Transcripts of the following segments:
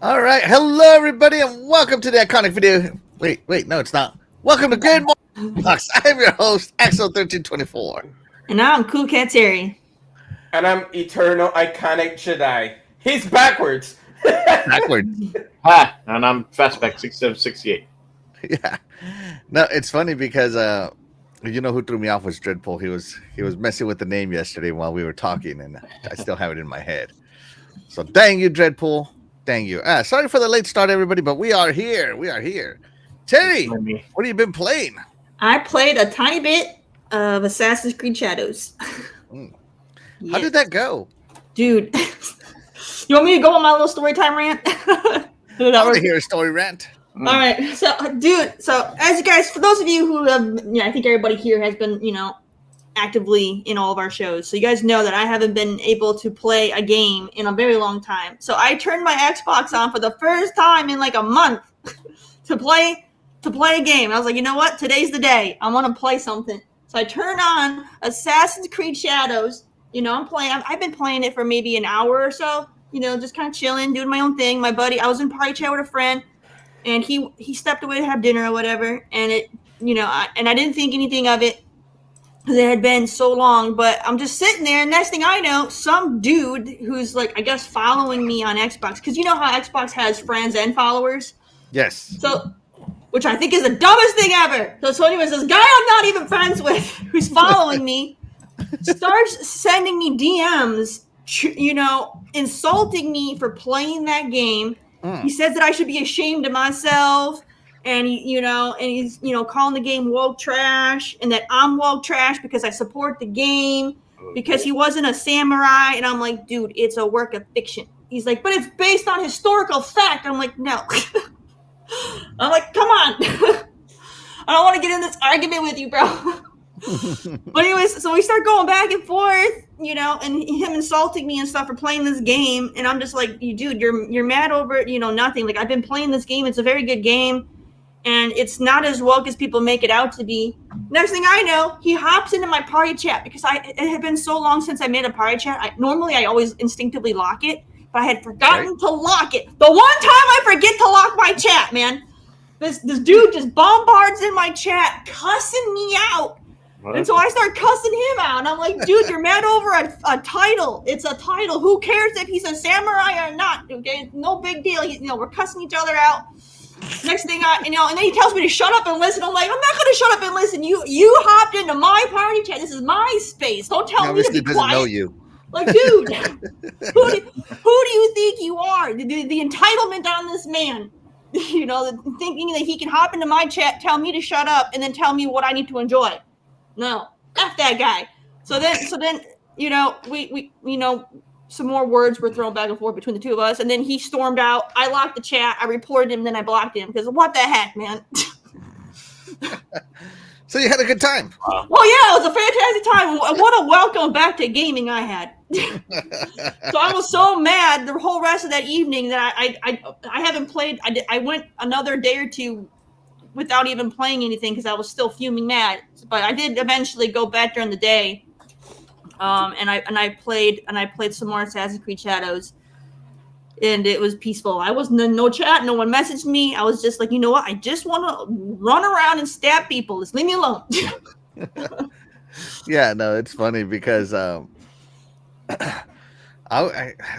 All right. Hello, everybody, and welcome to the iconic video. Wait, no, it's not. Welcome to Good Morning Box. I'm your host, Axel1324. And now I'm Cool Cat Terry. And I'm Eternal Iconic Jedi. He's backwards. Backwards. Hi, and I'm Fastback6768. Yeah. No, it's funny because you know who threw me off was Dreadpool. He was messing with the name yesterday while we were talking, and I still have it in my head. So dang you, Dreadpool. Dang you. Sorry for the late start, everybody, but we are here. We are here. Terry, what have you been playing? I played a tiny bit of Assassin's Creed Shadows. How did that go? Dude, you want me to go on my little story time rant? I want to hear a story rant. All right. So, as you guys, for those of you who have, I think everybody here has been, actively in all of our shows. So you guys know that I haven't been able to play a game in a very long time. So I turned my Xbox on for the first time in like a month to play a game. I was like, you know what? Today's the day. I want to play something. So I turned on Assassin's Creed Shadows. I'm playing. I've been playing it for maybe an hour or so. Just kind of chilling, doing my own thing. My buddy, I was in party chat with a friend, and he stepped away to have dinner or whatever. And it, and I didn't think anything of it because it had been so long. But I'm just sitting there, and next thing I know, some dude who's like, I guess, following me on Xbox, because you know how Xbox has friends and followers. Yes. So, which I think is the dumbest thing ever. So anyways, this guy I'm not even friends with, who's following me, starts sending me DMs, insulting me for playing that game. He says that I should be ashamed of myself, and he's calling the game woke trash, and that I'm woke trash because I support the game because he wasn't a samurai. And I'm like, dude, it's a work of fiction. He's like, but it's based on historical fact. I'm like, no. I'm like, come on. I don't want to get in this argument with you, bro. But anyways, so we start going back and forth, and him insulting me and stuff for playing this game. And I'm just like, dude, you're mad over, nothing. Like, I've been playing this game. It's a very good game. And it's not as woke as people make it out to be. Next thing I know, he hops into my party chat because it had been so long since I made a party chat. Normally I always instinctively lock it, but I had forgotten to lock it. The one time I forget to lock my chat, man, this dude just bombards in my chat, cussing me out. What? And so I start cussing him out. And I'm like, dude, you're mad over a title. It's a title. Who cares if he's a samurai or not? Okay, no big deal. We're cussing each other out. Next thing and then he tells me to shut up and listen. I'm like, I'm not going to shut up and listen. You hopped into my party chat. This is my space. Don't tell me to be quiet. Doesn't know you. Like, dude, who do you think you are? The entitlement on this man. Thinking that he can hop into my chat, tell me to shut up, and then tell me what I need to enjoy. No, F that guy. So then, we some more words were thrown back and forth between the two of us, and then he stormed out. I locked the chat. I reported him, then I blocked him because what the heck, man. So you had a good time. Well, yeah, it was a fantastic time. What a welcome back to gaming I had. So I was so mad the whole rest of that evening that I haven't played. I went another day or two without even playing anything because I was still fuming mad. But I did eventually go back during the day, and I played some more Assassin's Creed Shadows, and it was peaceful. I was no chat, no one messaged me. I was just like, you know what? I just want to run around and stab people. Just leave me alone. Yeah, no, it's funny because I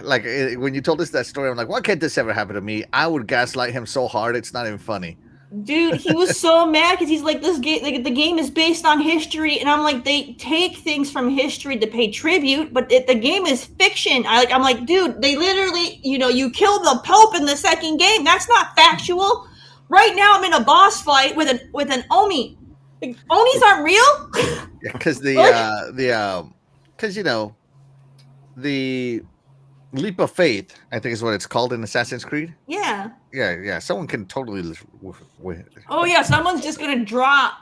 like when you told us that story. I'm like, why can't this ever happen to me? I would gaslight him so hard it's not even funny. Dude, he was so mad because he's like, this game, like, the game is based on history, and I'm like, they take things from history to pay tribute, but the game is fiction. I'm like, dude, they literally, you killed the Pope in the second game. That's not factual. Right now, I'm in a boss fight with an Oni. Like, Onis aren't real. Because the leap of faith, I think is what it's called in Assassin's Creed. Yeah. Yeah. Someone can totally. Oh yeah, someone's just gonna drop,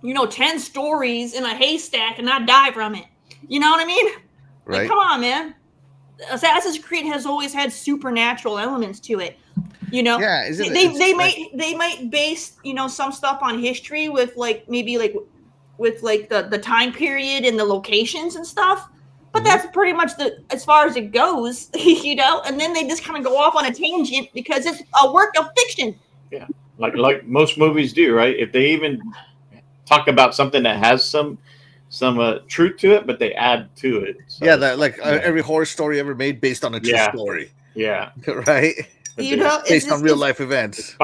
10 stories in a haystack and not die from it. You know what I mean? Right. Like, come on, man. Assassin's Creed has always had supernatural elements to it. Yeah. They might base some stuff on history with the time period and the locations and stuff. But that's pretty much as far as it goes, you know. And then they just kind of go off on a tangent because it's a work of fiction. Yeah, like most movies do, right? If they even talk about something that has some truth to it, but they add to it. So, every horror story ever made based on a true story. Yeah, right. You know, based on real life events.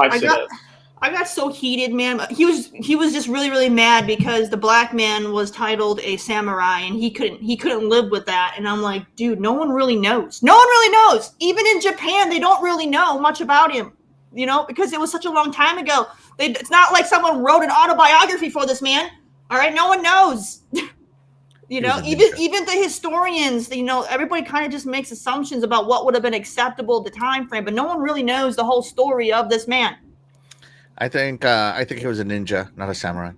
I got so heated, man. He was just really, really mad because the black man was titled a samurai, and he couldn't live with that. And I'm like, dude, no one really knows. No one really knows. Even in Japan, they don't really know much about him. You know, because it was such a long time ago. It's not like someone wrote an autobiography for this man. All right, no one knows. You know, even the historians, you know, everybody kind of just makes assumptions about what would have been acceptable at the time frame, but no one really knows the whole story of this man. I think he was a ninja, not a samurai.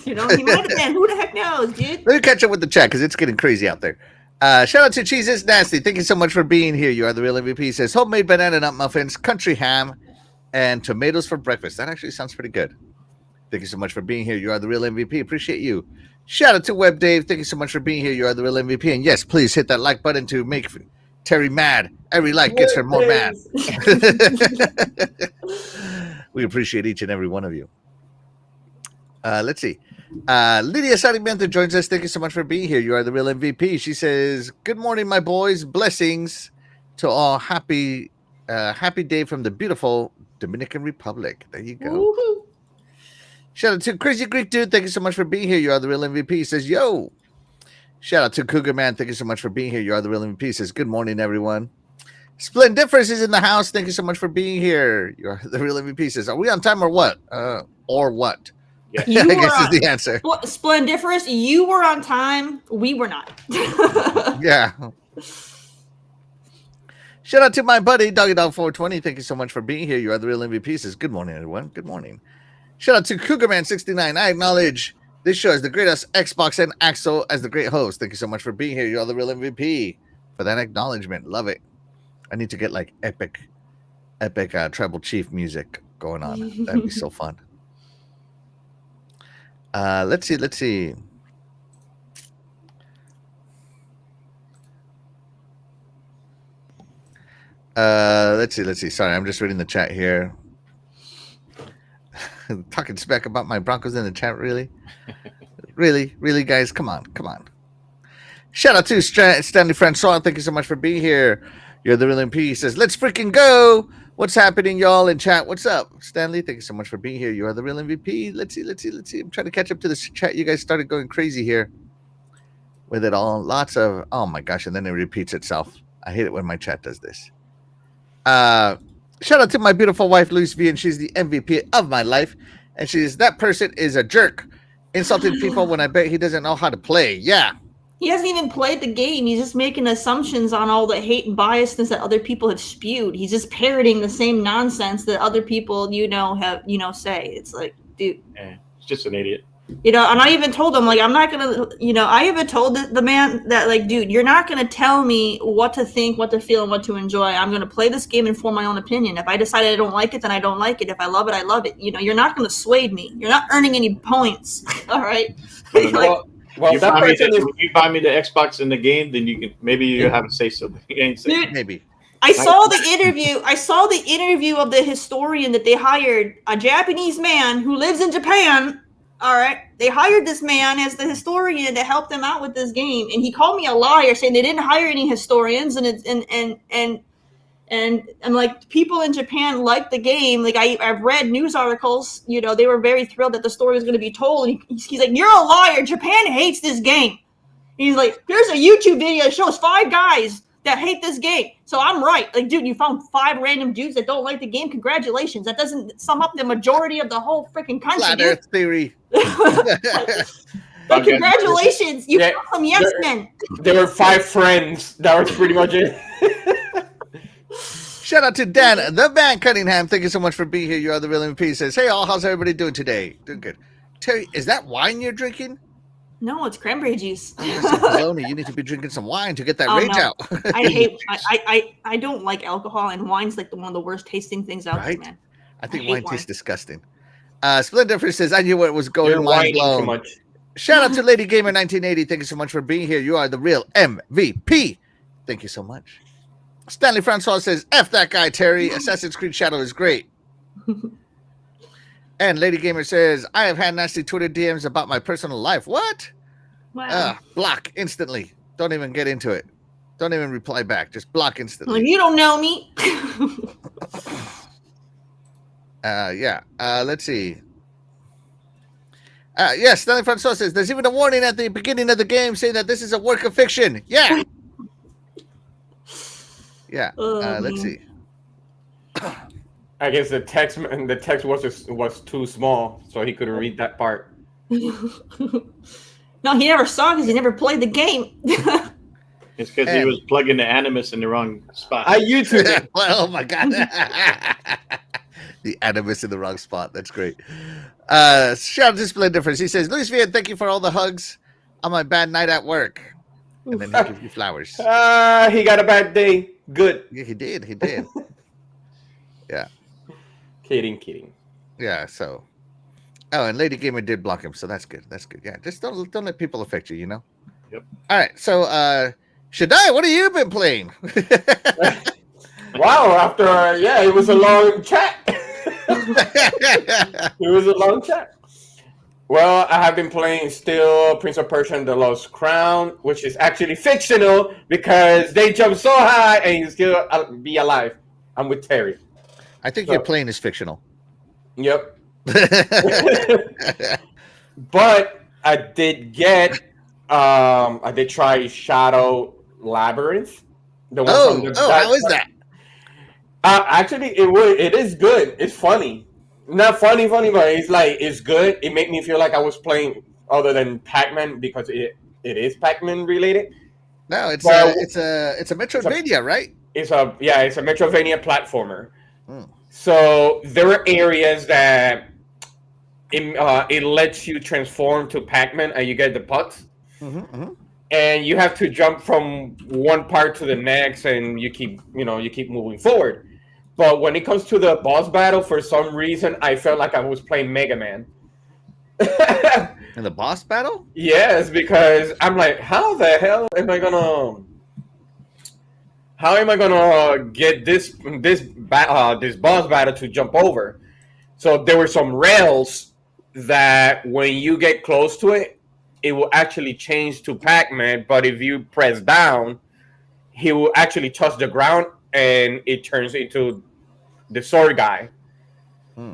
You know, he might have been. Who the heck knows, dude? Let me catch up with the chat because it's getting crazy out there. Shout out to Cheese is Nasty. Thank you so much for being here. You are the real MVP. He says homemade banana nut muffins, country ham, and tomatoes for breakfast. That actually sounds pretty good. Thank you so much for being here. You are the real MVP. Appreciate you. Shout out to Web Dave. Thank you so much for being here. You are the real MVP. And yes, please hit that like button to make Terry mad. Every like gets her more mad. We appreciate each and every one of you. Let's see. Lydia Sarmiento joins us. Thank you so much for being here. You are the real MVP. She says, good morning, my boys. Blessings to all. Happy day from the beautiful Dominican Republic. There you go. Woo-hoo. Shout out to Crazy Greek Dude. Thank you so much for being here. You are the real MVP. He says, yo. Shout out to Cougar Man. Thank you so much for being here. You are the real MVP. He says, good morning, everyone. Splendiferous is in the house. Thank you so much for being here. You are the real MVP. He says, are we on time or what? Or what? Yeah. I guess is the answer. Splendiferous, you were on time. We were not. Yeah. Shout out to my buddy, Doggy Dog 420. Thank you so much for being here. You are the real MVP. He says, good morning, everyone. Good morning. Shout out to Cougarman69. I acknowledge this show as the greatest Xbox and Axel as the great host. Thank you so much for being here. You are the real MVP. For that acknowledgement. Love it. I need to get like epic tribal chief music going on. That'd be so fun. Let's see. Let's see. Sorry, I'm just reading the chat here. Talking smack about my Broncos in the chat, really? really, guys? Come on. Shout out to Stanley Francois. Thank you so much for being here. You're the real MP. He says, let's freaking go. What's happening, y'all, in chat? What's up? Stanley, thank you so much for being here. You are the real MVP. Let's see. I'm trying to catch up to this chat. You guys started going crazy here with it all. Lots of, oh my gosh, and then it repeats itself. I hate it when my chat does this. Shout out to my beautiful wife, Luis V, and she's the MVP of my life. And she's, that person is a jerk. Insulting people when I bet he doesn't know how to play. Yeah. He hasn't even played the game. He's just making assumptions on all the hate and biasness that other people have spewed. He's just parroting the same nonsense that other people, have, say. It's like, dude. Yeah, he's just an idiot. And I even told him, like, I'm not going to, I even told the man that, like, dude, you're not going to tell me what to think, what to feel, and what to enjoy. I'm going to play this game and form my own opinion. If I decide I don't like it, then I don't like it. If I love it, I love it. You're not going to sway me. You're not earning any points. All right? Well, you buy me the Xbox in the game, then you have a say so. Dude, maybe. I saw the interview of the historian that they hired, a Japanese man who lives in Japan. All right, they hired this man as the historian to help them out with this game, and he called me a liar, saying they didn't hire any historians, and I'm like, people in Japan like the game. Like I've read news articles, they were very thrilled that the story was going to be told. And he's like, you're a liar. Japan hates this game. He's like, here's a YouTube video that shows 5 guys that hate this game. So I'm right. Like, dude, you found 5 random dudes that don't like the game. Congratulations. That doesn't sum up the majority of the whole freaking country. Flat Earth theory. But congratulations. You found some yes men. There were 5 friends. That was pretty much it. Shout out to Dan, the man Cunningham. Thank you so much for being here. You are the real MVP. He says, hey, all, how's everybody doing today? Doing good. Terry, is that wine you're drinking? No, it's cranberry juice. You need to be drinking some wine to get that rage out. I don't like alcohol, and wine's like one of the worst tasting things out there, man. I think wine tastes disgusting. Splendifer says, I knew what was going on. Too much. Shout out to Lady Gamer 1980. Thank you so much for being here. You are the real MVP. Thank you so much. Stanley Francois says, F that guy, Terry. Assassin's Creed Shadow is great. And Lady Gamer says, I have had nasty Twitter DMs about my personal life. What? Wow. Block instantly. Don't even get into it. Don't even reply back. Just block instantly. Well, you don't know me. Yeah. Let's see. Yes, Stanley Francois says, there's even a warning at the beginning of the game saying that this is a work of fiction. Yeah. Yeah. Let's see. I guess the text was too small, so he couldn't read that part. No, he never saw because he never played the game. It's because he was plugging the Animus in the wrong spot. I YouTube it. Oh my god. The Animus in the wrong spot. That's great. Shout out to Display Difference. He says, Luis Vian, thank you for all the hugs on my bad night at work. And then he gives you flowers. He got a bad day. Good. Yeah, he did. Yeah. Kidding. Yeah, so. Oh, and Lady Gamer did block him, so that's good. Yeah, just don't let people affect you, you know? Yep. All right, so Shaddai, what have you been playing? Wow, after it was a long chat. Well, I have been playing still Prince of Persia and the Lost Crown, which is actually fictional because they jump so high and you still be alive. I'm with Terry. I think your plane is fictional. Yep. But I did try Shadow Labyrinth. The one how is that? Actually, it is good. It's funny. Not funny, but it's good. It made me feel like I was playing other than Pac-Man because it is Pac-Man related. No, it's a Metroidvania, right? It's a Metroidvania platformer. So there are areas that it lets you transform to Pac-Man and you get the pucks. And you have to jump from one part to the next and you keep moving forward. But when it comes to the boss battle, for some reason, I felt like I was playing Mega Man. In the boss battle? Yes, because I'm like, how the hell am I gonna get this boss battle to jump over? So there were some rails that when you get close to it, it will actually change to Pac-Man. But if you press down, he will actually touch the ground and it turns into the sword guy.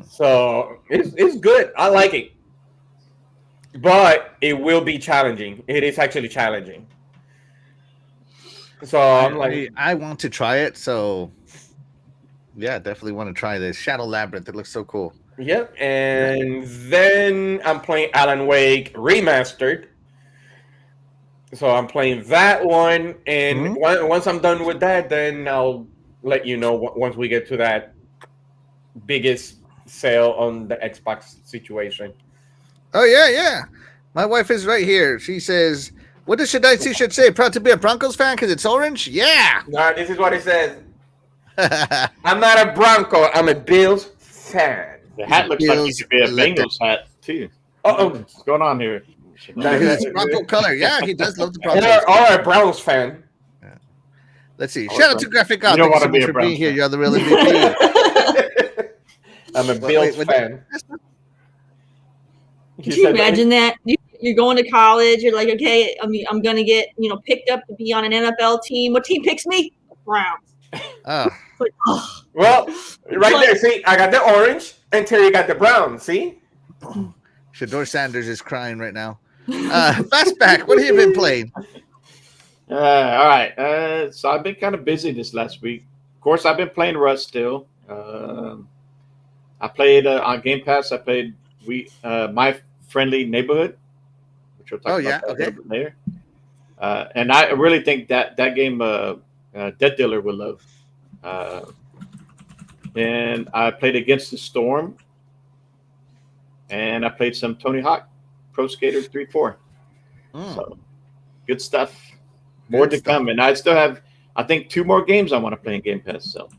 So it's good. I like it. But it will be challenging. It is actually challenging. So I want to try it. So yeah, definitely want to try this Shadow Labyrinth. It looks so cool. Yep. And then I'm playing Alan Wake Remastered. So I'm playing that one. And once I'm done with that, then I'll let you know once we get to that biggest sale on the Xbox situation. Oh, yeah. My wife is right here. She says, what does Shaddai T-shirt say? Proud to be a Broncos fan because it's orange? Yeah. No, this is what it says. I'm not a Bronco. I'm a Bills fan. The hat looks like it could be a Bengals hat, too. What's going on here? That's Bronco color. Yeah, he does love the Broncos. Or a Browns fan. Yeah. Let's see. Shout out to Graphic God. You don't want to be a Browns being here. You're the real MVP. I'm a Bills fan. Can you imagine that? You're going to college. You're like, okay, I'm going to get picked up to be on an NFL team. What team picks me? Browns. Oh. Like, oh. Well, right there. See, I got the orange, and Terry got the brown. See? Shador Sanders is crying right now. Fastback, what have you been playing? All right. So I've been kind of busy this last week. Of course, I've been playing Rust still. I played on Game Pass. I played My Friendly Neighborhood, which we'll talk about a little bit later. And I really think that game Dead Dealer will love. And I played Against the Storm, and I played some Tony Hawk Pro Skater 3-4. So good stuff. More to come, and I still have, I think, 2 more games I want to play in Game Pass. So,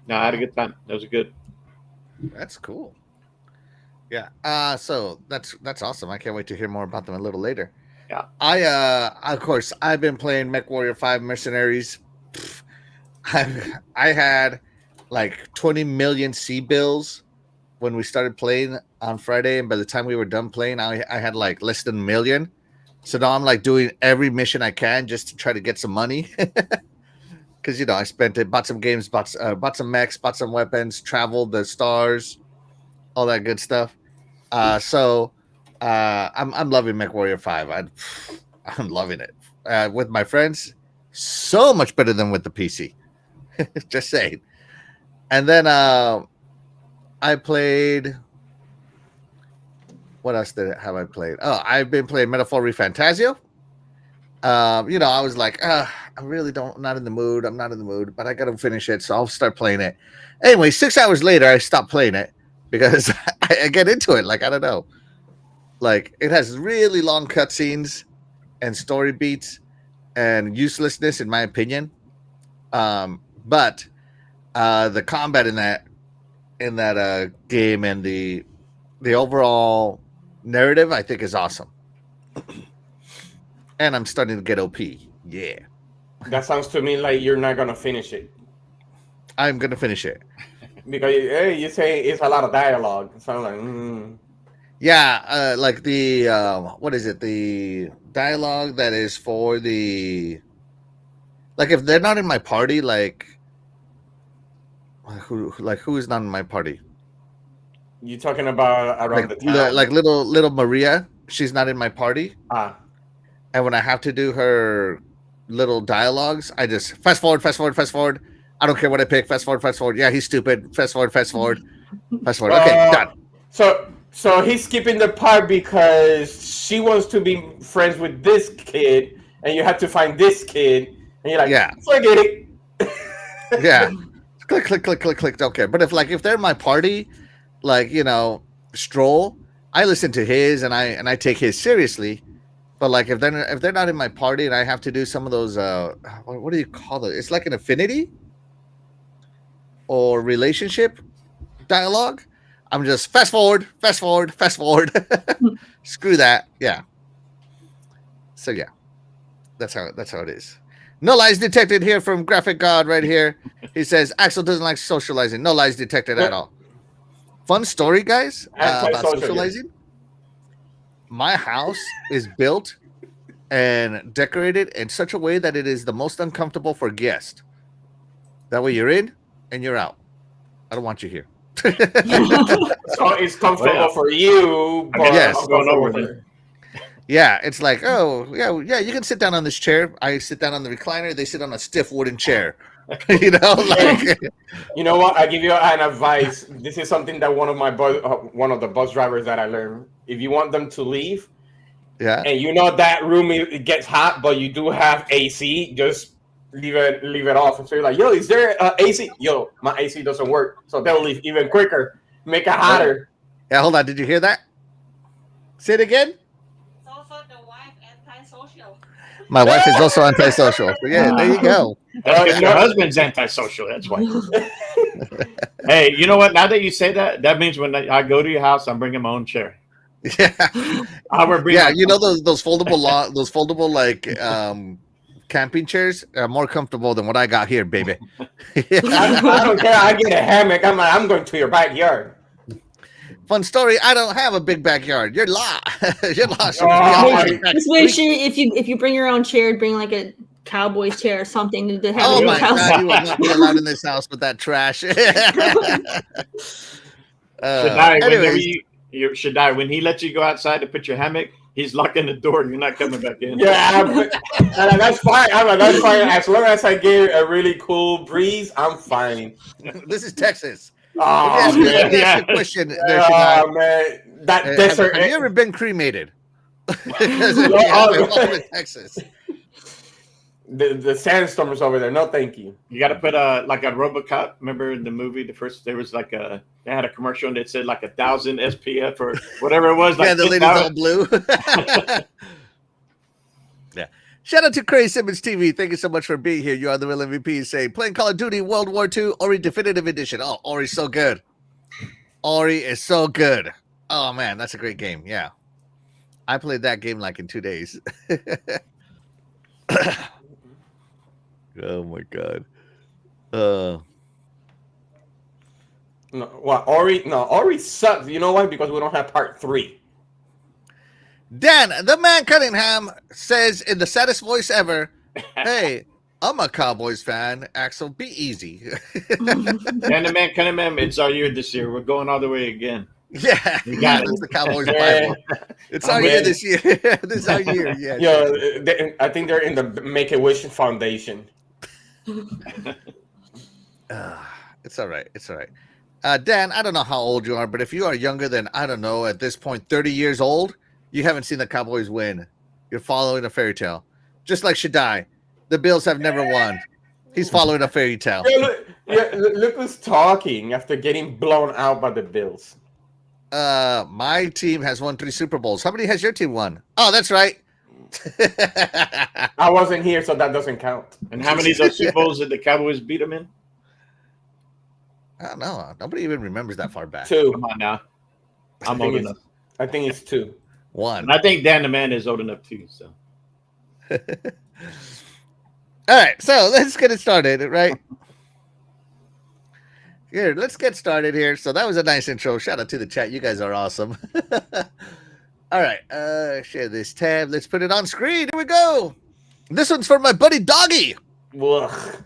no, I had a good time. That was good. That's cool. Yeah. So that's awesome. I can't wait to hear more about them a little later. Yeah. Of course I've been playing MechWarrior 5 Mercenaries. I had like 20 million C bills when we started playing on Friday, and by the time we were done playing, I had like less than a million. So now I'm like doing every mission I can just to try to get some money. Because I spent it, bought some games, bought some mechs, bought some weapons, traveled the stars, all that good stuff. I'm loving MechWarrior 5. I'm loving it with my friends. So much better than with the PC. Just saying. And then I played. What else have I played? Oh, I've been playing Metaphor Refantasio. I was like, I really not in the mood. I'm not in the mood, but I got to finish it, so I'll start playing it. Anyway, 6 hours later, I stopped playing it because I get into it. Like, I don't know. Like, it has really long cutscenes and story beats and uselessness, in my opinion. But the combat in that game and the overall narrative, I think, is awesome. And I'm starting to get OP. Yeah. That sounds to me like you're not gonna finish it. I'm gonna finish it because you say it's a lot of dialogue. So I'm like, Yeah, like the what is it? The dialogue that is for the if they're not in my party, who is not in my party? You talking about around the town? Like little Maria, she's not in my party. And when I have to do her little dialogues, I just fast forward. I don't care what I pick. Fast forward. Yeah, he's stupid. Fast forward. Okay, done. So he's skipping the part because she wants to be friends with this kid, and you have to find this kid, and you're like, yeah, forget it. Yeah, click. Okay, but if they're in my party, Stroll, I listen to his and I take his seriously. But if they're not in my party and I have to do some of those what do you call it? It's like an affinity or relationship dialogue. I'm just fast forward. Screw that. Yeah. So yeah, that's how it is. No lies detected here from Graphic God right here. He says Axel doesn't like socializing. No lies detected at all. Fun story, guys, about socializing. My house is built and decorated in such a way that it is the most uncomfortable for guests. That way you're in and you're out. I don't want you here. So it's comfortable for you, but yes. Going over there. Yeah, it's like, oh, yeah, you can sit down on this chair. I sit down on the recliner. They sit on a stiff wooden chair. You know what? I give you an advice. This is something that one of the bus drivers that I learned. If you want them to leave, and that room it gets hot, but you do have AC, just leave it off. So you're like, yo, is there AC? Yo, my AC doesn't work, so they'll leave even quicker. Make it hotter. Yeah, hold on. Did you hear that? Say it again. My wife is also antisocial. So yeah, there you go. Your husband's antisocial. That's why. Hey, you know what? Now that you say that, that means when I go to your house, I'm bringing my own chair. Yeah, those foldable camping chairs are more comfortable than what I got here, baby. I don't care. I get a hammock. I'm going to your backyard. Fun story. I don't have a big backyard. You're lost. You're lost. Just make sure if you bring your own chair, bring like a cowboy's chair or something to have. Oh my God! You will not be allowed in this house with that trash. Shaddai, when he lets you go outside to put your hammock, he's locking the door and you're not coming back in. Yeah, that's fine. That's fine. As long as I get a really cool breeze, I'm fine. This is Texas. Oh, question there, man. That desert. Have you ever been cremated? Texas. The sandstorms over there. No, thank you. You got to put a RoboCop. Remember in the movie, there was they had a commercial and it said 1,000 SPF or whatever it was. The lady's all blue. Yeah. Shout out to Crazy Simmons TV. Thank you so much for being here. You are the real MVP. Saying playing Call of Duty World War II Ori Definitive Edition. Oh, Ori's so good. Ori is so good. Oh man, that's a great game. Yeah, I played that game like in 2 days. Oh my god. Uh, No, well, Ori, no, Ori sucks. You know why? Because we don't have part 3. Dan, the man Cunningham, says in the saddest voice ever, "Hey, I'm a Cowboys fan. Axel, be easy." Cunningham, it's our year this year. We're going all the way again. Yeah, We got that's it. the Cowboys Yeah. Bible. It's our year this year. This is our year. Yeah. Yeah, I think they're in the Make a Wish Foundation. It's all right. It's all right. Dan, I don't know how old you are, but if you are younger than, I don't know, at this point, 30 years old, you haven't seen the Cowboys win. You're following a fairy tale. Just like Shaddai. The Bills have never won. He's following a fairy tale. Look who's talking after getting blown out by the Bills. My team has won 3 Super Bowls. How many has your team won? Oh, that's right. I wasn't here, so that doesn't count. And how many of those Super Bowls did the Cowboys beat them in? I don't know. Nobody even remembers that far back. 2. Come on now. I'm old enough. I think it's 2. 1. And I think Dan the Man is old enough too. So. All right, so let's get it started, right? Here, let's get started here. So that was a nice intro. Shout out to the chat. You guys are awesome. All right, share this tab. Let's put it on screen. Here we go. This one's for my buddy Doggy. Ugh.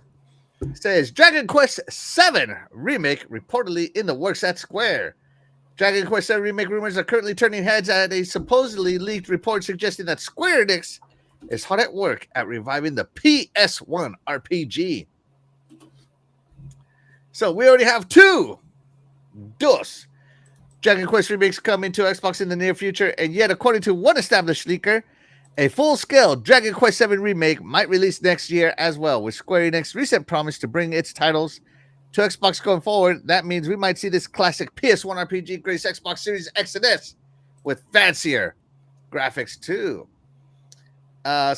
It says Dragon Quest VII Remake reportedly in the works at Square. Dragon Quest VII Remake rumors are currently turning heads at a supposedly leaked report suggesting that Square Enix is hard at work at reviving the PS1 RPG. So we already have 2 Dragon Quest remakes coming to Xbox in the near future, and yet, according to one established leaker, a full-scale Dragon Quest VII remake might release next year as well, with Square Enix's recent promise to bring its titles to Xbox going forward. That means we might see this classic PS1 RPG grace Xbox Series X and S with fancier graphics too. They're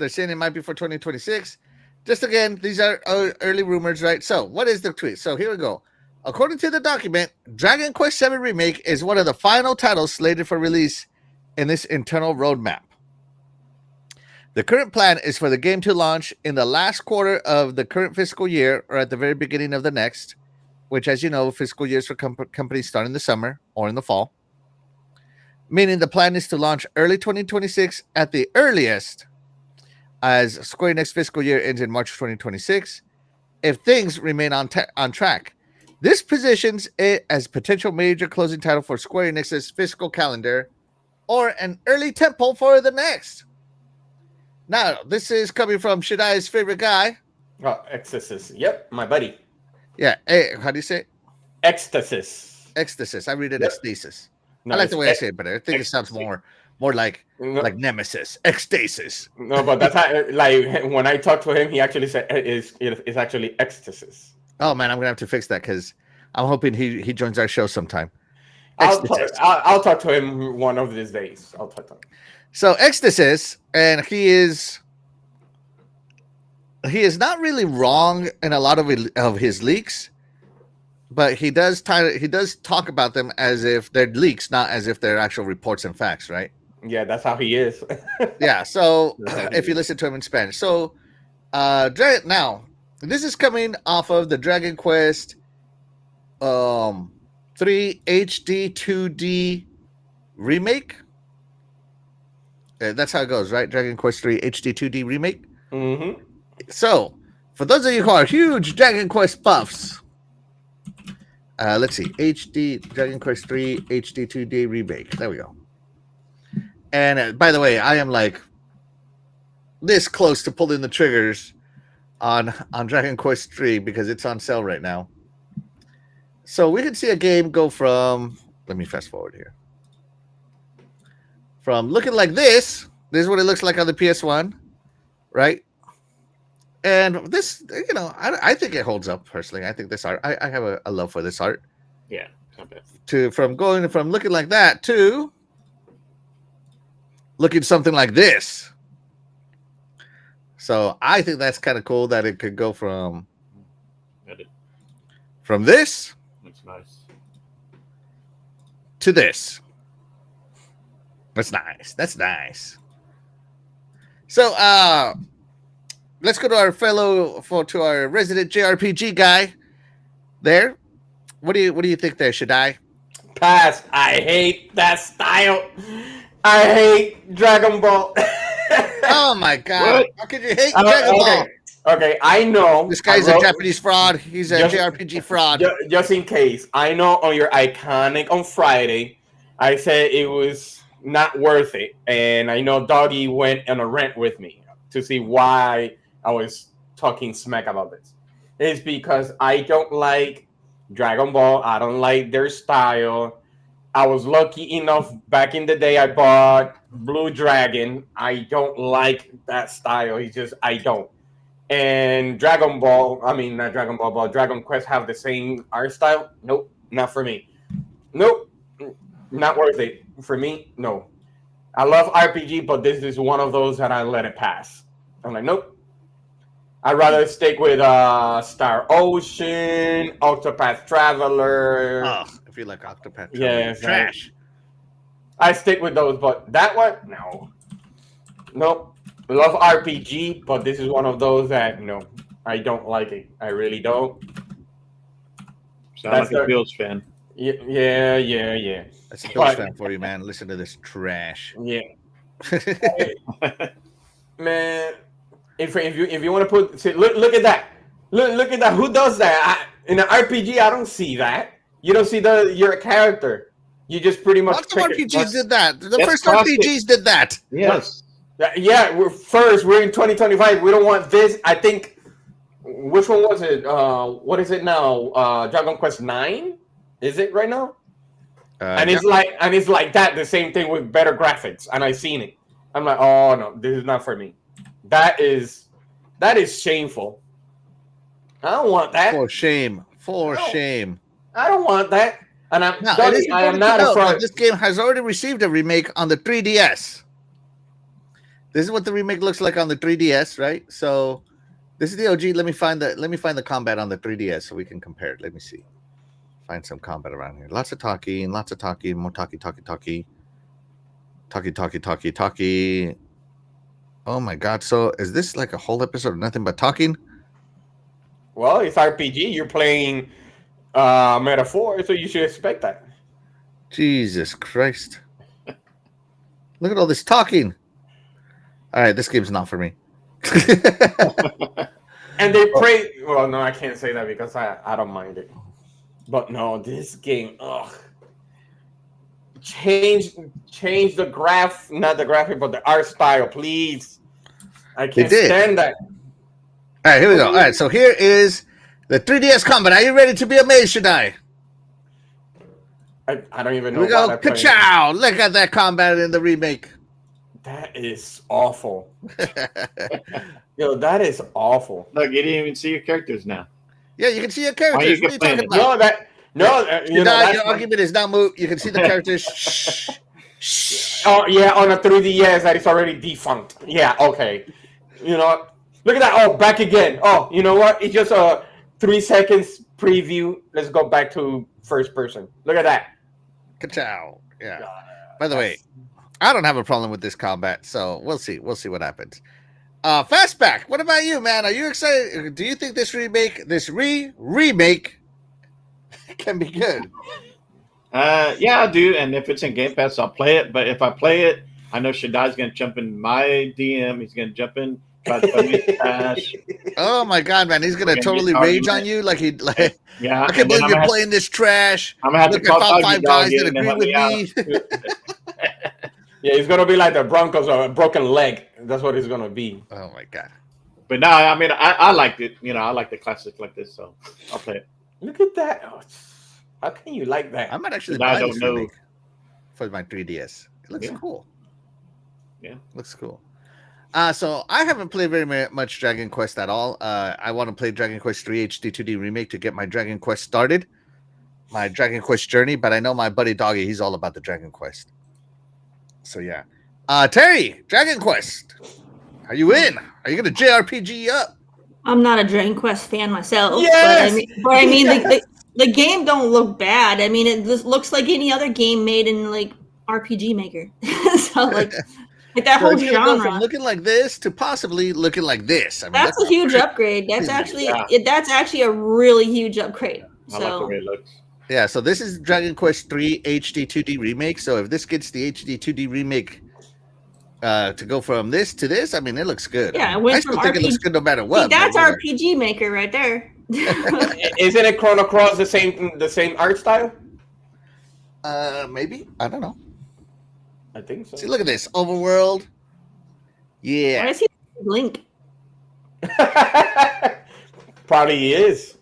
saying it might be for 2026. Just again, these are early rumors, right? So, what is the tweet? So, here we go. According to the document, Dragon Quest VII Remake is one of the final titles slated for release in this internal roadmap. The current plan is for the game to launch in the last quarter of the current fiscal year or at the very beginning of the next, which, as you know, fiscal years for companies start in the summer or in the fall. Meaning the plan is to launch early 2026 at the earliest, as Square Enix fiscal year ends in March 2026, if things remain on track. This positions it as potential major closing title for Square Enix's fiscal calendar, or an early tentpole for the next. Now, this is coming from Shaddai's favorite guy. Oh, Ecstasis. Yep, my buddy. Yeah, hey, how do you say it? Ecstasis. Ecstasis. I read it as stasis. No, I like the way I say it better. I think it sounds more like nemesis, ecstasis. No, but that's how, like when I talked to him, he actually said it's actually ecstasis. Oh man, I'm gonna have to fix that because I'm hoping he joins our show sometime. I'll talk to him one of these days. I'll talk to him. So ecstasis, and he is not really wrong in a lot of his leaks, but he does talk about them as if they're leaks, not as if they're actual reports and facts, right? Yeah, that's how he is. Yeah. So if you listen to him in Spanish, so now this is coming off of the Dragon Quest 3 HD 2D remake. That's how it goes, right? Dragon Quest 3 HD 2D remake. Mm-hmm. So, for those of you who are huge Dragon Quest buffs, let's see. HD Dragon Quest 3 HD 2D remake. There we go. And by the way, I am like this close to pulling the triggers on Dragon Quest 3 because it's on sale right now. So we can see a game go from, let me fast forward here. From looking like this is what it looks like on the PS1, right? And this, you know, I think it holds up personally. I think this art, I have a love for this art. Yeah, not bad. From looking like that to looking something like this. So I think that's kind of cool that it could go from this. That's nice. to this. That's nice. That's nice. So let's go to our resident JRPG guy there. What do you think there, Shaddai? Pass. I hate that style. I hate Dragon Ball. Oh my god. What? How could you hate Dragon Ball? Okay, I know. This guy's a Japanese fraud. He's a JRPG fraud. Just in case, I know on your Iconic on Friday, I said it was not worth it. And I know Doggy went on a rant with me to see why I was talking smack about this. It's because I don't like Dragon Ball. I don't like their style. I was lucky enough back in the day I bought Blue Dragon. I don't like that style. It's just, I don't. And Dragon Ball, I mean, not Dragon Ball, but Dragon Quest have the same art style. Nope, not for me. Nope, not worth it. For me, no. I love RPG, but this is one of those that I let it pass. I'm like, nope. I'd rather stick with Star Ocean, Octopath Traveler. Oh, I feel like Octopath Traveler. Yeah, Trash. I stick with those, but that one, no. Nope. Love RPG, but this is one of those that, no, I don't like it. I really don't. Sound like a Bills fan. Yeah. That's a Bills fan for you, man. Listen to this trash. Yeah. Man, if you want to put, see, look at that. Look at that. Who does that? In an RPG, I don't see that. You don't see your character. You just pretty much. Lots of RPGs did that. The first classic. RPGs did that. Yes. Yeah, we're in 2025. We don't want this. I think, which one was it? What is it now? Dragon Quest 9? Is it right now? It's like that. The same thing with better graphics, and I've seen it. I'm like, oh no, this is not for me. That is shameful. I don't want that. For shame. Shame. I don't want that. And I am not a front. This game has already received a remake on the 3DS. This is what the remake looks like on the 3DS, right? So this is the OG. Let me find the combat on the 3DS so we can compare it. Let me see. Find some combat around here. Lots of talking, more talkie. Talkie. Oh my god. So is this like a whole episode of nothing but talking? Well, it's RPG. You're playing Metaphor, so you should expect that. Jesus Christ. Look at all this talking. All right, this game's not for me. And they pray. Well, no, I can't say that because I don't mind it. But no, this game, ugh. Change the not the graphic, but the art style, please. I can't stand that. All right, here we go. All right, so here is the 3DS combat. Are you ready to be amazed, Shaddai? I don't even know. Here we go. Ka-chow! Look at that combat in the remake. That is awful. Yo, that is awful. Look, you didn't even see your characters now. Yeah, you can see your characters. What are you talking about? Your argument is not moot. You can see the characters. Oh, yeah, on a 3DS that is already defunct. Yeah, okay. You know, look at that. Oh, back again. Oh, you know what? It's just a 3 seconds preview. Let's go back to first person. Look at that. Ka-chow. Yeah. By the way, I don't have a problem with this combat, so we'll see. We'll see what happens. Fastback, what about you, man? Are you excited? Do you think this remake can be good? Yeah, I do. And if it's in Game Pass, I'll play it. But if I play it, I know Shaddai's going to jump in my DM. He's going to jump in, try to put me in cash. Oh my god, man! He's going to totally rage on you, Yeah, I can't believe you're playing this trash. I'm going to have to call five guys that agree with me. Yeah, he's gonna be like the Broncos or a broken leg. That's what he's gonna be. Oh my god! But no, I mean, I liked it. You know, I like the classics like this, so I'll play it. Look at that! Oh, how can you like that? I might actually buy this remake for my 3DS. It looks cool. Yeah, looks cool. So I haven't played very much Dragon Quest at all. I want to play Dragon Quest 3 HD 2D remake to get my Dragon Quest started, my Dragon Quest journey. But I know my buddy Doggy, he's all about the Dragon Quest. So yeah, Terry, Dragon Quest, are you in? Are you gonna JRPG up? I'm not a Dragon Quest fan myself, yes! but I mean, The game don't look bad. I mean, it just looks like any other game made in like RPG Maker. So like that So whole it's gonna go from genre. looking like this to possibly looking like this. I mean, That's a huge upgrade. That's actually a really huge upgrade. I like the So way it looks. Yeah, so this is Dragon Quest 3 HD 2D remake. So if this gets the HD 2D remake to go from this to this, I mean, it looks good. yeah, I it mean, went I from still think it looks RPG. good no matter See, what. that's but, you know. RPG Maker right there. Isn't it Chrono Cross the same art style? Maybe, I don't know. I think so. See, look at this overworld. Why Yeah, is he Link? Probably he is.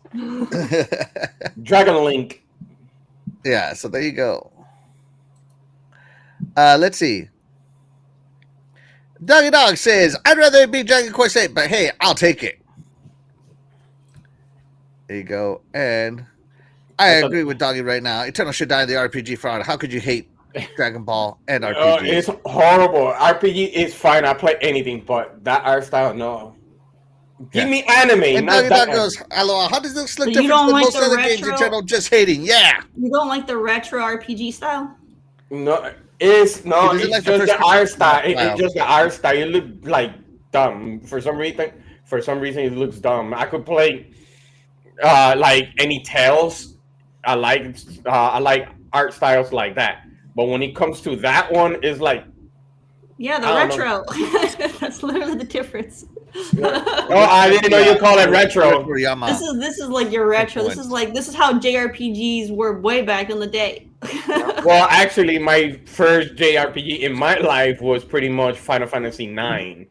Dragon Link. yeah. So there you go. Let's see. Doggy Dog says, "I'd rather it be Dragon Quest 8, but hey, I'll take it." There you go. And I agree with Doggy right now. Eternal should die in the RPG fraud. How could you hate Dragon Ball and RPG? It's horrible. RPG is fine. I play anything, but that art style, no. Give me anime. And not Doggy that Dog goes, "LOL, how does this look So you different don't than like most the other games? retro- Eternal just hating." Yeah. You don't like the retro RPG style? No, it's He doesn't like the just the first art style. style. It's just the art style. It look like dumb for some reason. For some reason, it looks dumb. I could play like any Tales. I like art styles like that. But when it comes to that one, it's like Yeah, the I don't know. retro. That's literally the difference. oh, I didn't know you call it retro. Toriyama. This is like your retro. This is how JRPGs were way back in the day. Well, actually, my first JRPG in my life was pretty much Final Fantasy IX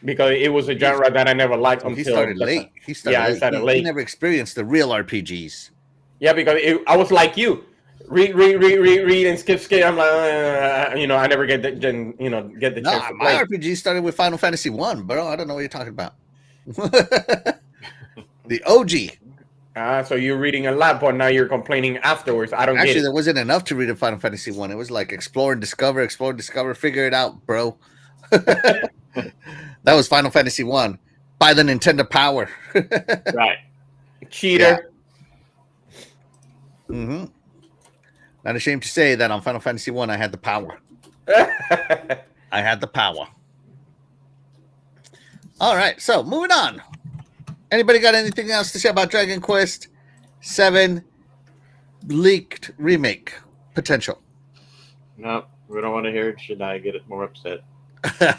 because it was a genre that I never liked until He started late. I started He late. never experienced the real RPGs. Yeah, because I was like you, read, and skip. I'm like, I never get the chance No, to my play. RPG started with Final Fantasy 1, bro. I don't know what you're talking about. The OG. So you're reading a lot, but now you're complaining afterwards. I don't Actually, get there it. wasn't enough to read in Final Fantasy 1. It was like explore and discover, figure it out, bro. That was Final Fantasy 1 by the Nintendo Power. Right. Cheater. Mm-hmm. Not ashamed to say that on Final Fantasy 1, I had the power. I had the power. All right, so moving on. Anybody got anything else to say about Dragon Quest 7 leaked remake potential? No, we don't want to hear it. Should I get it more upset?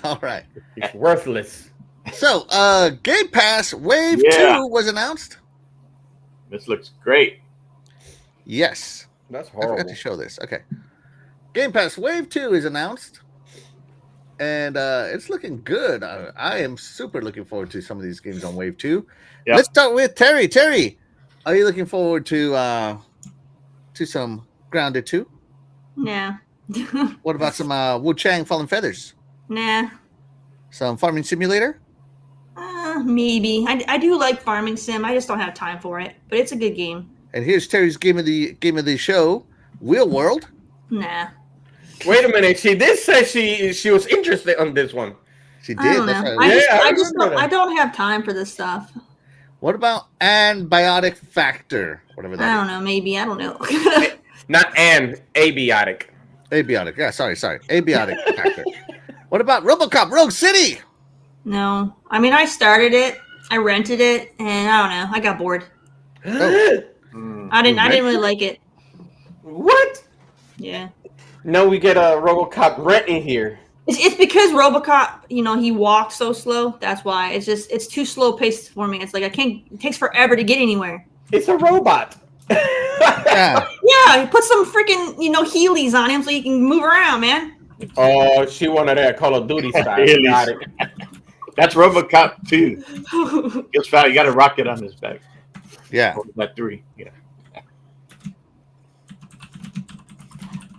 All right. It's worthless. So, Game Pass Wave 2 was announced. This looks great. Yes. That's I forgot horrible. to show this. Okay. Game Pass Wave 2 is announced. And it's looking good. I am super looking forward to some of these games on Wave 2. Yep. Let's start with Terry. Terry, are you looking forward to some Grounded 2? Nah. What about some Wu Chang Fallen Feathers? Nah. Some Farming Simulator? Maybe. I do like farming sim. I just don't have time for it. But it's a good game. And here's Terry's game of the show, Wheel World. Nah. Wait a minute. She did say she was interested on this one. She I did. don't That's know. right. I don't have time for this stuff. What about Antibiotic Factor? Whatever I that don't know. Maybe. I don't know. Not abiotic. is. Abiotic. Yeah, sorry. Abiotic Factor. What about RoboCop Rogue City? No. I mean, I started it. I rented it. And I don't know. I got bored. Oh. I didn't really like it. What? Yeah. Now we get a RoboCop rent in here. It's because RoboCop, he walks so slow. That's why. It's too slow paced for me. It's like it takes forever to get anywhere. It's a robot. Yeah. Yeah, he put some freaking, Heelys on him so he can move around, man. Oh, she wanted that Call of Duty style. Heelys. Got it. That's RoboCop 2. Gets foul. You got a rocket on his back. Yeah. That 3. Yeah.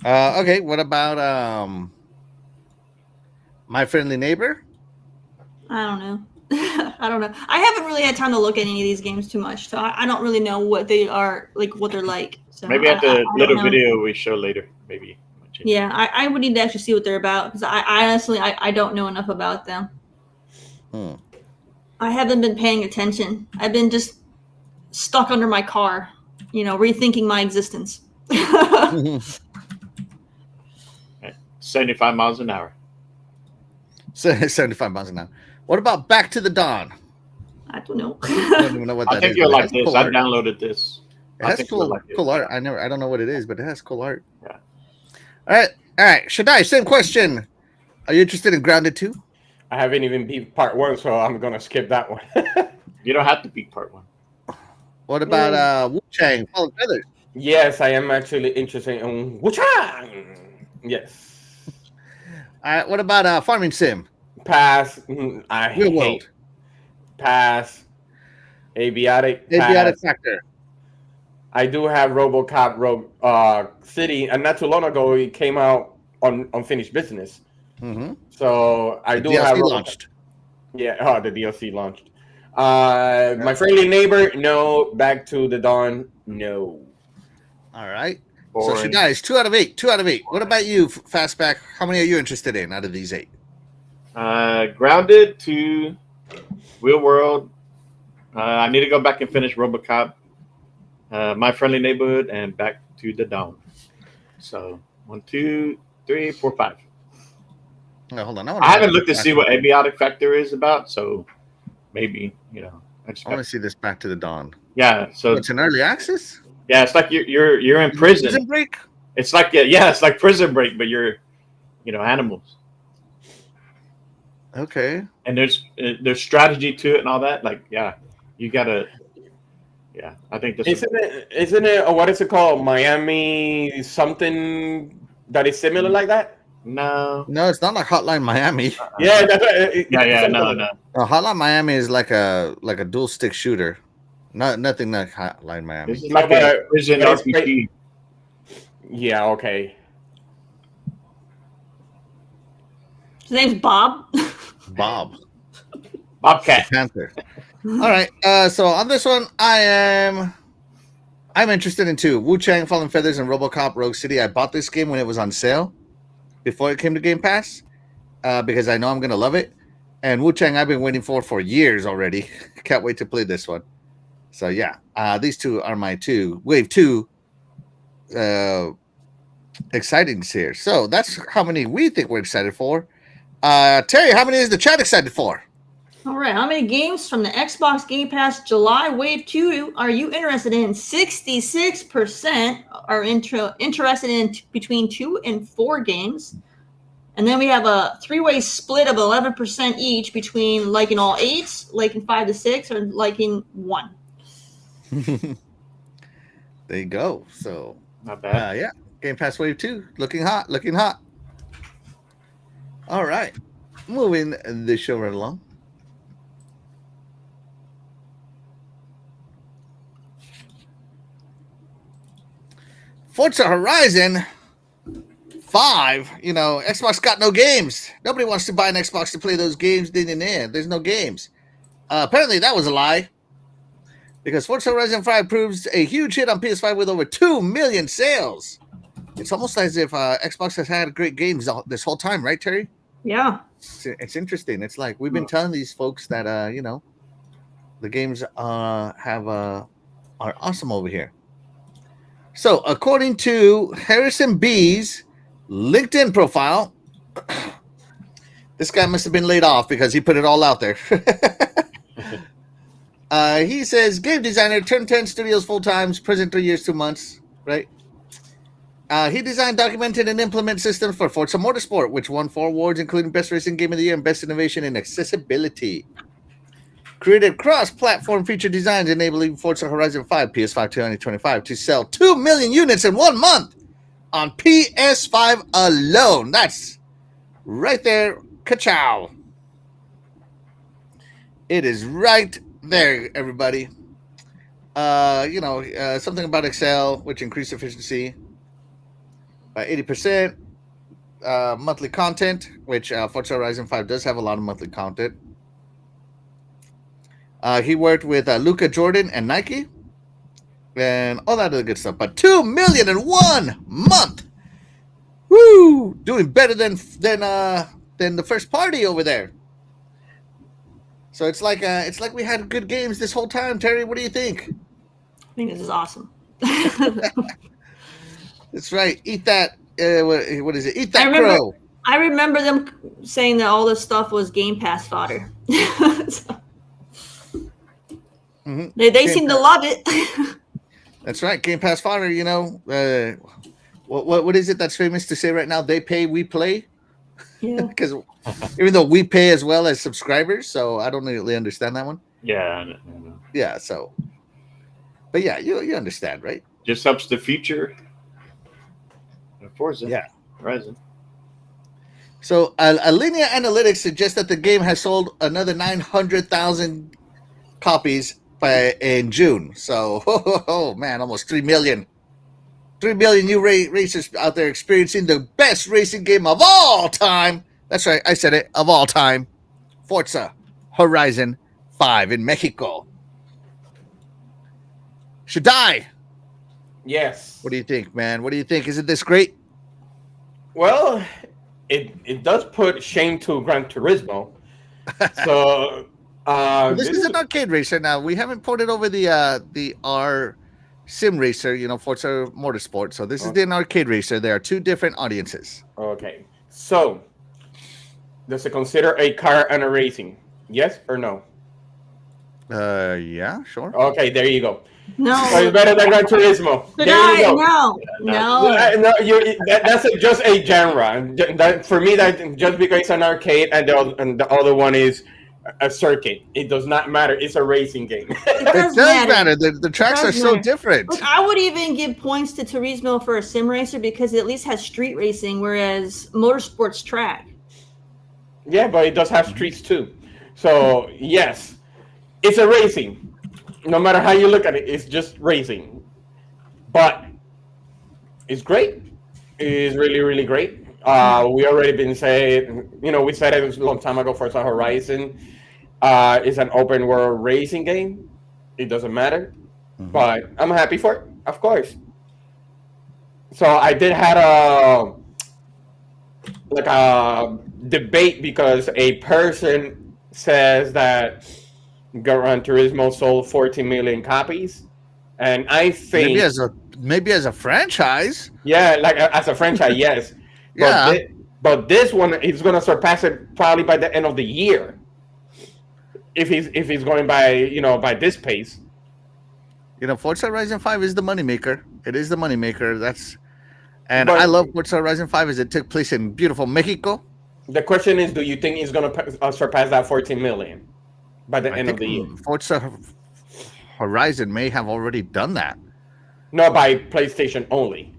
Okay. What about My Friendly Neighbor? I don't know. I don't know. I haven't really had time to look at any of these games too much, so I don't really know what they are, like what they're like. So Maybe at the I don't little know. video we show later. Maybe. Yeah, I would need to actually see what they're about because I honestly don't know enough about them. I haven't been paying attention. I've been just stuck under my car. rethinking my existence. 75 miles an hour. 75 miles an hour. What about Back to the Dawn? I don't know. I don't even know what that is. I think you'll like this. Cool I downloaded this. It has cool art. I don't know what it is, but it has cool art. Yeah. All right. Shaddai, same question. Are you interested in Grounded 2? I haven't even beat part 1, so I'm gonna skip that one. You don't have to beat part 1. What about Wu-Chang, Fallen Feathers? Yes, I am actually interested in Wu-Chang. Yes. All right. What about Farming Sim? Pass. I Real hate. World. Pass. Aviatic. Aviatic Factor. I do have RoboCop Rogue City, and not too long ago it came out on unfinished business. Mm-hmm. So I do DLC have launched. Yeah, the DLC launched. My Friendly Neighbor, no. Back to the Dawn, no. All right. Boring. So Shaddai is 2 out of 8. 2 out of 8. What about you, Fastback? How many are you interested in out of these 8? Grounded to Real World. I need to go back and finish RoboCop. My Friendly Neighborhood, and Back to the Dawn. So 1, 2, 3, 4, 5. No, hold on. I haven't looked to see what Aviatic Factor is about, so maybe I want to see this Back to the Dawn. Yeah, so it's an early access. Yeah, it's like you're in prison. Prison Break. It's like it's like Prison Break, but you're animals. Okay. And there's strategy to it and all that. Like you gotta. Yeah, I think this isn't it what is it called? Miami something that is similar like that? No, it's not like Hotline Miami. Yeah, that's right. No. Hotline Miami is like a dual stick shooter. Nothing like Hotline Miami. This is like a prison RPG. Yeah. Okay. His name's Bob. Bobcat. Panther. All right. So on this one, I'm interested in 2. Wu-Chang, Fallen Feathers, and RoboCop Rogue City. I bought this game when it was on sale before it came to Game Pass because I know I'm gonna love it. And Wu-Chang, I've been waiting for years already. Can't wait to play this one. So yeah, these 2 are my 2 Wave 2 exciting here. So that's how many we think we're excited for. Terry, how many is the chat excited for? All right, how many games from the Xbox Game Pass July Wave 2 are you interested in? 66% are interested in between 2 and 4 games. And then we have a 3-way split of 11% each between liking all 8s, liking 5 to 6, or liking 1. There you go. So not bad. Yeah, Game Pass Wave 2 looking hot. All right, moving the show right along. Forza Horizon 5. Xbox got no games. Nobody wants to buy an Xbox to play those games. There's no games. Apparently that was a lie, because Forza Horizon 5 proves a huge hit on PS5 with over 2 million sales. It's almost as if Xbox has had great games this whole time, right, Terry? Yeah. It's interesting. It's like we've been telling these folks that the games are awesome over here. So according to Harrison B's LinkedIn profile, this guy must have been laid off because he put it all out there. He says, game designer, turned 10 studios full-time, present 3 years, 2 months, right? He designed, documented, and implemented systems for Forza Motorsport, which won 4 awards, including Best Racing Game of the Year and Best Innovation in Accessibility. Created cross-platform feature designs enabling Forza Horizon 5 PS5 2025 to sell 2 million units in 1 month on PS5 alone. That's right there. Ka-chow. It is right there, everybody. Something about Excel, which increased efficiency by 80%. Monthly content, which Forza Horizon 5 does have a lot of monthly content. He worked with Luka Jordan and Nike and all that other good stuff. But 2 million in 1 month. Woo! Doing better than the first party over there. So it's like we had good games this whole time. Terry, what do you think? I think this is awesome. That's right. Eat that. What is it? Eat that remember- crow. I remember them saying that all this stuff was Game Pass fodder. Mm-hmm. They seem to love it. That's right. Game Pass fodder. You know, what is it that's famous to say right now? They pay, we play. Yeah. Because even though we pay as well as subscribers, so I don't really understand that one. Yeah. Yeah. So, but yeah, you understand, right? Just helps the future. Forza. Yeah. Horizon. So, Alinea Analytics suggests that the game has sold another 900,000 copies in June. So, oh man, almost 3 million. 3 million new racers out there experiencing the best racing game of all time. That's right, I said it, of all time. Forza Horizon 5 in Mexico. Shaddai. Yes. What do you think, man? What do you think? Isn't this great? Well, it does put shame to Gran Turismo. So this is an arcade racer now. We haven't ported over the R sim racer, Forza Motorsport. So this is an arcade racer. There are two different audiences. Okay. So does it consider a car and a racing? Yes or no? Yeah, sure. Okay, there you go. No. So it's better than Gran Turismo. But There you go. No. That's just a genre. For me, that just because it's an arcade and the other one is a circuit, it does not matter. It's a racing game. It does matter. The tracks are so different. Look, I would even give points to Turismo for a sim racer because it at least has street racing, whereas Motorsport's track. Yeah, but it does have streets too. So yes, it's a racing. No matter how you look at it, it's just racing. But it's great. It's really, really great. We already been saying, we said it a long time ago. Forza Horizon is an open world racing game. It doesn't matter, but I'm happy for it, of course. So I did had a debate because a person says that Gran Turismo sold 14 million copies, and I think maybe as a franchise. Yeah, like as a franchise, yes. Yeah. But this one is going to surpass it probably by the end of the year. If he's going by this pace. Forza Horizon 5 is the moneymaker. It is the moneymaker. I love Forza Horizon 5 as it took place in beautiful Mexico. The question is, do you think it's going to surpass that 14 million by the end of the year? Forza Horizon may have already done that. No, by PlayStation only.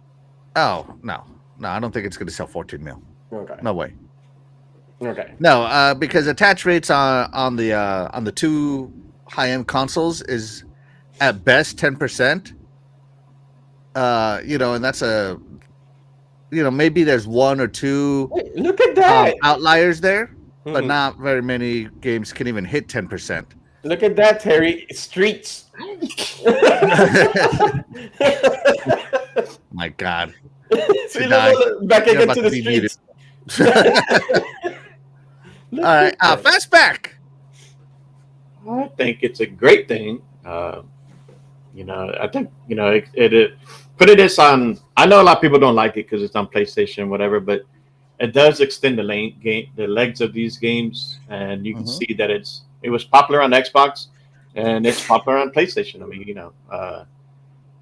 Oh, no, I don't think it's going to sell 14 mil. Okay. No way. Okay. No, because attach rates on the two high-end consoles is at best 10%. And that's maybe there's one or two. Wait, look at that outliers there, but not very many games can even hit 10%. Look at that, Terry. Streets. My God. Back again to the streets. All right, Fastback. I think it's a great thing. I think it put it this on. I know a lot of people don't like it because it's on PlayStation, whatever, but it does extend the legs of these games, and you can see that it was popular on Xbox, and it's popular on PlayStation. I mean,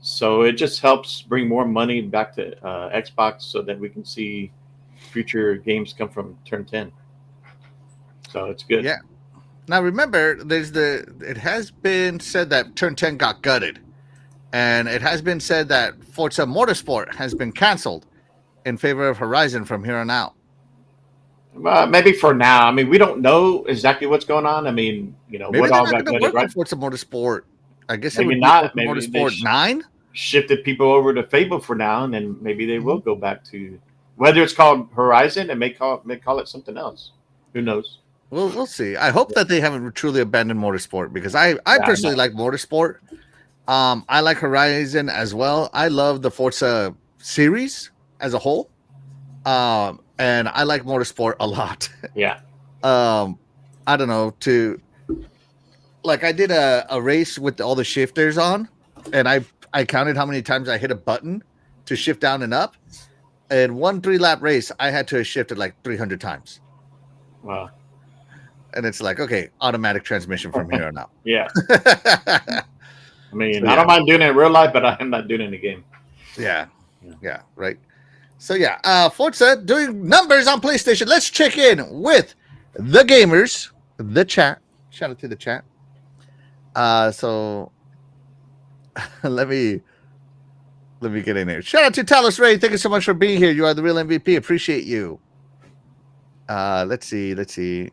so it just helps bring more money back to Xbox, so that we can see future games come from Turn 10. So it's good. Yeah. Now remember, it has been said that Turn 10 got gutted, and it has been said that Forza Motorsport has been canceled in favor of Horizon from here on out. Maybe for now. I mean, we don't know exactly what's going on. I mean, maybe what all got gutted, right? Forza Motorsport. I guess maybe it would not. Be maybe Motorsport 9 shifted people over to Fable for now, and then maybe they will go back to whether it's called Horizon and may call it something else. Who knows? Well, we'll see. I hope that they haven't truly abandoned Motorsport, because I personally like Motorsport. I like Horizon as well. I love the Forza series as a whole. And I like Motorsport a lot. Yeah. I don't know, I did a race with all the shifters on, and I counted how many times I hit a button to shift down and up. In one 3-lap race, I had to have shifted like 300 times. Wow. And it's like, okay, automatic transmission from here on out. Yeah. I mean, I don't mind doing it in real life, but I'm not doing it in the game. Yeah, right. So yeah, Forza doing numbers on PlayStation. Let's check in with the gamers, the chat. Shout out to the chat. So let me get in here. Shout out to Talos Ray. Thank you so much for being here. You are the real MVP. Appreciate you. Let's see.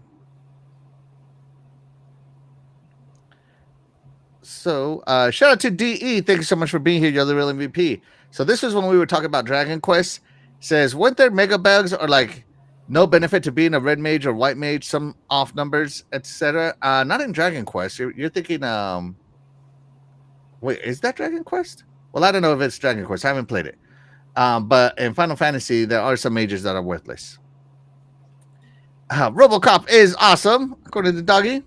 So shout out to DE. Thank you so much for being here. You're the real MVP. So this was when we were talking about Dragon Quest. Says, weren't there mega bugs or like no benefit to being a red mage or white mage, some off numbers, etc.? Not in Dragon Quest. You're thinking, wait, is that Dragon Quest? Well, I don't know if it's Dragon Quest. I haven't played it. But in Final Fantasy, there are some mages that are worthless. RoboCop is awesome, according to Doggy.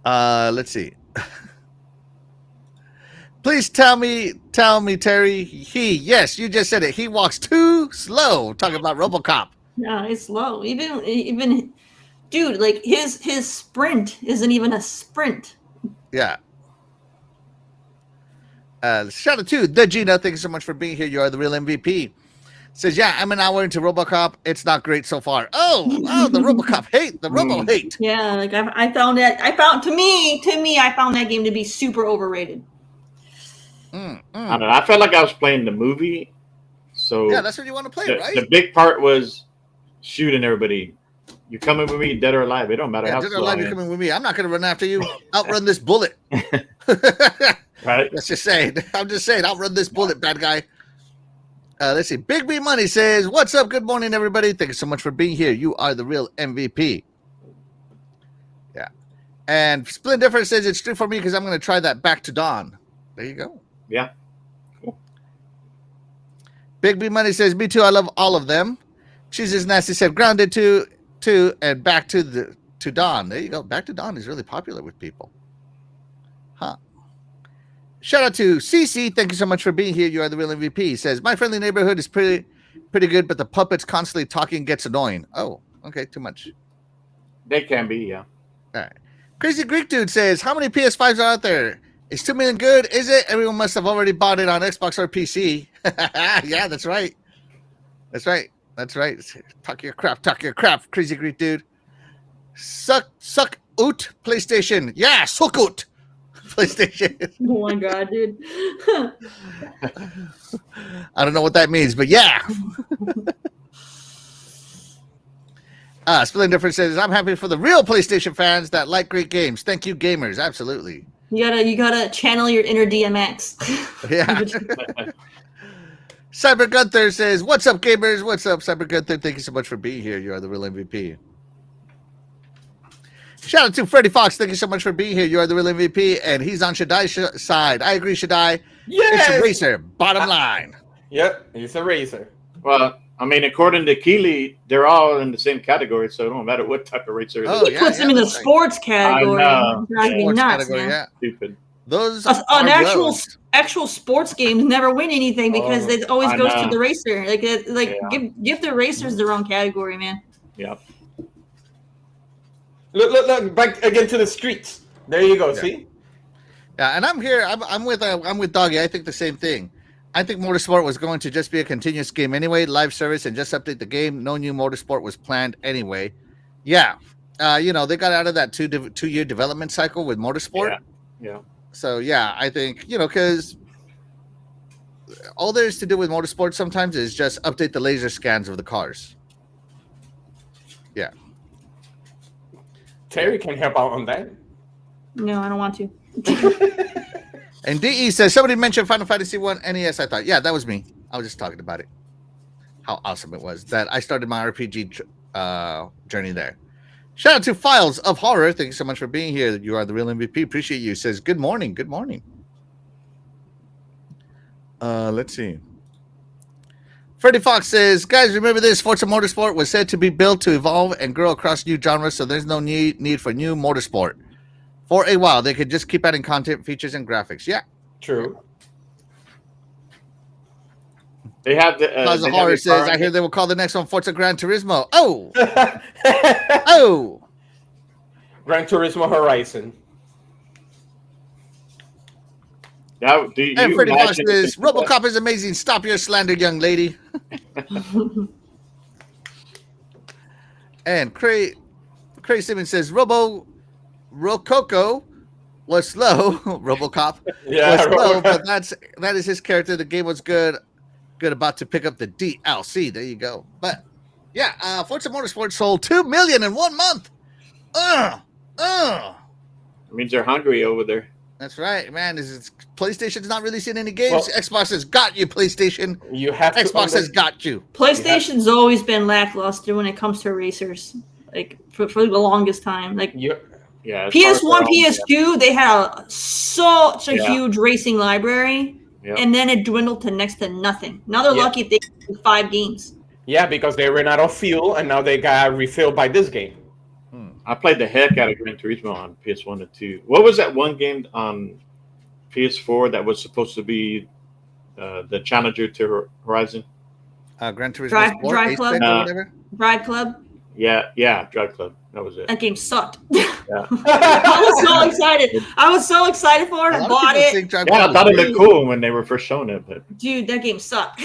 Let's see. Please tell me, Terry. Yes, you just said it. He walks too slow. Talking about RoboCop. No, it's slow. Even, dude, like his sprint isn't even a sprint. Yeah. Shout out to the Gina. Thank you so much for being here. You are the real MVP. Says, yeah, I'm an hour into RoboCop. It's not great so far. Oh, the RoboCop hate, the Robo hate. Yeah, like I found that. To me, I found that game to be super overrated. I don't know. I felt like I was playing the movie. So yeah, that's what you want to play, right? The big part was shooting everybody. You're coming with me, dead or alive. It don't matter how dead or slow alive, you're coming with me. I'm not going to run after you. Outrun this bullet. Right? Let's just say. I'm just saying, outrun this bullet, bad guy. Let's see. Big B Money says, what's up? Good morning, everybody. Thank you so much for being here. You are the real MVP. Yeah. And Splendid Difference says, it's true for me because I'm going to try that Back to Dawn. There you go. Yeah. Cool. Big B Money says, me too. I love all of them. Jesus Nasty said, Grounded too, and Back to Dawn. There you go. Back to Dawn is really popular with people. Huh. Shout out to CC. Thank you so much for being here. You are the real MVP. He says, my friendly neighborhood is pretty good, but the puppets constantly talking gets annoying. Oh, okay. Too much. They can be, yeah. All right. Crazy Greek Dude says, how many PS5s are out there? Is 2 million good? Is it? Everyone must have already bought it on Xbox or PC. Yeah, that's right. That's right. Talk your crap, Crazy Greek Dude. Suck out PlayStation. Yeah, suck out PlayStation. Oh my god, dude. I don't know what that means, but yeah. Splendid Difference says, I'm happy for the real PlayStation fans that like great games. Thank you, gamers. Absolutely. You gotta channel your inner DMX. Yeah. Cyber Gunther says, what's up, gamers? What's up, Cyber Gunther? Thank you so much for being here. You are the real MVP. Shout out to Freddie Fox. Thank you so much for being here. You are the real MVP, and he's on Shaddai's side. I agree, Shaddai. Yes! It's a racer. Bottom line. Yep, it's a racer. Well, I mean, according to Keeley, they're all in the same category, so it don't matter what type of racer it is. He puts them in the sports category. Drives me nuts, man. Yeah. Stupid. Those actual sports games never win anything because it always goes to the racer. Give the racers their own category, man. Yep. Look! Back again to the streets. There you go. Yeah. See? Yeah, and I'm here. I'm with Doggy. I think the same thing. I think Motorsport was going to just be a continuous game anyway, live service, and just update the game. No new Motorsport was planned anyway. Yeah, they got out of that 2 year development cycle with Motorsport. Yeah. So yeah, I think because all there is to do with Motorsport sometimes is just update the laser scans of the cars. Yeah. Terry can help out on that. No, I don't want to. And DE says, somebody mentioned Final Fantasy 1 NES. I thought, yeah, that was me. I was just talking about it. How awesome it was that I started my RPG journey there. Shout out to Files of Horror. Thank you so much for being here. You are the real MVP. Appreciate you. Says, good morning. Good morning. Let's see. Freddie Fox says, guys, remember this? Forza Motorsport was said to be built to evolve and grow across new genres, so there's no need for new Motorsport. For a while, they could just keep adding content, features, and graphics. Yeah, True. They have the. Plaza they have Horror your says, car- I hear they will call the next one Forza Gran Turismo. Oh, oh. Gran Turismo Horizon. Now, do you And Freddie Fox imagine says, RoboCop is amazing. Stop your slander, young lady. And Cray Simmons says, Rococo was slow. RoboCop was slow, but that is his character. The game was good about to pick up the DLC. There you go. But yeah, Forza Motorsport sold 2 million in 1 month. It means they're hungry over there. That's right, man. PlayStation's not releasing any games. Well, Xbox has got you, PlayStation. You have to Xbox has got you. PlayStation's always been lackluster when it comes to racers, like for the longest time. Like Yeah. PS1, PS2, they had such a huge racing library, and then it dwindled to next to nothing. Now they're lucky if they get 5 games. Yeah, because they ran out of fuel, and now they got refilled by this game. I played the heck out of Gran Turismo on PS1 and 2. What was that one game on PS4 that was supposed to be the challenger to Horizon? Gran Turismo Drive Club? or whatever? Drive Club? Yeah, Drive Club. That was it. That game sucked. Yeah. I was so excited. I was so excited for it. I bought it. I thought it looked cool when they were first showing it, but dude, that game sucked.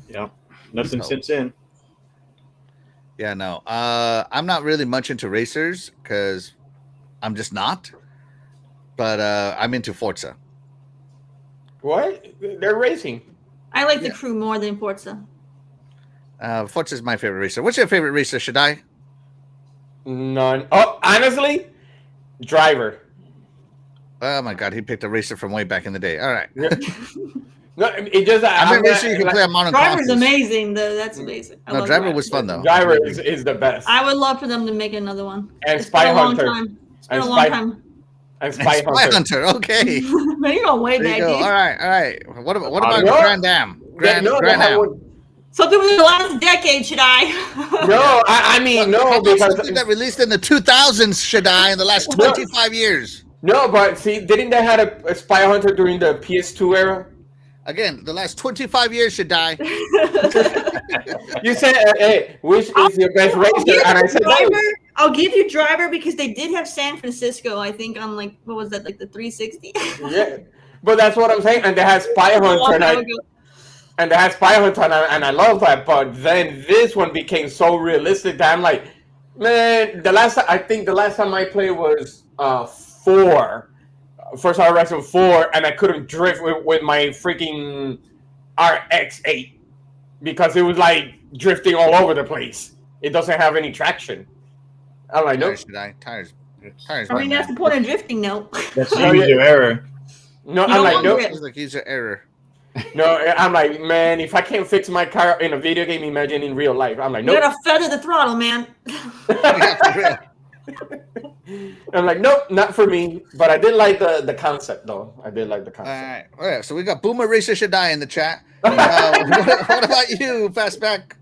Yeah, nothing since then. Yeah, no. I'm not really much into racers because I'm just not. But I'm into Forza. What? They're racing. I like the crew more than Forza. Forza is my favorite racer. What's your favorite racer, Shaddai? None. Oh, honestly, driver. Oh my God, he picked a racer from way back in the day. All right. No, it just. I'm not sure you can play on modern Driver's consoles. amazing, though. That's amazing. No, Driver was fun though. Driver is the best. I would love for them to make another one. And It's Spy been a long Hunter. time. It's been a long time. And Spy Hunter. Okay. Man, you're going way There you back. go. Dude. All right. What about no. Grand Am? Grand Am. Something within the last decade, should I? No, I mean no, because something that released in the 2000s, Shaddai, in the last 25 years. No, but see, didn't they have a Spy Hunter during the PS2 era? Again, the last 25 years should die. You said, "Hey, which is your best racer?" And I said, Driver. I'll give you Driver because they did have San Francisco. I think on like what was that, like the 360? Yeah, but that's what I'm saying. And they had Spy Hunter, and they had Spy Hunter, and I love that. But then this one became so realistic that I'm like, man, I think the last time I played was 4. First Horizon 4, and I couldn't drift with my freaking RX-8 because it was like drifting all over the place. It doesn't have any traction. I'm like, no. Tires. I mean, that's the point of drifting, no. That's user error. No, I'm like, no. It's like user error. No, I'm like, man, if I can't fix my car in a video game, imagine in real life. I'm like, no. You gotta feather the throttle, man. I'm like, nope, not for me. But I did like the concept, though. I did like the concept. All right. So we got Boomer Racer Shaddai in the chat. What about you, Fastback?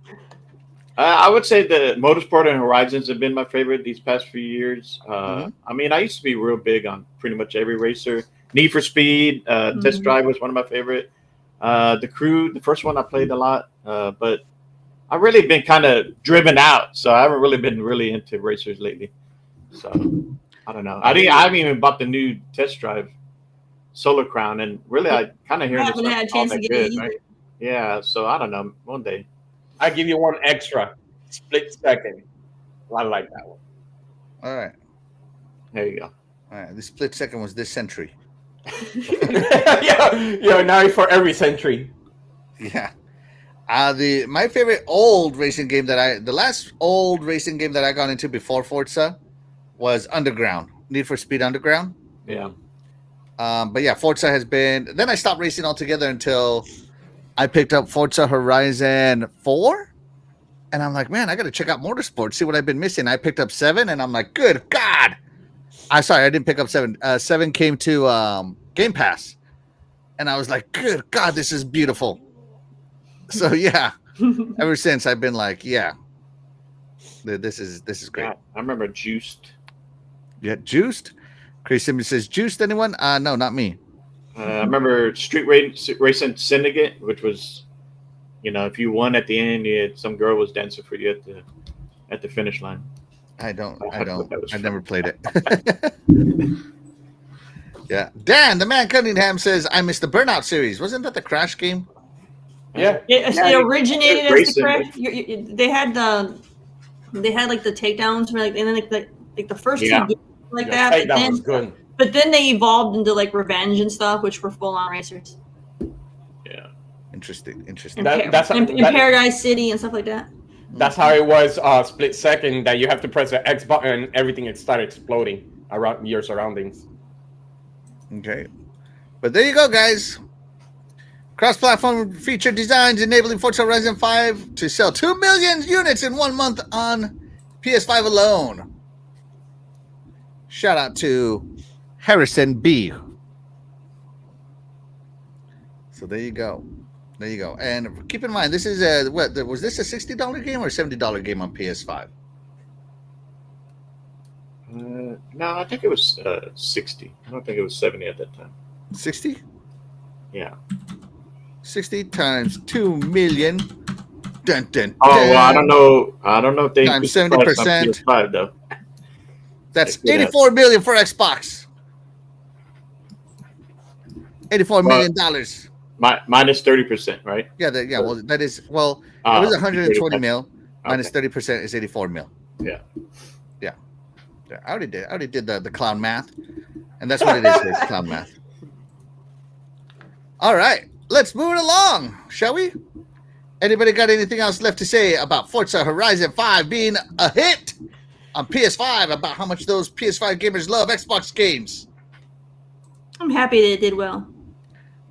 I would say the Motorsport and Horizons have been my favorite these past few years. I mean, I used to be real big on pretty much every racer. Need for Speed, Test Drive was one of my favorite. The Crew, the first one I played a lot, but I've really been kind of driven out, so I haven't really been really into racers lately. So I don't know. I haven't even bought the new Test Drive Solar Crown, and really I kind of hear haven't had a chance to get it either. right? Yeah, so I don't know. One day. I give you one extra split second. I like that one. All right. There you go. All right. The split second was this century. yeah. Now it's for every century. Yeah. My favorite old racing game the last old racing game that I got into before Forza was Underground, Need for Speed Underground. Yeah. But yeah, Forza has been. Then I stopped racing altogether until I picked up Forza Horizon 4, and I'm like, man, I got to check out Motorsport, see what I've been missing. I picked up 7, and I'm like, good God. I'm sorry, I didn't pick up 7. 7 came to Game Pass, and I was like, good God, this is beautiful. So yeah, ever since I've been like, yeah, this is great. Yeah, I remember Juiced. Yeah, Juiced. Chris Simmons says, "Juiced anyone?" No, not me. I remember Racing Syndicate, which was, if you won at the end, some girl was dancing for you at the finish line. I don't. That was I fun. never played it. Yeah. Dan, the man Cunningham says, "I missed the Burnout series. Wasn't that the Crash game?" Yeah. It originated as the racing. Crash. They had like the takedowns, and then like the first two Yeah. games like Yeah, that. that was good. But then they evolved into like Revenge and stuff, which were full on racers. Yeah. Interesting. And Paradise City and stuff like that. That's how it was split second, that you have to press the X button and everything started exploding around your surroundings. Okay. But there you go, guys. Cross-platform feature designs enabling Forza Horizon 5 to sell 2 million units in 1 month on PS5 alone. Shout out to Harrison B. So there you go. And keep in mind, this is was this a $60 game or a $70 game on PS5? No, I think it was 60. I don't think it was 70 at that time. 60? Yeah. 60 times 2 million. Dun, dun, dun. Oh, well, I don't know if they Times increased the price on 70%. PS5 though. That's 84 million for Xbox. $84 million. Minus 30%, right? Yeah, well, that is, it was 120 mil. Minus Okay. 30% is 84 mil. Yeah. I already did the clown math. And that's what it is, guys, clown math. All right, let's move it along, shall we? Anybody got anything else left to say about Forza Horizon 5 being a hit on PS5, about how much those PS5 gamers love Xbox games? I'm happy that it did well.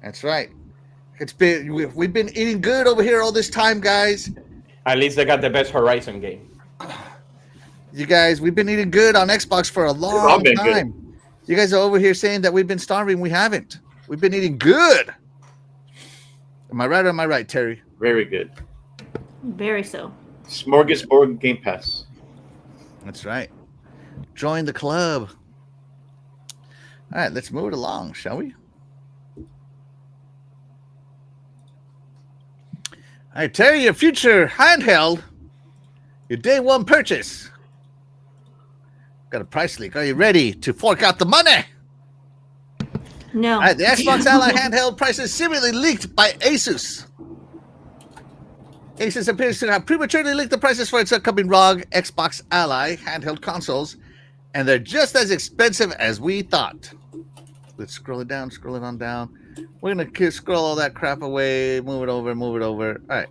That's right. We've been eating good over here all this time, guys. At least they got the best Horizon game. You guys, we've been eating good on Xbox for a long time. Good. You guys are over here saying that we've been starving. We haven't. We've been eating good. Am I right or am I right, Terry? Very good. Very so. Smorgasbord Game Pass. That's right. Join the club. All right, let's move it along, shall we? All right, Terry, your future handheld, your day one purchase. Got a price leak. Are you ready to fork out the money? No. All right, the Xbox Ally handheld prices seemingly leaked by Asus. Asus appears to have prematurely leaked the prices for its upcoming ROG Xbox Ally handheld consoles, and they're just as expensive as we thought. Let's scroll it on down. We're going to scroll all that crap away, move it over. All right.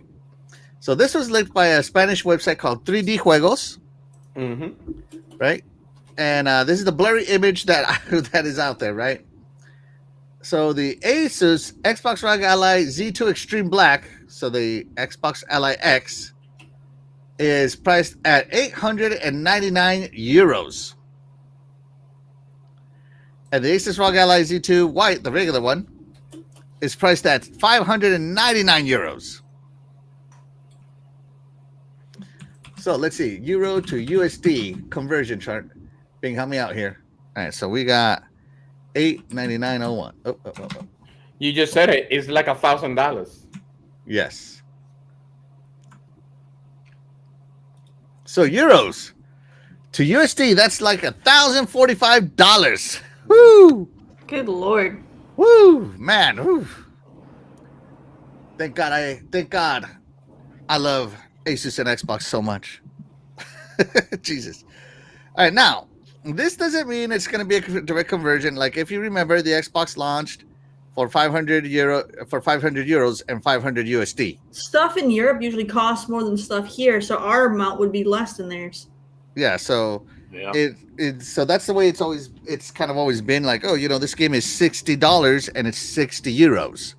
So this was leaked by a Spanish website called 3D Juegos. Mm-hmm. Right? And this is the blurry image that is out there, right? So the Asus Xbox ROG Ally Z2 Extreme Black, so the Xbox Ally X, is priced at 899 euros. And the Asus ROG Ally Z2 White, the regular one, is priced at 599 euros. So let's see, Euro to USD conversion chart. Bing, help me out here. All right, so we got 899.01. Oh. You just said it. It's like $1,000. Yes. So euros to USD, that's like $1,045. Woo! Good Lord. Woo, man. Woo. Thank God I love Asus and Xbox so much. Jesus. All right, now this doesn't mean it's going to be a direct conversion. Like if you remember, the Xbox launched for 500 euros and 500 USD. Stuff in Europe usually costs more than stuff here, so our amount would be less than theirs. Yeah, so so that's the way it's kind of always been. Like, oh, this game is $60 and it's 60 euros.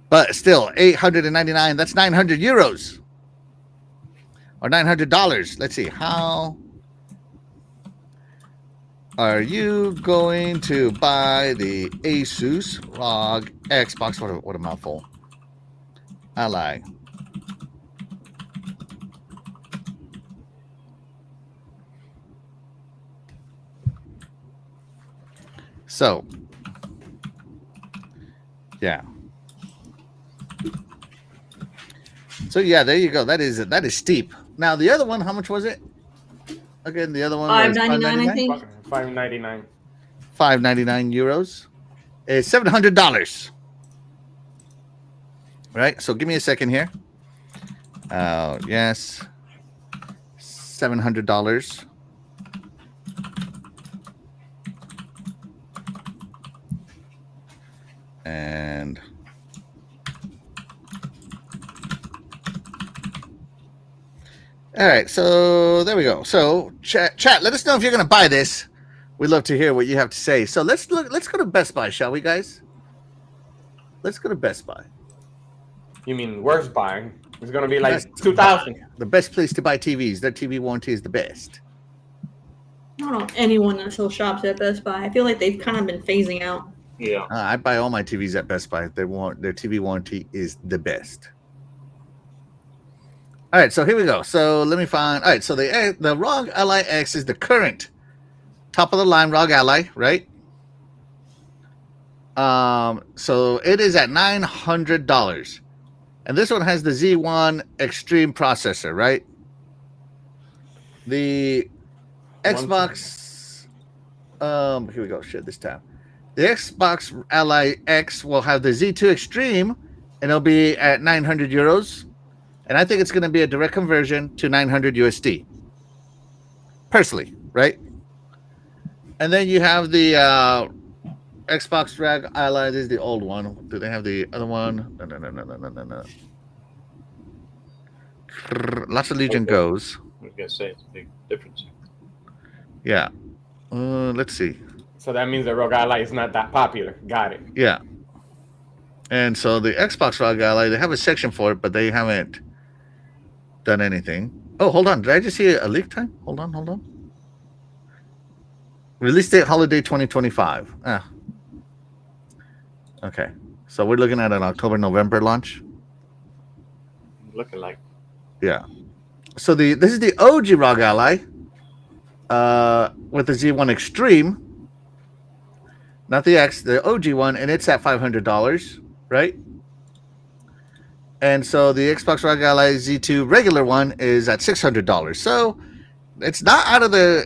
But still, 899, that's 900 euros. Or $900. Let's see. How are you going to buy the Asus ROG Xbox? What a mouthful. Ally. So, yeah. So yeah, there you go. That is steep. Now the other one, how much was it? Again, the other one was $5.99, I think. €5.99. €5.99 is $700. Right. So give me a second here. Yes, $700. And all right, so there we go. So chat, let us know if you're going to buy this. We'd love to hear what you have to say. So let's go to Best Buy, shall we, guys? Let's go to Best Buy. You mean worst buying? It's gonna be like 2,000. The best place to buy TVs. Their TV warranty is the best. I don't know anyone that still shops at Best Buy. I feel like they've kind of been phasing out. Yeah. I buy all my TVs at Best Buy. Their TV warranty is the best. All right, so here we go. So let me find. All right, so the ROG Ally X is the current top of the line ROG Ally, right? So it is at $900, and this one has the Z1 Extreme processor, right? The Xbox. Here we go. Shit, this time. The Xbox Ally X will have the Z2 Extreme, and it'll be at €900. And I think it's going to be a direct conversion to 900 USD. Personally, right? And then you have the Xbox ROG Ally. This is the old one. Do they have the other one? No. Lots of Legion goes. I was going to say it's a big difference. Yeah. Let's see. So that means the ROG Ally is not that popular. Got it. Yeah. And so the Xbox ROG Ally, they have a section for it, but they haven't done anything. Oh, hold on. Did I just see a leak time? Hold on. Release date holiday 2025. Okay. So we're looking at an October-November launch. Looking like. Yeah. So this is the OG ROG Ally with the Z1 Extreme. Not the X, the OG one, and it's at $500, right? And so the Xbox ROG Ally Z2 regular one is at $600. So it's not out of the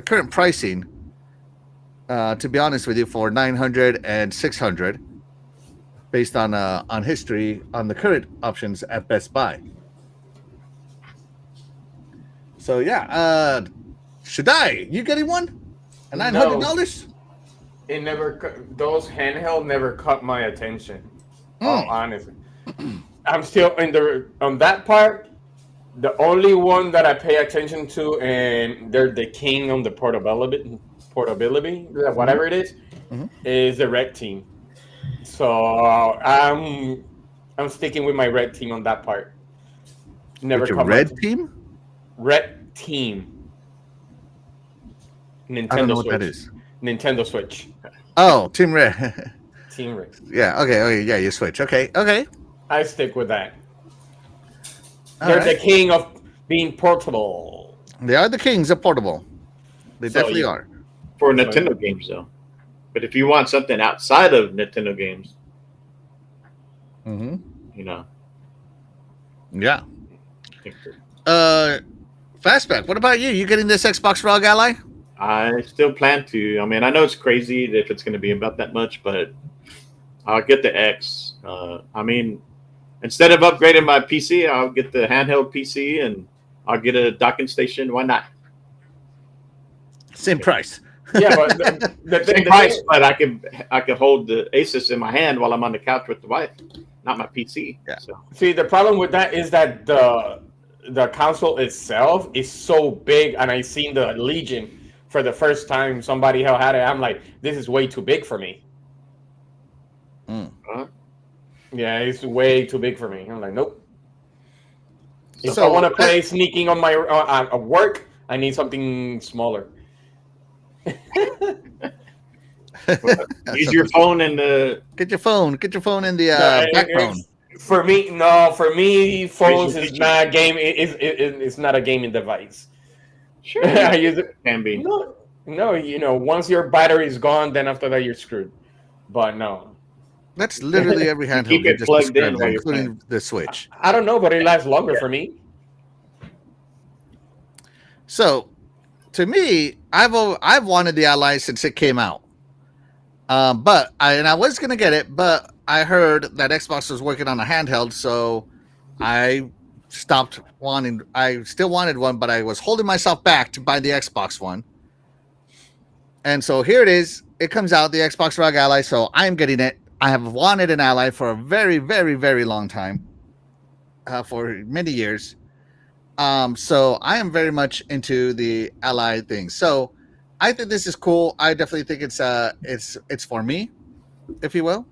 current pricing. To be honest with you, for 900 and 600, based on history on the current options at Best Buy. So yeah, Shaddai, you getting one? $900? It never. Those handheld never caught my attention. Honestly, I'm still on that part. The only one that I pay attention to, and they're the king on the portability, whatever it is, is the Red Team. So I'm sticking with my Red Team on that part. Never with your Red Team? Red Team. Nintendo I don't know Switch. what that is. Nintendo Switch. Oh, Team Red. Team Red. Yeah. Okay. Yeah. You switch. Okay. I stick with that. All They're right. the king of being portable. They are the kings of portable. They definitely are. For Nintendo games, though. But if you want something outside of Nintendo games, you know. Yeah. Fastback, what about you? You getting this Xbox ROG Ally? I still plan to. I mean, I know it's crazy if it's going to be about that much, but I'll get the X. I mean, instead of upgrading my PC, I'll get the handheld PC and I'll get a docking station. Why not? Same price. Yeah, but Same price, but I can hold the Asus in my hand while I'm on the couch with the wife, not my PC. Yeah. So. See, the problem with that is that the console itself is so big, and I seen the Legion for the first time. Somebody had it. I'm like, this is way too big for me. Yeah, it's way too big for me. I'm like, nope. If I want to play sneaking on my work, I need something smaller. Use your phone and get your phone in the backbone. For me, phones is not a game. It's not a gaming device. Sure, I use it. Can be. No, once your battery is gone, then after that you're screwed. But no, That's literally every You handheld keep you it just plugged in described, while you're playing. including the Switch. I don't know, but it lasts longer for me. So, to me, I've wanted the Ally since it came out. But I was gonna get it, but I heard that Xbox was working on a handheld, so I stopped wanting. I still wanted one, but I was holding myself back to buy the Xbox one. And so here it is. It comes out, the Xbox ROG Ally. So I am getting it. I have wanted an Ally for a very, very, very long time, for many years. So I am very much into the Ally thing. So I think this is cool. I definitely think it's for me, if you will.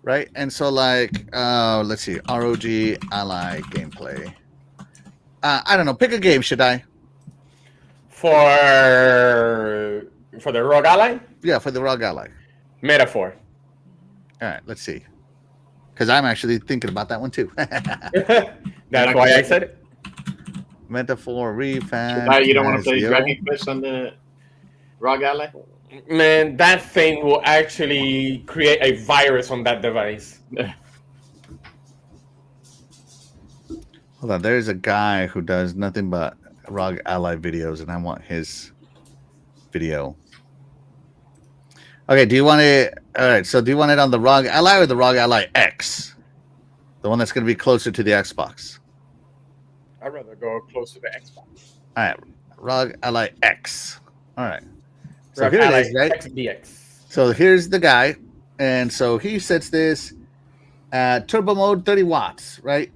Right. And so let's see, ROG Ally gameplay. I don't know. Pick a game, should I? For the ROG Ally? Yeah, for the ROG Ally. Metaphor. All right, let's see. Because I'm actually thinking about that one too. That's why I said it. Metaphor refan. Now you don't want to play Dragon Quest on the ROG Ally? Man, that thing will actually create a virus on that device. Hold on, there's a guy who does nothing but ROG Ally videos, and I want his video. Okay, do you want it? All right, so do you want it on the ROG Ally or the ROG Ally X? The one that's going to be closer to the Xbox. I'd rather go close to the Xbox. All right, ROG Ally X. All right. So ROG here Ally it is, right? XDX. So here's the guy, and so he sets this at turbo mode 30 watts, right?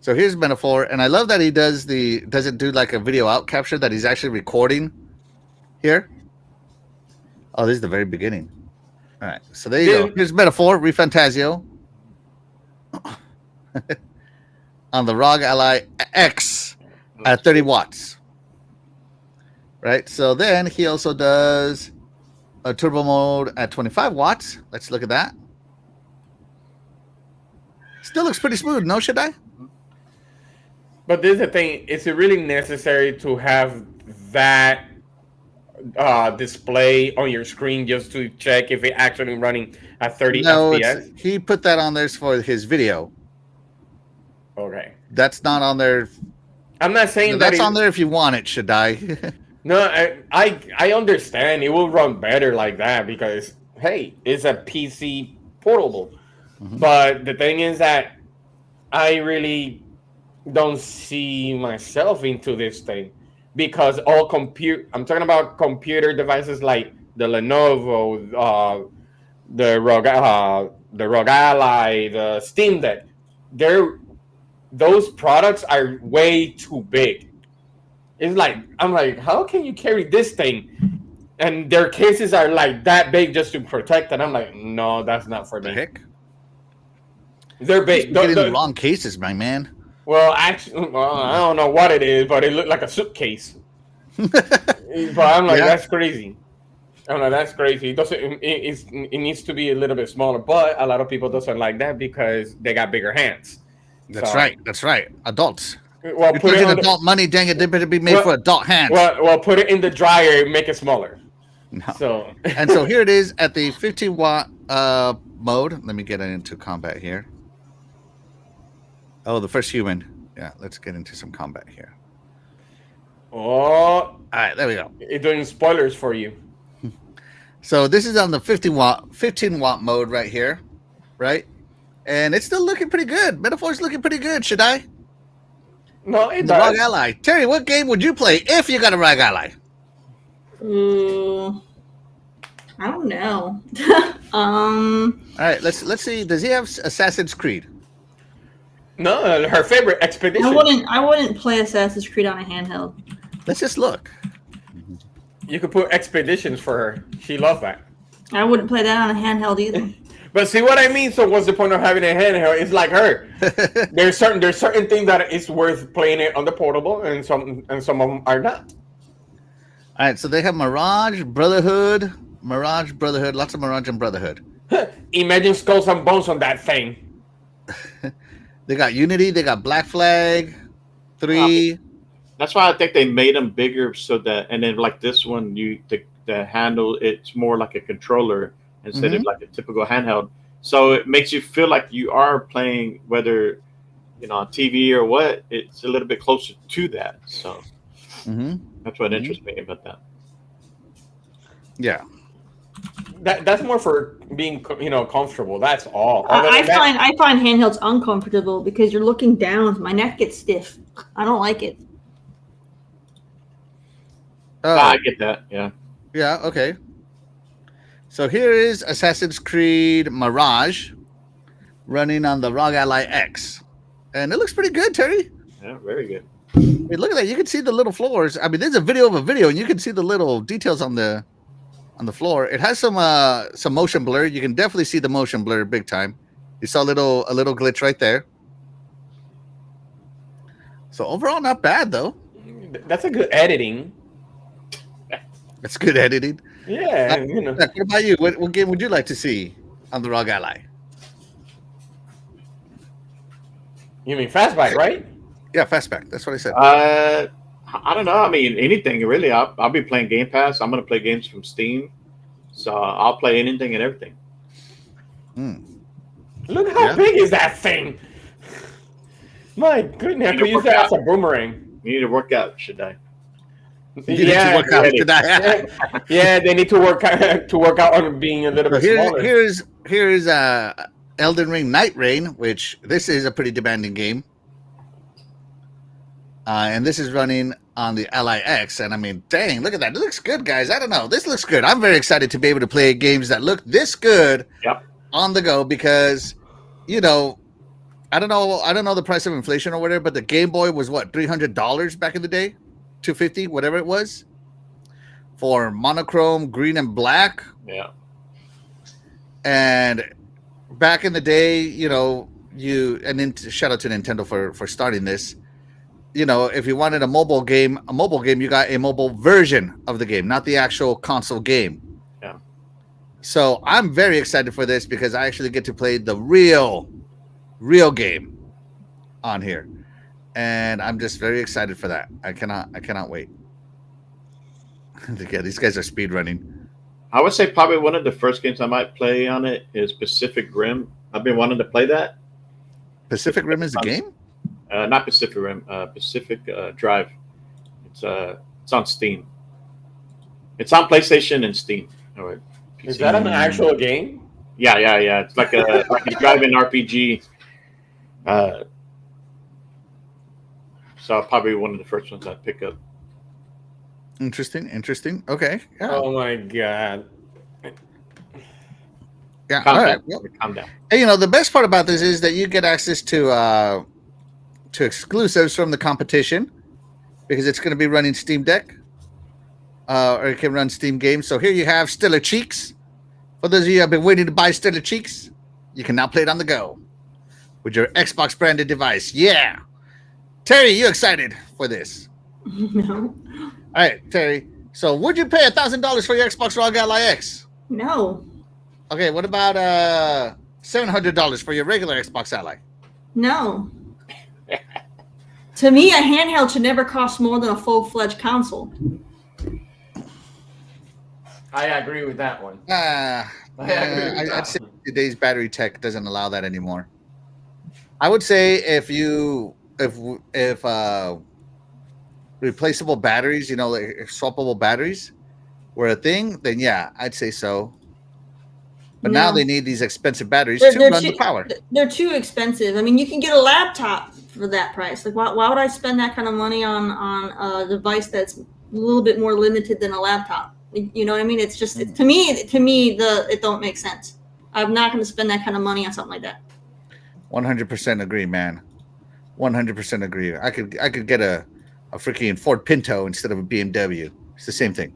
So here's Metaphor, and I love that he doesn't do like a video out capture, that he's actually recording here. Oh, this is the very beginning. All right, so there you go. Here's Metaphor, Refantasio. On the ROG Ally X at 30 watts. Right, so then he also does a turbo mode at 25 watts. Let's look at that. Still looks pretty smooth, no, should I? But this is the thing. Is it really necessary to have that display on your screen just to check if it's actually running at 30 FPS? He put that on there for his video. Okay. That's not on there. I'm not saying that's on there if you want it, should I? No, I understand. It will run better like that because, hey, it's a PC portable. Mm-hmm. But the thing is that I really don't see myself into this thing because I'm talking about computer devices like the Lenovo, the ROG Ally, the Steam Deck. Those products are way too big. It's like, I'm like, how can you carry this thing? And their cases are like that big just to protect it. I'm like, no, that's not for me. Heck? They're big. You're getting the wrong cases, my man. Well, actually, I don't know what it is, but it looked like a suitcase. But I'm like, that's crazy. I'm like, that's crazy. It needs to be a little bit smaller, but a lot of people doesn't like that because they got bigger hands. That's right. That's right. Adults. Well, put it in adult money, dang it, they better be made for adult hands. Well, put it in the dryer, make it smaller. No. So and so here it is at the 15 watt mode. Let me get into combat here. Oh, the first human. Yeah, let's get into some combat here. Oh, all right, there we go. It's doing spoilers for you. So this is on the 15 watt mode right here, right? And it's still looking pretty good. Metaphor's looking pretty good. Should I? No, it the does. ROG Ally. Terry, what game would you play if you got a ROG Ally? I don't know. All right, let's see. Does he have Assassin's Creed? No, her favorite Expedition. I wouldn't play Assassin's Creed on a handheld. Let's just look. You could put Expeditions for her. She loves that. I wouldn't play that on a handheld either. But see what I mean? So what's the point of having a handheld? It's like her. There's certain things that it's worth playing it on the portable, and some of them are not. All right, so they have Mirage, Brotherhood, lots of Mirage and Brotherhood. Imagine Skulls and Bones on that thing. They got Unity, they got Black Flag 3. That's why I think they made them bigger so that, and then like this one, the handle it's more like a controller instead of like a typical handheld. So it makes you feel like you are playing, whether on TV or what. It's a little bit closer to that. So that's what interests me about that. Yeah. That's more for being comfortable. That's all. I find handhelds uncomfortable because you're looking down. My neck gets stiff. I don't like it. I get that. Yeah. Yeah. Okay. So here is Assassin's Creed Mirage running on the ROG Ally X, and it looks pretty good, Terry. Yeah, very good. I mean, look at that. You can see the little floors. I mean, there's a video of a video, and you can see the little details on the floor. It has some motion blur. You can definitely see the motion blur big time. You saw a little glitch right there. So overall, not bad though. That's a good editing. That's good editing. Yeah. What about you? What game would you like to see on the ROG Ally? You mean Fastback, right? Yeah, Fastback. That's what I said. I don't know. I mean, anything really. I'll be playing Game Pass. I'm going to play games from Steam, so I'll play anything and everything. Look how big is that thing! My goodness, I could use that as a boomerang. You need to work out, should I? Yeah, they need to work out on being a little bit smaller. Here's Elden Ring Night Rain, which this is a pretty demanding game. And this is running on the Ally X. And I mean, dang, look at that. It looks good, guys. I don't know. This looks good. I'm very excited to be able to play games that look this good on the go because, I don't know the price of inflation or whatever, but the Game Boy was what, $300 back in the day? $250, whatever it was, for monochrome, green and black. Yeah. And back in the day, shout out to Nintendo for starting this. If you wanted a mobile game, you got a mobile version of the game, not the actual console game. Yeah. So I'm very excited for this because I actually get to play the real game on here. And I'm just very excited for that. I cannot wait. Yeah, these guys are speed running. I would say probably one of the first games I might play on it is Pacific Rim. I've been wanting to play that. Pacific Rim is a game? Not Pacific Rim. Pacific Drive. It's on Steam. It's on PlayStation and Steam. All right. Is that an actual game? Yeah. It's like a driving RPG. So probably one of the first ones I'd pick up. Interesting. Okay. Yeah. Oh my god. Yeah. All right. Well, calm down. And, the best part about this is that you get access to exclusives from the competition because it's going to be running Steam Deck, or it can run Steam games. So here you have Stellar Cheeks. For those of you who have been waiting to buy Stellar Cheeks, you can now play it on the go with your Xbox branded device. Yeah. Terry, you excited for this? No. All right, Terry. So would you pay $1,000 for your Xbox ROG Ally X? No. Okay, what about $700 for your regular Xbox Ally? No. To me, a handheld should never cost more than a full-fledged console. I agree with that one. I'd say today's battery tech doesn't allow that anymore. I would say if replaceable batteries, like swappable batteries were a thing, then yeah, I'd say so. But now they need these expensive batteries to run the power. They're too expensive. I mean, you can get a laptop for that price. Like, why would I spend that kind of money on a device that's a little bit more limited than a laptop? You know what I mean? It's just to me, it don't make sense. I'm not going to spend that kind of money on something like that. 100% agree, man. 100% agree. I could get a freaking Ford Pinto instead of a BMW. It's the same thing.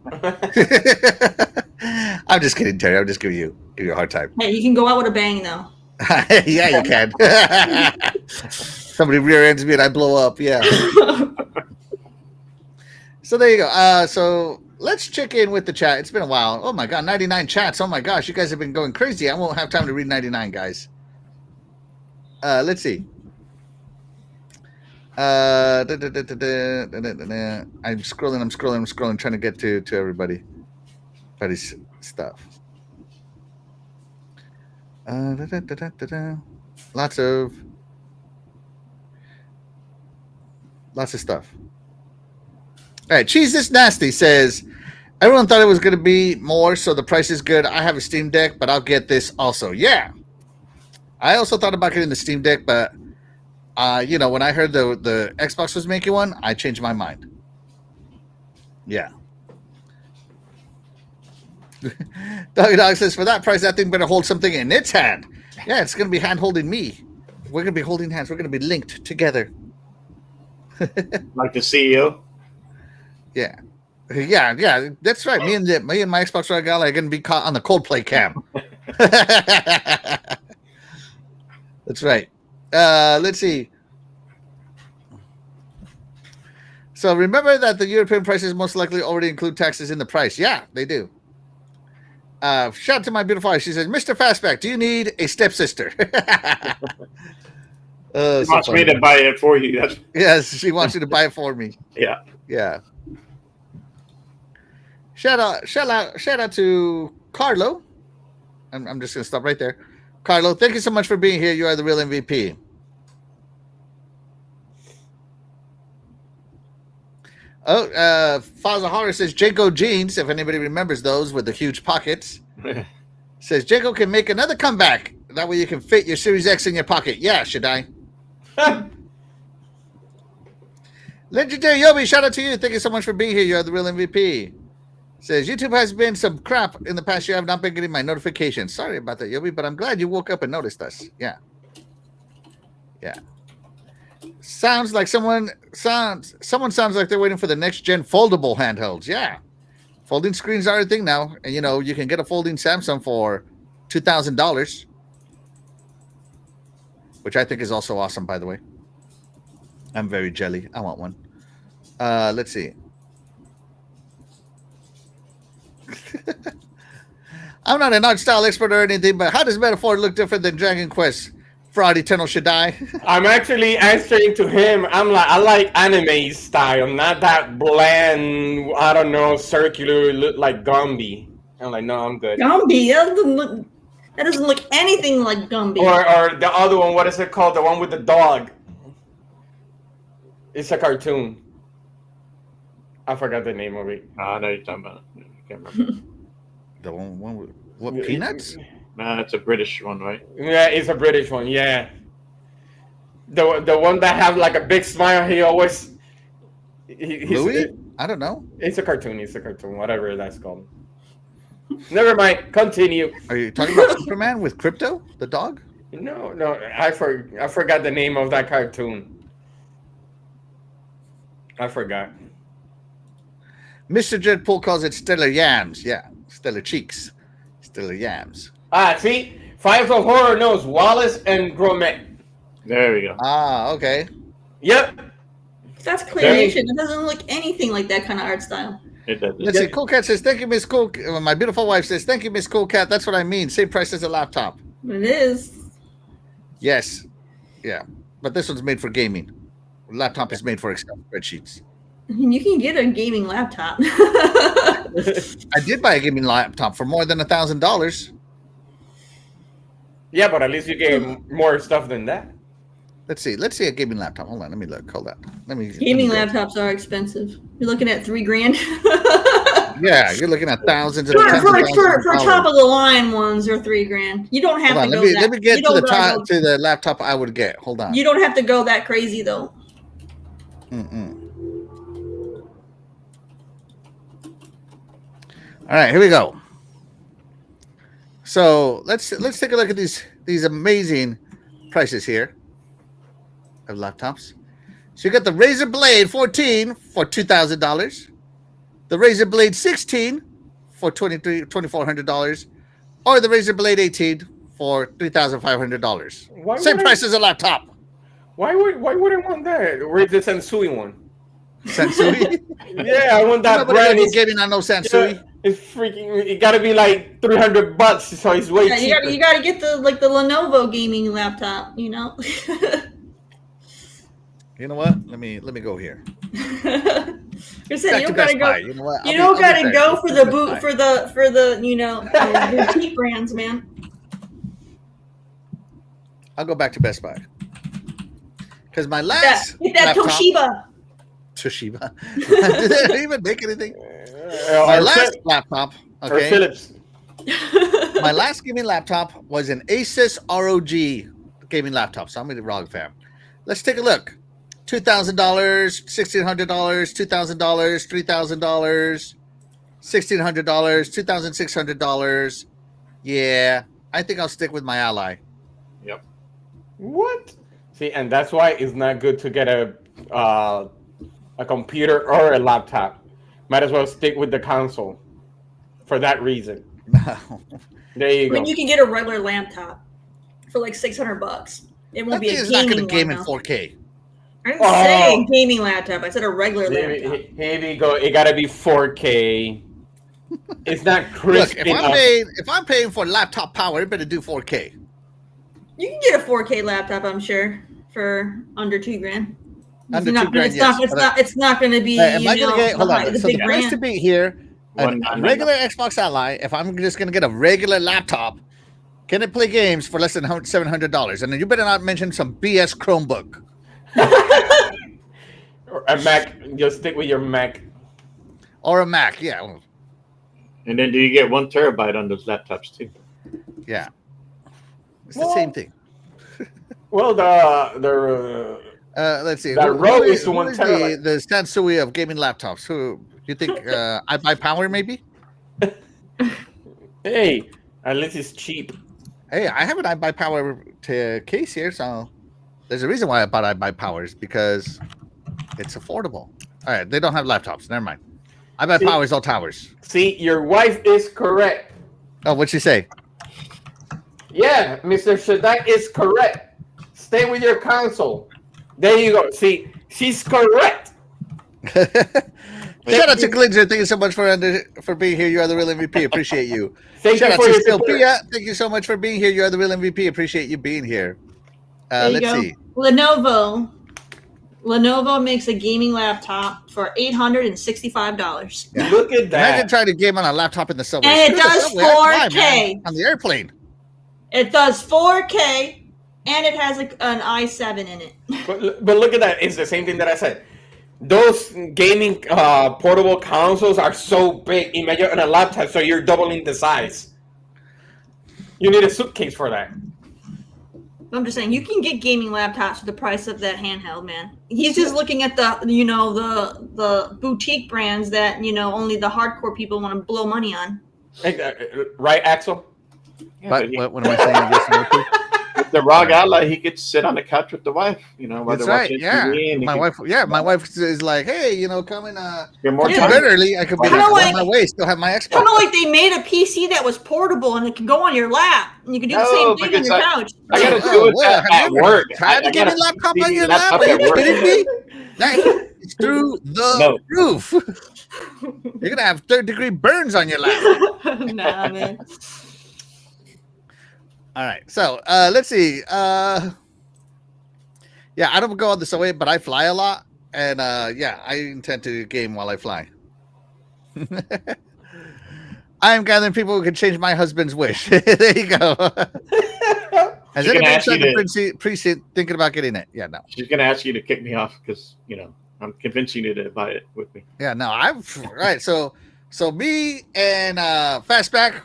I'm just kidding, Terry. I'm just giving you a hard time. Hey, you can go out with a bang, though. Yeah, you can. Somebody rear ends me and I blow up. Yeah. So there you go. So let's check in with the chat. It's been a while. Oh my god, 99 chats. Oh my gosh, you guys have been going crazy. I won't have time to read 99, guys. Let's see. I'm scrolling, trying to get to everybody's stuff. Lots of stuff. All right, Cheese This Nasty says, everyone thought it was going to be more, so the price is good. I have a Steam Deck, but I'll get this also. Yeah. I also thought about getting the Steam Deck, but when I heard the Xbox was making one, I changed my mind. Yeah. Doggy Dog says, for that price, that thing better hold something in its hand. Yeah, it's going to be hand holding me. We're going to be holding hands. We're going to be linked together. Like the CEO? Yeah. Yeah, that's right. Me and my Xbox One guy are going to be caught on the Coldplay cam. That's right. Let's see. So remember that the European prices most likely already include taxes in the price. Yeah, they do. Shout out to my beautiful wife. She says, Mr. Fastback, do you need a stepsister? She wants me to buy it for you. Yes, she wants you to buy it for me. Yeah. Yeah. Shout out to Carlo. I'm just gonna stop right there. Carlo, thank you so much for being here. You are the real MVP. Oh, Faza Horror says Jaco jeans, if anybody remembers those with the huge pockets. Says Jaco can make another comeback. That way you can fit your Series X in your pocket. Yeah, should I? Legendary Yobi, shout out to you. Thank you so much for being here. You are the real MVP. Says YouTube has been some crap in the past year. I've not been getting my notifications. Sorry about that, Yobi, but I'm glad you woke up and noticed us. Yeah. Yeah. Sounds like someone sounds like they're waiting for the next gen foldable handhelds. Yeah. Folding screens are a thing now. And you can get a folding Samsung for $2,000. Which I think is also awesome, by the way. I'm very jelly. I want one. Let's see. I'm not an art style expert or anything, but how does Metaphor look different than Dragon Quest? Fraud Eternal Shaddai. I'm actually answering to him. I like anime style, not that bland, I don't know, circular, look like Gumby. I'm like, no, I'm good. Gumby? That doesn't look anything like Gumby. Or the other one, what is it called? The one with the dog. It's a cartoon. I forgot the name of it. I know you're talking about it. I can't remember. The one with what, Peanuts? No, it's a British one, right? Yeah, it's a British one. Yeah, the one that have like a big smile. He always. Louis? I don't know. It's a cartoon. Whatever that's called. Never mind. Continue. Are you talking about Superman with Crypto, the dog? No. I forgot the name of that cartoon. I forgot. Mr. Dreadpool calls it Stellar Yams. Yeah, Stellar Cheeks. Stellar Yams. See? Files of Horror knows Wallace and Gromit. There we go. Okay. Yep. That's claymation. It doesn't look anything like that kind of art style. It does. Let's see. Cool Cat says, thank you, Miss Cool. My beautiful wife says, thank you, Miss Cool Cat. That's what I mean. Same price as a laptop. It is. Yes. Yeah. But this one's made for gaming. Laptop is made for Excel spreadsheets. I mean, you can get a gaming laptop. I did buy a gaming laptop for more than $1,000. Yeah, but at least you get more stuff than that. Let's see a gaming laptop. Hold on, let me look. Hold on. Gaming laptops are expensive. You're looking at $3,000. Yeah, you're looking at thousands of for top of the line ones are $3,000. You don't have to go let me get to the laptop I would get. Hold on. You don't have to go that crazy though. All right, here we go. So let's take a look at these amazing prices here of laptops. So you got the Razer Blade 14 for $2,000, the Razer Blade 16 for $2,400, or the Razer Blade 18 for $3,500. Same price as a laptop. Why would I want that? Where's the Sansui one? Sansui? Yeah, I want that brand. Nobody gaming on no Sansui. It's freaking. It gotta be like $300, so it's way cheaper. You gotta get the Lenovo gaming laptop. You know what? Let me go here. I said, Back you to don't Best gotta Buy. go. You know what? You don't gotta go for the boot Buy. for the boutique brands, man. I'll go back to Best Buy because my last Get that laptop, Toshiba. Did they even make anything? My last laptop, or okay. Philips. My last gaming laptop was an Asus ROG gaming laptop. So I'm in the wrong fam. Let's take a look. $2,000, $1,600, $2,000, $3,000, $1,600, $2,600. Yeah, I think I'll stick with my Ally. Yep. What? See, and that's why it's not good to get a computer or a laptop. Might as well stick with the console for that reason. There you go. When you can get a regular laptop for like $600, it won't be a gaming not going to game one, in 4K. I didn't say gaming laptop. I said a regular laptop. Here we go. It gotta be 4K. It's not crisp Look, enough. if I'm paying for laptop power, it better do 4K. You can get a 4K laptop, I'm sure, for under $2,000. Under $2,000, yes. It's not going to be. Am I going to get? Hold on. The So big the price to brand. beat here, a regular Xbox Ally. If I'm just going to get a regular laptop, can it play games for less than $700? And then you better not mention some BS Chromebook. Or a Mac. Just stick with your Mac. Or a Mac, yeah. And then do you get 1 terabyte on those laptops too? Yeah. It's the same thing. Well, Let's see. That Rogue is 1 terabyte. The Sansui of gaming laptops. Who do you think? I buy power maybe. Hey, at least it's cheap. Hey, I have an I buy power case here, so there's a reason why I bought I buy powers because it's affordable. All right, they don't have laptops. Never mind. I buy powers all towers. See, your wife is correct. Oh, what'd she say? Yeah, Mr. Shaddai is correct. Stay with your console. There you go. See, she's correct. Shout out to Glinger. Thank you so much for being here. You are the real MVP. Appreciate you. Thank Shout you out for to your Sylvia. support. Thank you so much for being here. You are the real MVP. Appreciate you being here. There you Let's go. see. Lenovo makes a gaming laptop for $865. Yeah. Look at that. Imagine trying to game on a laptop in the subway. And it Screw the does subway, I fly, 4K. man, on the airplane. It does 4K, and it has an i7 in it. But look at that. It's the same thing that I said. Those gaming portable consoles are so big. Imagine on a laptop, so you're doubling the size. You need a suitcase for that. I'm just saying, you can get gaming laptops for the price of that handheld, man. He's just looking at the boutique brands that only the hardcore people want to blow money on. Right, Axel? Yeah, What am I saying? Yes, no, too? with the ROG Ally, he could sit on the couch with the wife. While That's they're right. watching Yeah, TV and my wife. Yeah, my wife is like, hey, come in. Get more Yeah. To time. bed early. I could be Kinda on like- my way. Still have my Xbox. Kind of like they made a PC that was portable and it could go on your lap and you could do the No, same thing on because your couch. I gotta Oh, do it well, at have you ever work. tried to I get got a laptop on PC your lap? laptop Are at you work. kidding me? It's through the roof. You're gonna have 3rd-degree burns on your lap. Nah, man. All right, so let's see. Yeah, I don't go on the subway, but I fly a lot, and yeah, I intend to game while I fly. I am gathering people who can change my husband's wish. There you go. Has She's gonna anybody ask inside you the precinct thinking about getting it? Yeah, no. She's gonna ask you to kick me off because I'm convincing you to buy it with me. Yeah, no. Right. So me and Fastback,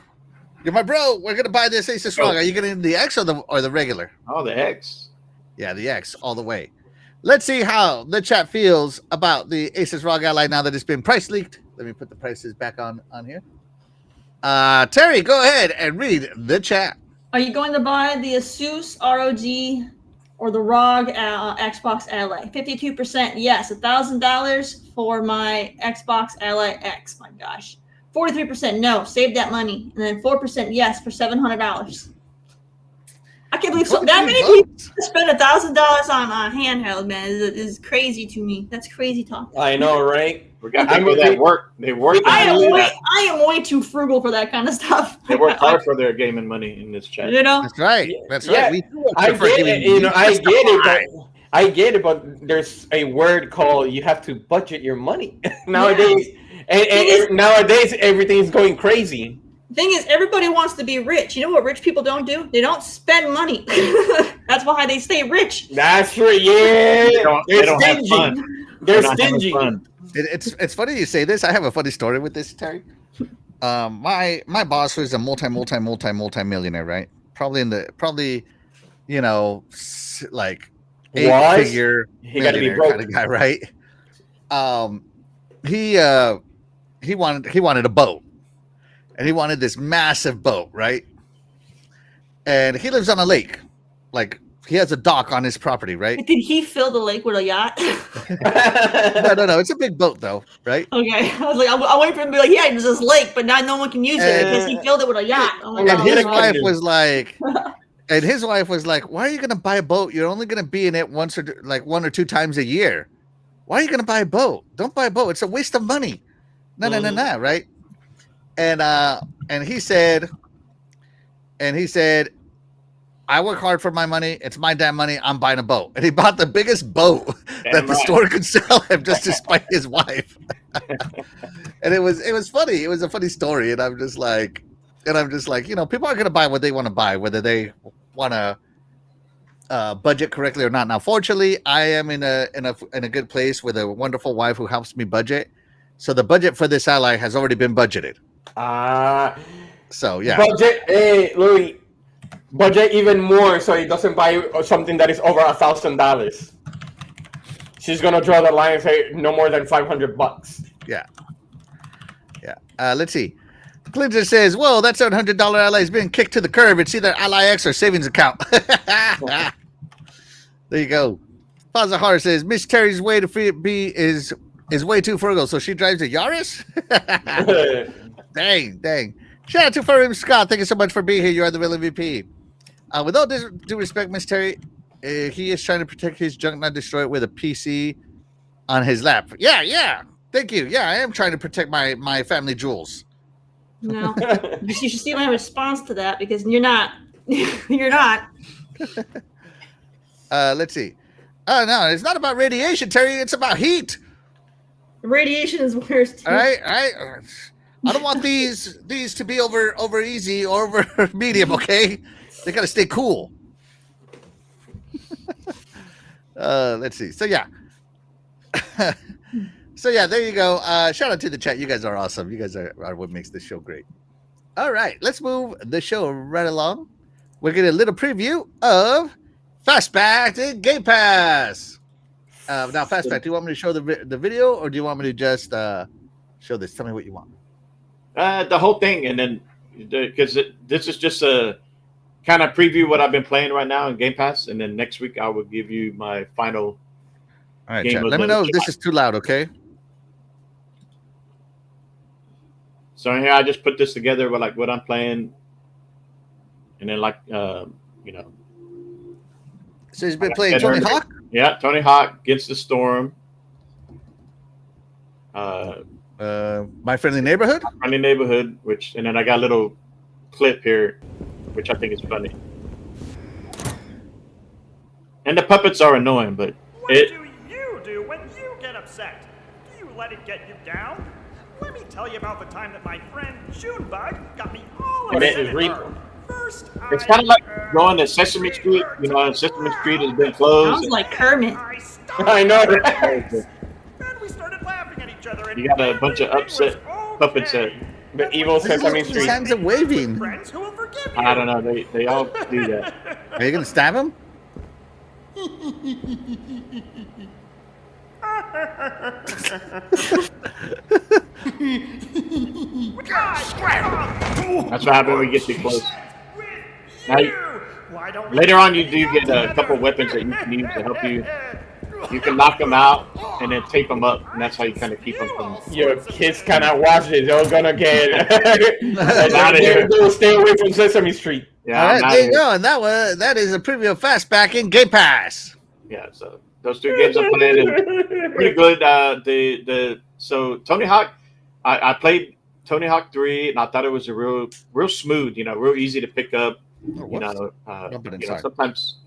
you're my bro. We're gonna buy this Asus ROG. Are you gonna do the X or the regular? Oh, the X. Yeah, the X all the way. Let's see how the chat feels about the Asus ROG Ally now that it's been price leaked. Let me put the prices back on here. Terry, go ahead and read the chat. Are you going to buy the Asus ROG or the ROG Xbox Ally? 52% yes. $1,000 for my Xbox Ally X. My gosh. 43% no. Save that money. And then 4% yes for $700. I can't believe that many people spend $1,000 on a handheld, man. Is crazy to me. That's crazy talk. I know, right? We got people that work. They work. I am way too frugal for that kind of stuff. They work hard for their gaming money in this chat. That's right. That's Yeah, right. I get it. I get it. I get it, but there's a word called you have to budget your money nowadays. And nowadays everything's going crazy. The thing is, everybody wants to be rich. You know what rich people don't do? They don't spend money. That's why they stay rich. That's right. Yeah, they don't have fun. They're stingy. It's funny you say this. I have a funny story with this, Terry. My boss was a multi-millionaire, right? Probably, you know, like 8-figure millionaire kind of guy, right? He wanted a boat, and he wanted this massive boat, right? And he lives on a lake, like he has a dock on his property, right? Did he fill the lake with a yacht? No, it's a big boat though, right? Okay, I was like, I waited for him to be like, yeah, there's this lake, but now no one can use it because he filled it with a yacht. Oh my God, his wife was like, why are you going to buy a boat? You're only going to be in it once or like 1 or 2 times a year. Why are you going to buy a boat? Don't buy a boat. It's a waste of money. No, right? And he said, I work hard for my money. It's my damn money. I'm buying a boat. And he bought the biggest boat that the store could sell him just to spite his wife. And it was funny. It was a funny story. And I'm just like, you know, people are going to buy what they want to buy, whether they want to budget correctly or not. Now, fortunately, I am in a good place with a wonderful wife who helps me budget. So the budget for this ally has already been budgeted. So yeah. Budget, hey, Louis. Budget even more so he doesn't buy something that is over $1,000. She's gonna draw the line and say no more than $500. Yeah. Let's see. Clinton says, "Whoa, that $700 ally is being kicked to the curb. It's either Ally X or savings account." There you go. Fazahar says, "Miss Terry's way to be is way too frugal, so she drives a Yaris." Dang. Shout out to Farim Scott. Thank you so much for being here. You are the real MVP. With all due respect, Miss Terry, he is trying to protect his junk, not destroy it with a PC on his lap. Yeah. Thank you. Yeah, I am trying to protect my family jewels. No, you should see my response to that because you're not. You're not. Let's see. Oh no, it's not about radiation, Terry. It's about heat. Radiation is worse. Too. All right. I don't want these to be over easy or over medium. Okay, they gotta stay cool. Let's see. So yeah. There you go. Shout out to the chat. You guys are awesome. You guys are what makes this show great. All right, let's move the show right along. We're getting a little preview of Fastback to Game Pass. Now, Fastback, do you want me to show the video or do you want me to just show this? Tell me what you want. The whole thing, and then because this is just a kind of preview what I've been playing right now in Game Pass, and then next week I will give you my final. All right, chat. Let me know if this is too loud, okay? So here I just put this together with like what I'm playing, and then you know. So he's been playing Tony Hawk. Yeah, Tony Hawk Against the Storm. My Friendly Neighborhood. And then I got a little clip here, which I think is funny. And the puppets are annoying, but what do you do when you get upset? Do you let it get you down? Let me tell you about the time that my friend Junebug got me all upset. First, it's kind of like going to Sesame Street. You know, Sesame Street has been closed. Sounds like Kermit. I know. Then we started laughing at each other. You got a bunch of upset puppets at the evil Sesame Street. His hands are waving. Friends who will forgive you. I don't know. They all do that. Are you gonna stab him? That's what happens when we get too close. Now, later on, you do get a couple weapons that you can use to help you. You can knock them out and then tape them up, and that's how you kind of keep them from. Your kids kind of watch it. They're gonna get out of here. They'll stay away from Sesame Street. Yeah, all right, there you go. And that is a preview of Fastback in Game Pass. Yeah, so those 2 games I played and pretty good. So Tony Hawk, I played Tony Hawk 3, and I thought it was a real smooth, real easy to pick up. Sometimes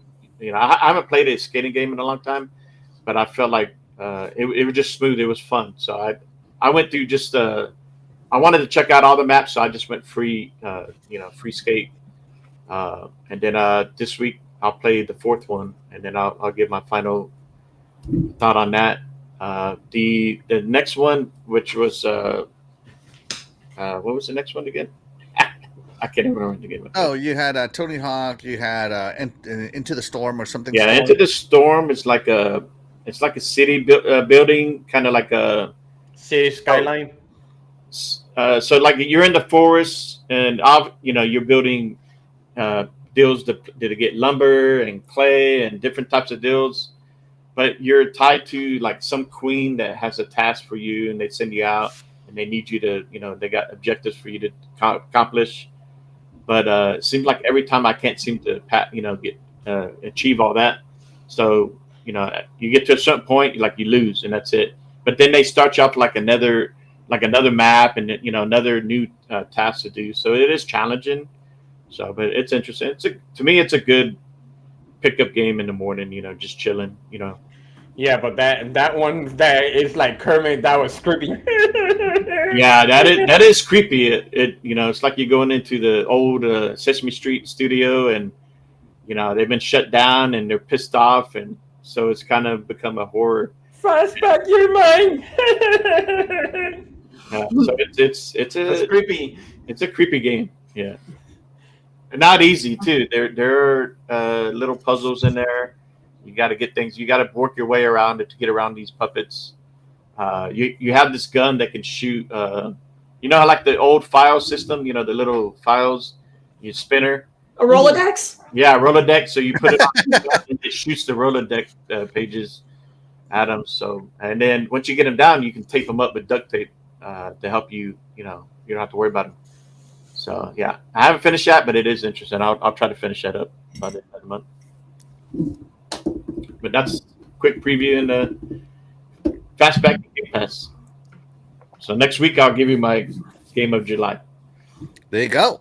I haven't played a skating game in a long time, but I felt like it was just smooth. It was fun. So I went through just I wanted to check out all the maps, so I just went free, free skate. And then this week I'll play the fourth one, and then I'll give my final thought on that. The next one, which was what was the next one again? I can't even remember the game. Oh, you had Tony Hawk. You had Into the Storm or something. Yeah, Into the Storm is like a city building, kind of like a city skyline. So like you're in the forest, and you're building deals to get lumber and clay and different types of deals. But you're tied to like some queen that has a task for you, and they send you out, and they need you to, they got objectives for you to accomplish. But it seems like every time I can't seem to get achieve all that. So you get to a certain point, like you lose, and that's it. But then they start you off like another map, and another new task to do. So it is challenging. So, but it's interesting. To me, it's a good pickup game in the morning. Just chilling. Yeah, but that one that is like Kermit, that was creepy. Yeah, that is creepy. It's like you're going into the old Sesame Street studio, and they've been shut down, and they're pissed off, and so it's kind of become a horror. Flashback your mind. So it's creepy. It's a creepy game. Yeah, and not easy too. There are little puzzles in there. You got to get things. You got to work your way around it to get around these puppets. You have this gun that can shoot. Like the old file system. The little files. You spinner. A Rolodex. Yeah, Rolodex. So you put it on, and it shoots the Rolodex pages at them. So, and then once you get them down, you can tape them up with duct tape to help you. You don't have to worry about them. So yeah, I haven't finished that, but it is interesting. I'll try to finish that up by the end of the month. But that's a quick preview in the Fastback Game Pass. So next week I'll give you my game of July. There you go.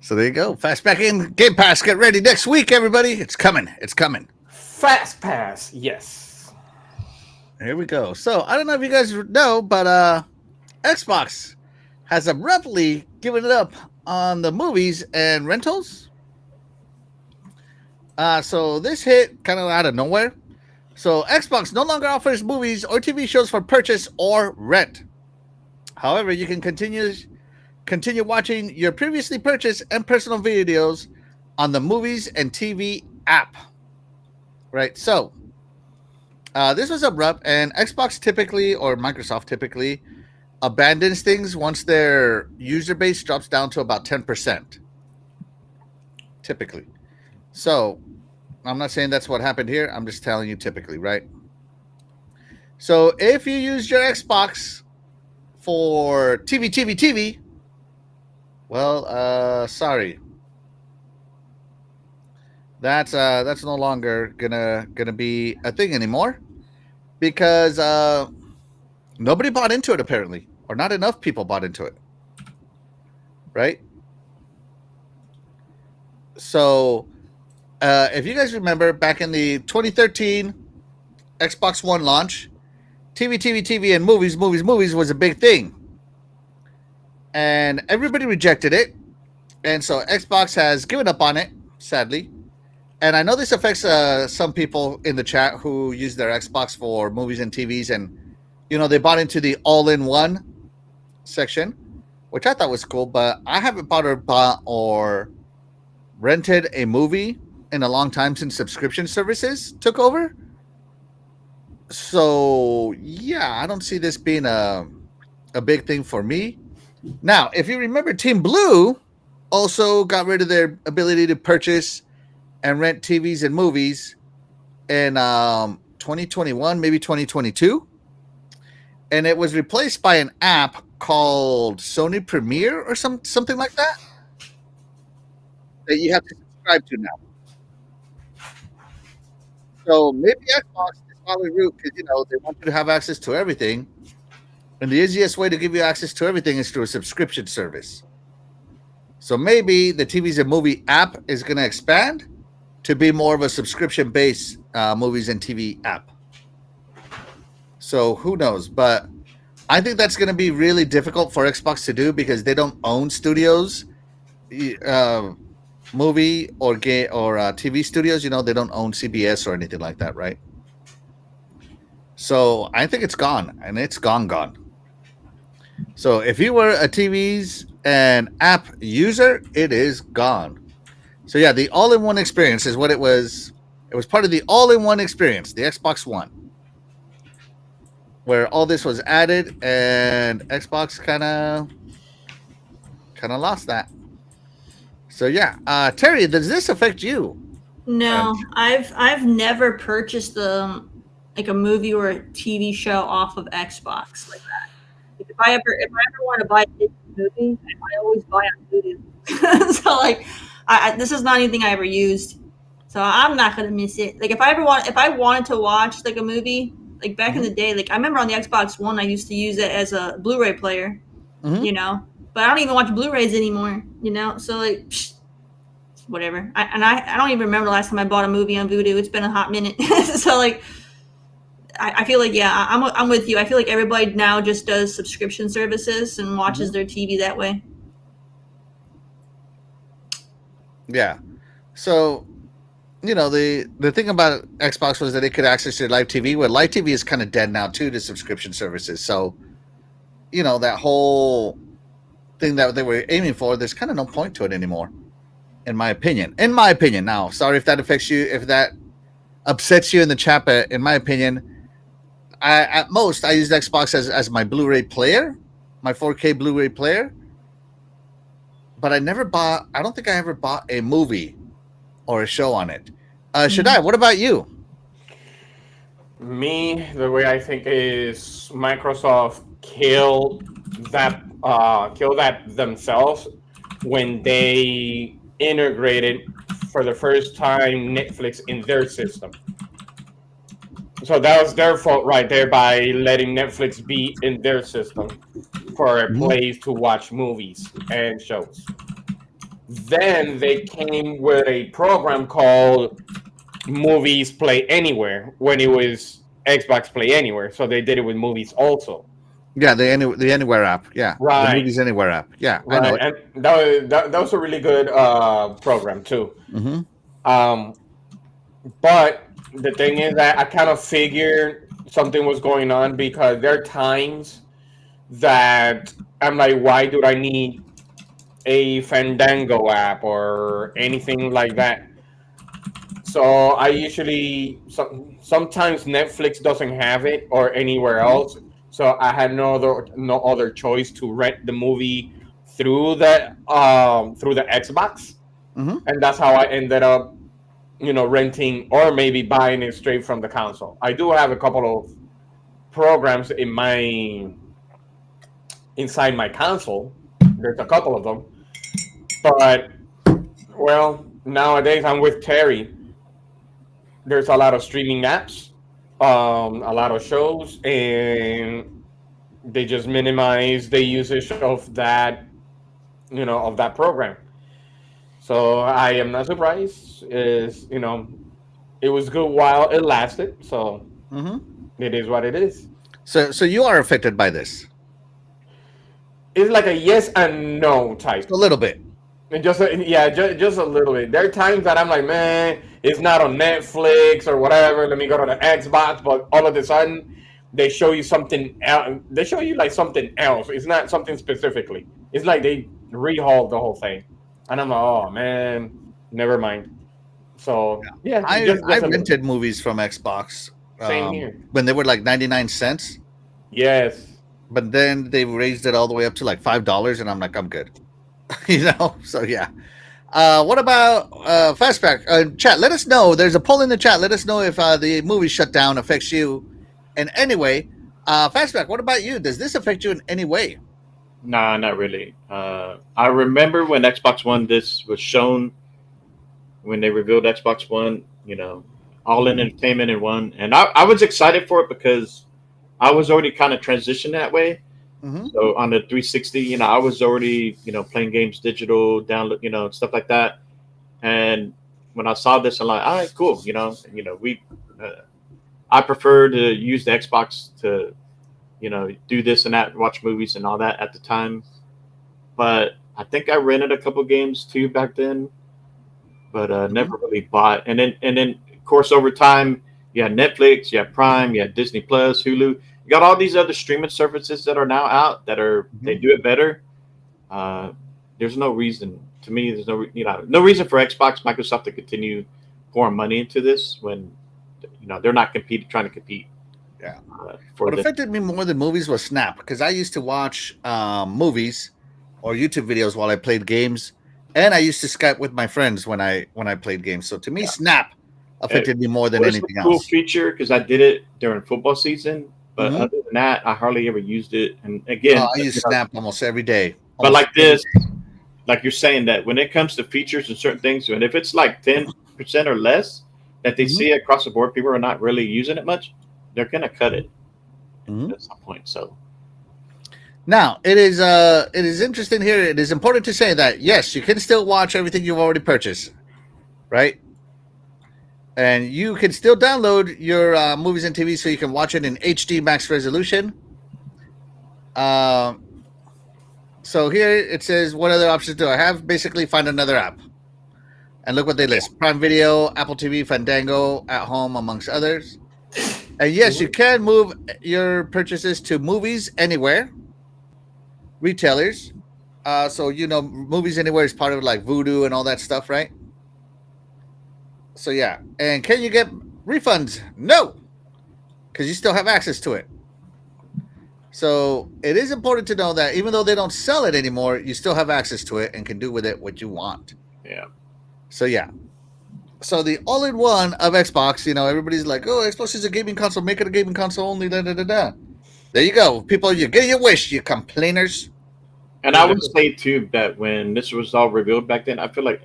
So there you go. Fastback in Game Pass. Get ready next week, everybody. It's coming. It's coming. Fast Pass. Yes. Here we go. So I don't know if you guys know, but Xbox has abruptly given it up on the movies and rentals. So this hit kind of out of nowhere. So Xbox no longer offers movies or TV shows for purchase or rent. However, you can continue watching your previously purchased and personal videos on the Movies and TV app. Right. So this was abrupt, and Xbox typically, or Microsoft typically, abandons things once their user base drops down to about 10%. Typically. So I'm not saying that's what happened here. I'm just telling you typically, right? So if you use your Xbox for TV, well, sorry. That's no longer gonna be a thing anymore, because nobody bought into it apparently, or not enough people bought into it, right? So if you guys remember back in the 2013 Xbox One launch, TV, and movies was a big thing, and everybody rejected it, and so Xbox has given up on it, sadly. And I know this affects some people in the chat who use their Xbox for movies and TVs, and they bought into the all-in-one section, which I thought was cool, but I haven't bought or rented a movie in a long time since subscription services took over. So yeah, I don't see this being a big thing for me. Now, if you remember, Team Blue also got rid of their ability to purchase and rent TVs and movies in 2021, maybe 2022. And it was replaced by an app called Sony Premiere or something like that you have to subscribe to now. So maybe Xbox is following route because they want you to have access to everything, and the easiest way to give you access to everything is through a subscription service. So maybe the TVs and movie app is going to expand, to be more of a subscription-based movies and TV app. So who knows? But I think that's going to be really difficult for Xbox to do because they don't own studios, movie or TV studios. They don't own CBS or anything like that, right? So I think it's gone, and it's gone. So if you were a TVs and app user, it is gone. So yeah, the all-in-one experience is what it was. It was part of the all-in-one experience, the Xbox One, where all this was added, and Xbox kind of lost that. So yeah, Terry, does this affect you? No, I've never purchased like a movie or a TV show off of Xbox like that. Like if I ever want to buy a movie, I always buy on Voodoo. So like, this is not anything I ever used, so I'm not gonna miss it. Like if I wanted to watch like a movie, like back in the day, like I remember on the Xbox One, I used to use it as a Blu-ray player, but I don't even watch Blu-rays anymore, so like. Whatever. I don't even remember the last time I bought a movie on Vudu. It's been a hot minute. So like, I feel like I'm with you. I feel like everybody now just does subscription services and watches their TV that way. Yeah. So, the thing about Xbox was that it could access your live TV. Well, live TV is kind of dead now too to subscription services. So, that whole thing that they were aiming for, there's kind of no point to it anymore. In my opinion. Now, sorry if that affects you, if that upsets you in the chat, but in my opinion, at most I use Xbox as my Blu-ray player, my 4K Blu-ray player. But I don't think I ever bought a movie or a show on it. Shaddai, what about you? Me, the way I think is Microsoft killed that themselves when they integrated for the first time Netflix in their system. So that was their fault right there by letting Netflix be in their system for a place to watch movies and shows. Then they came with a program called Movies Play Anywhere when it was Xbox Play Anywhere. So they did it with movies also. Yeah, the Anywhere app. Yeah, right. The Movies Anywhere app. Yeah, right. I know it. And that was a really good program too. But the thing is that I kind of figured something was going on because there are times that I'm like, why do I need a Fandango app or anything like that? So I usually sometimes Netflix doesn't have it or anywhere else. So I had no other choice to rent the movie through the Xbox, and that's how I ended up, renting or maybe buying it straight from the console. I do have a couple of programs inside my console. There's a couple of them, but nowadays I'm with Terry. There's a lot of streaming apps, a lot of shows, and they just minimize the usage of that, of that program. So I am not surprised. It was good while it lasted. So it is what it is. So you are affected by this? It's like a yes and no type. A little bit. Just a little bit. There are times that I'm like, man, it's not on Netflix or whatever. Let me go to the Xbox. But all of a sudden, they show you something else. They show you like something else. It's not something specifically. It's like they rehauled the whole thing. And I'm like, oh, man, never mind. So, yeah. I rented movies from Xbox. Same here. When they were like 99 cents. Yes. But then they raised it all the way up to like $5. And I'm like, I'm good. So yeah. What about Fastback? Chat, let us know. There's a poll in the chat. Let us know if the movie shutdown affects you in any way. Fastback, what about you? Does this affect you in any way? Nah, not really. I remember when Xbox One this was shown, when they revealed Xbox One, all in entertainment in one. And I was excited for it because I was already kind of transitioned that way. So on the 360, I was already, playing games digital, download, stuff like that. And when I saw this, I'm like, all right, cool. We I prefer to use the Xbox to do this and that, watch movies and all that at the time. But I think I rented a couple games too back then, but never really bought. And then of course over time, you had Netflix, you had Prime, you had Disney Plus, Hulu. You got all these other streaming services that are now out that they do it better. There's no reason to me. There's no reason for Xbox, Microsoft to continue pouring money into this when they're not trying to compete. Yeah. What affected me more than movies was Snap, because I used to watch movies or YouTube videos while I played games, and I used to Skype with my friends when I played games. So to me, Snap affected me more than anything else. Cool feature because I did it during football season, but other than that, I hardly ever used it. And again, I use Snap almost every day. But like you're saying that when it comes to features and certain things, and if it's like 10% or less that they see across the board, people are not really using it much, they're gonna cut it at some point. So now it is interesting here. It is important to say that yes, you can still watch everything you've already purchased, right? And you can still download your movies and TV so you can watch it in HD max resolution. So here it says, what other options do I have? Basically, find another app. And look what they list. Prime Video, Apple TV, Fandango, At Home, amongst others. And yes, you can move your purchases to Movies Anywhere, retailers. So, Movies Anywhere is part of like Vudu and all that stuff, right? So, yeah. And can you get refunds? No, because you still have access to it. So it is important to know that even though they don't sell it anymore, you still have access to it and can do with it what you want. Yeah. So, yeah. So the all-in-one of Xbox, everybody's like, oh, Xbox is a gaming console. Make it a gaming console only, da-da-da-da. There you go. People, you're getting your wish, you complainers. And I would say, too, that when this was all revealed back then, I feel like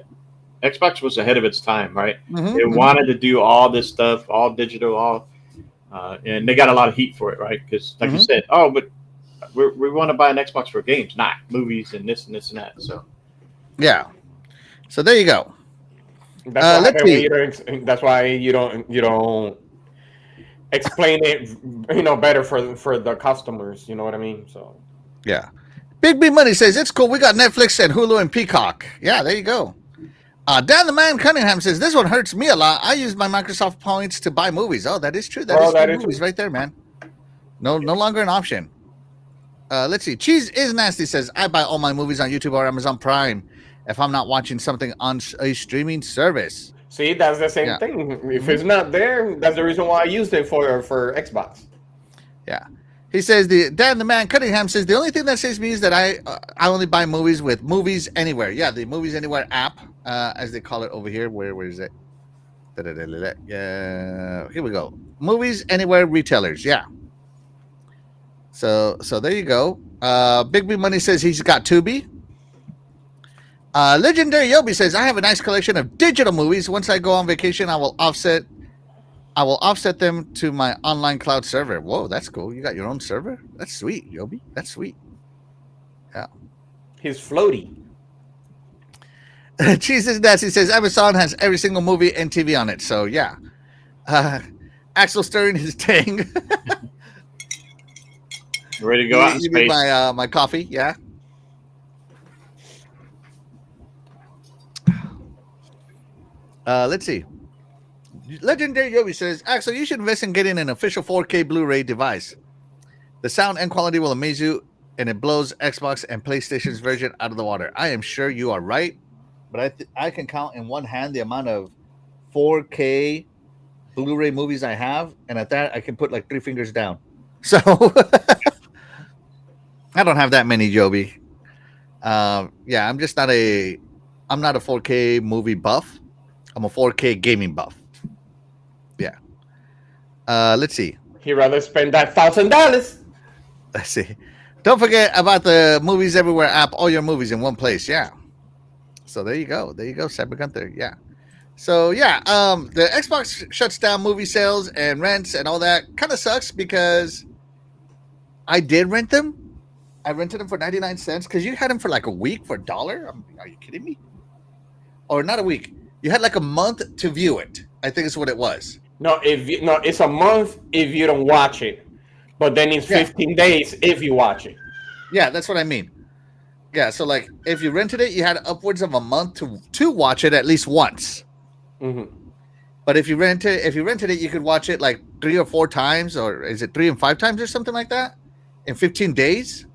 Xbox was ahead of its time, right? They wanted to do all this stuff, all digital, and they got a lot of heat for it, right? Because, like you said, but we want to buy an Xbox for games, not movies and this and this and that. So, yeah. So there you go. That's why you don't explain it, better for the customers. You know what I mean? So, yeah. Big B Money says it's cool. We got Netflix and Hulu and Peacock. Yeah, there you go. Dan the Man Cunningham says this one hurts me a lot. I use my Microsoft points to buy movies. Oh, that is true. That is movies right there, man. No longer an option. Let's see. Cheese is Nasty says I buy all my movies on YouTube or Amazon Prime if I'm not watching something on a streaming service. See, that's the same thing. If it's not there, that's the reason why I used it for Xbox. Yeah. He says Dan the Man Cunningham says the only thing that saves me is that I only buy movies with Movies Anywhere. Yeah, the Movies Anywhere app, as they call it over here. Where is it? Yeah, here we go. Movies Anywhere retailers. Yeah. So there you go. Big B Money says he's got Tubi. Legendary Yobi says I have a nice collection of digital movies. Once I go on vacation, I will offset them to my online cloud server. Whoa, that's cool. You got your own server? That's sweet, Yobi. That's sweet. Yeah. He's floaty. Jesus Nasty says Amazon has every single movie and TV on it. So yeah. Axel stirring his tang. Ready to go out in space. My coffee, yeah. Let's see. Legendary Yobi says, Axel, you should invest in getting an official 4K Blu-ray device. The sound and quality will amaze you, and it blows Xbox and PlayStation's version out of the water. I am sure you are right, but I can count in one hand the amount of 4K Blu-ray movies I have, and at that, I can put like 3 fingers down. So, I don't have that many, Yobi. Yeah, I'm not a 4K movie buff. I'm a 4K gaming buff. Yeah. Let's see. He'd rather spend that $1,000. Let's see. Don't forget about the Movies Everywhere app. All your movies in one place. Yeah. So there you go. There you go, Cyber Gunther. Yeah. So yeah, the Xbox shuts down movie sales and rents and all that. Kind of sucks because I did rent them. I rented them for 99 cents because you had them for like a week for $1. Are you kidding me? Or not a week. You had like a month to view it. I think is what it was. No, it's a month if you don't watch it, but then it's 15 days if you watch it. Yeah, that's what I mean. Yeah, so like if you rented it, you had upwards of a month to watch it at least once. Mm-hmm. But if you rented it, you could watch it like 3 or 4 times, or is it 3 and 5 times or something like that in 15 days?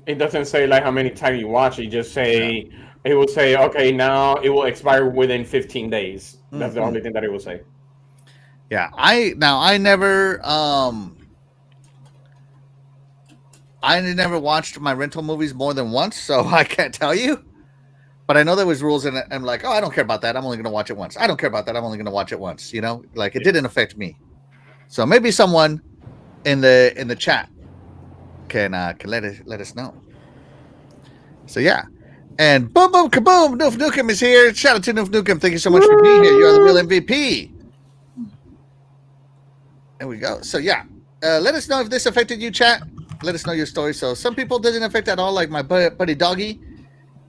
It doesn't say like how many times you watch it. Just say it will say, okay, now it will expire within 15 days. That's the only thing that it will say. Yeah, I never watched my rental movies more than once, so I can't tell you. But I know there was rules, and I'm like, oh, I don't care about that. I'm only going to watch it once. I don't care about that. I'm only going to watch it once. You know, like it didn't affect me. So maybe someone in the chat can let us know. So yeah, and boom boom kaboom, Noof Nukem is here. Shout out to Noof Nukem. Thank you so much for being here. You are the real MVP. There we go. So yeah, let us know if this affected you, chat. Let us know your story. So some people doesn't affect at all, like my buddy Doggy.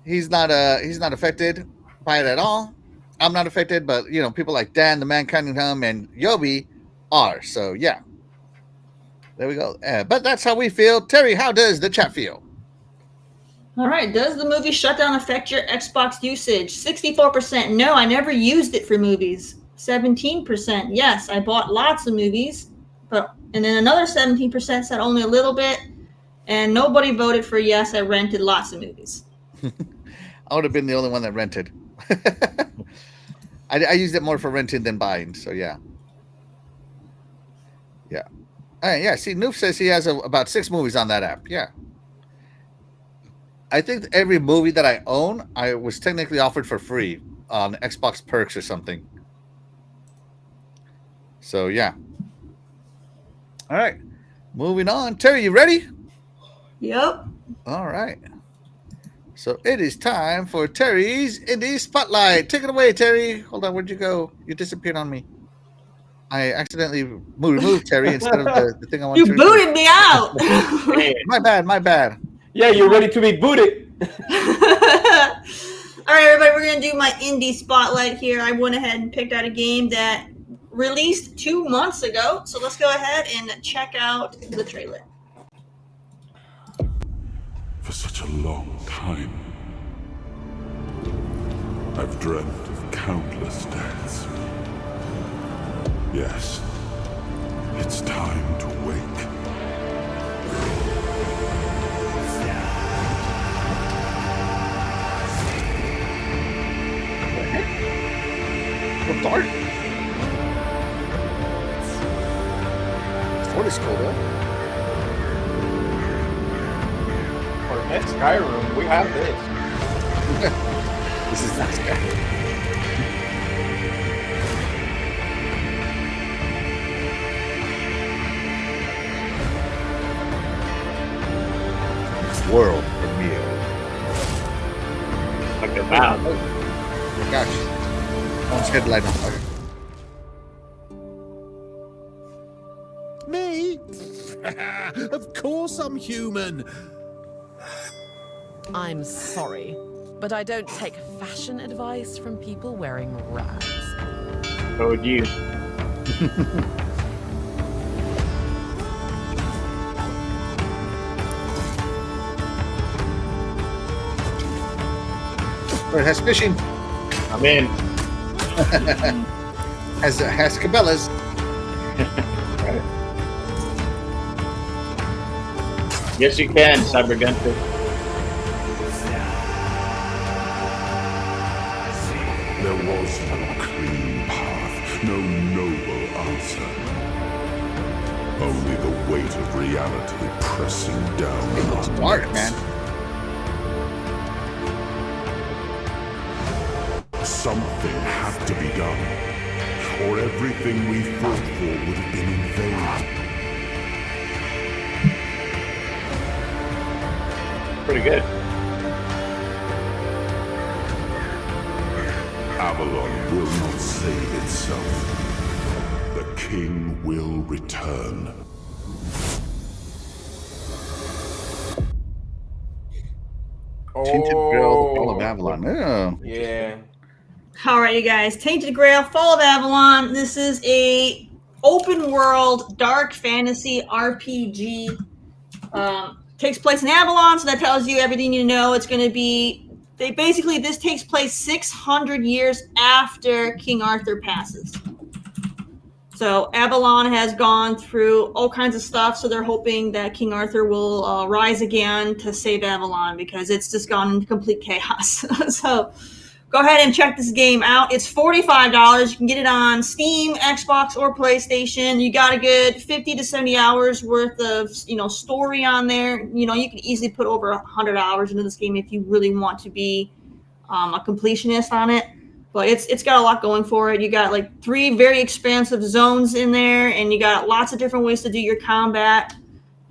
He's not affected by it at all. I'm not affected, but you know, people like Dan, the Man Cunningham, and Yobi are. So yeah, there we go. But that's how we feel. Terry, how does the chat feel? All right. Does the movie shutdown affect your Xbox usage? 64%. No, I never used it for movies. 17%. Yes, I bought lots of movies, and then another 17% said only a little bit, and nobody voted for yes. I rented lots of movies. I would have been the only one that rented. I used it more for renting than buying. So yeah. Yeah. See, Noof says he has about 6 movies on that app. Yeah. I think every movie that I own, I was technically offered for free on Xbox Perks or something. So yeah. All right. Moving on. Terry, you ready? Yep. All right. So it is time for Terry's Indie Spotlight. Take it away, Terry. Hold on, where'd you go? You disappeared on me. I accidentally removed Terry instead of the thing I wanted to remove. You booted me out. My bad. Yeah, you're ready to be booted. All right, everybody, we're going to do my Indie Spotlight here. I went ahead and picked out a game that released 2 months ago. So let's go ahead and check out the trailer. For such a long time, I've dreamt of countless deaths. Yes, it's time to wake. What dark? What is cool though? Next Skyrim, we have this. This is not Skyrim. World premiere. Like a wow. Oh my gosh. Almost hit the light on fire. Me? Of course I'm human. I'm sorry, but I don't take fashion advice from people wearing rags. So would you? Or it has fishing. I'm in. has Cabela's. Yes, you can, Cyber Gunter. There was no clean path, no noble answer. Only the weight of reality pressing down on It's our dark, necks. man. Something had to be done, or everything we fought for would have been in vain. Pretty good. Avalon will not save itself. The king will return. Tinted Girl, the Fall of Avalon. Oh. Yeah. All right, you guys. Tainted Grail, Fall of Avalon. This is a open world dark fantasy RPG. Takes place in Avalon, so that tells you everything you know. It's going to be this takes place 600 years after King Arthur passes. So Avalon has gone through all kinds of stuff, so they're hoping that King Arthur will rise again to save Avalon because it's just gone into complete chaos. So go ahead and check this game out. It's $45. You can get it on Steam, Xbox, or PlayStation. You got a good 50 to 70 hours worth of story on there. You can easily put over 100 hours into this game if you really want to be a completionist on it. But it's got a lot going for it. You got like 3 very expansive zones in there, and you got lots of different ways to do your combat.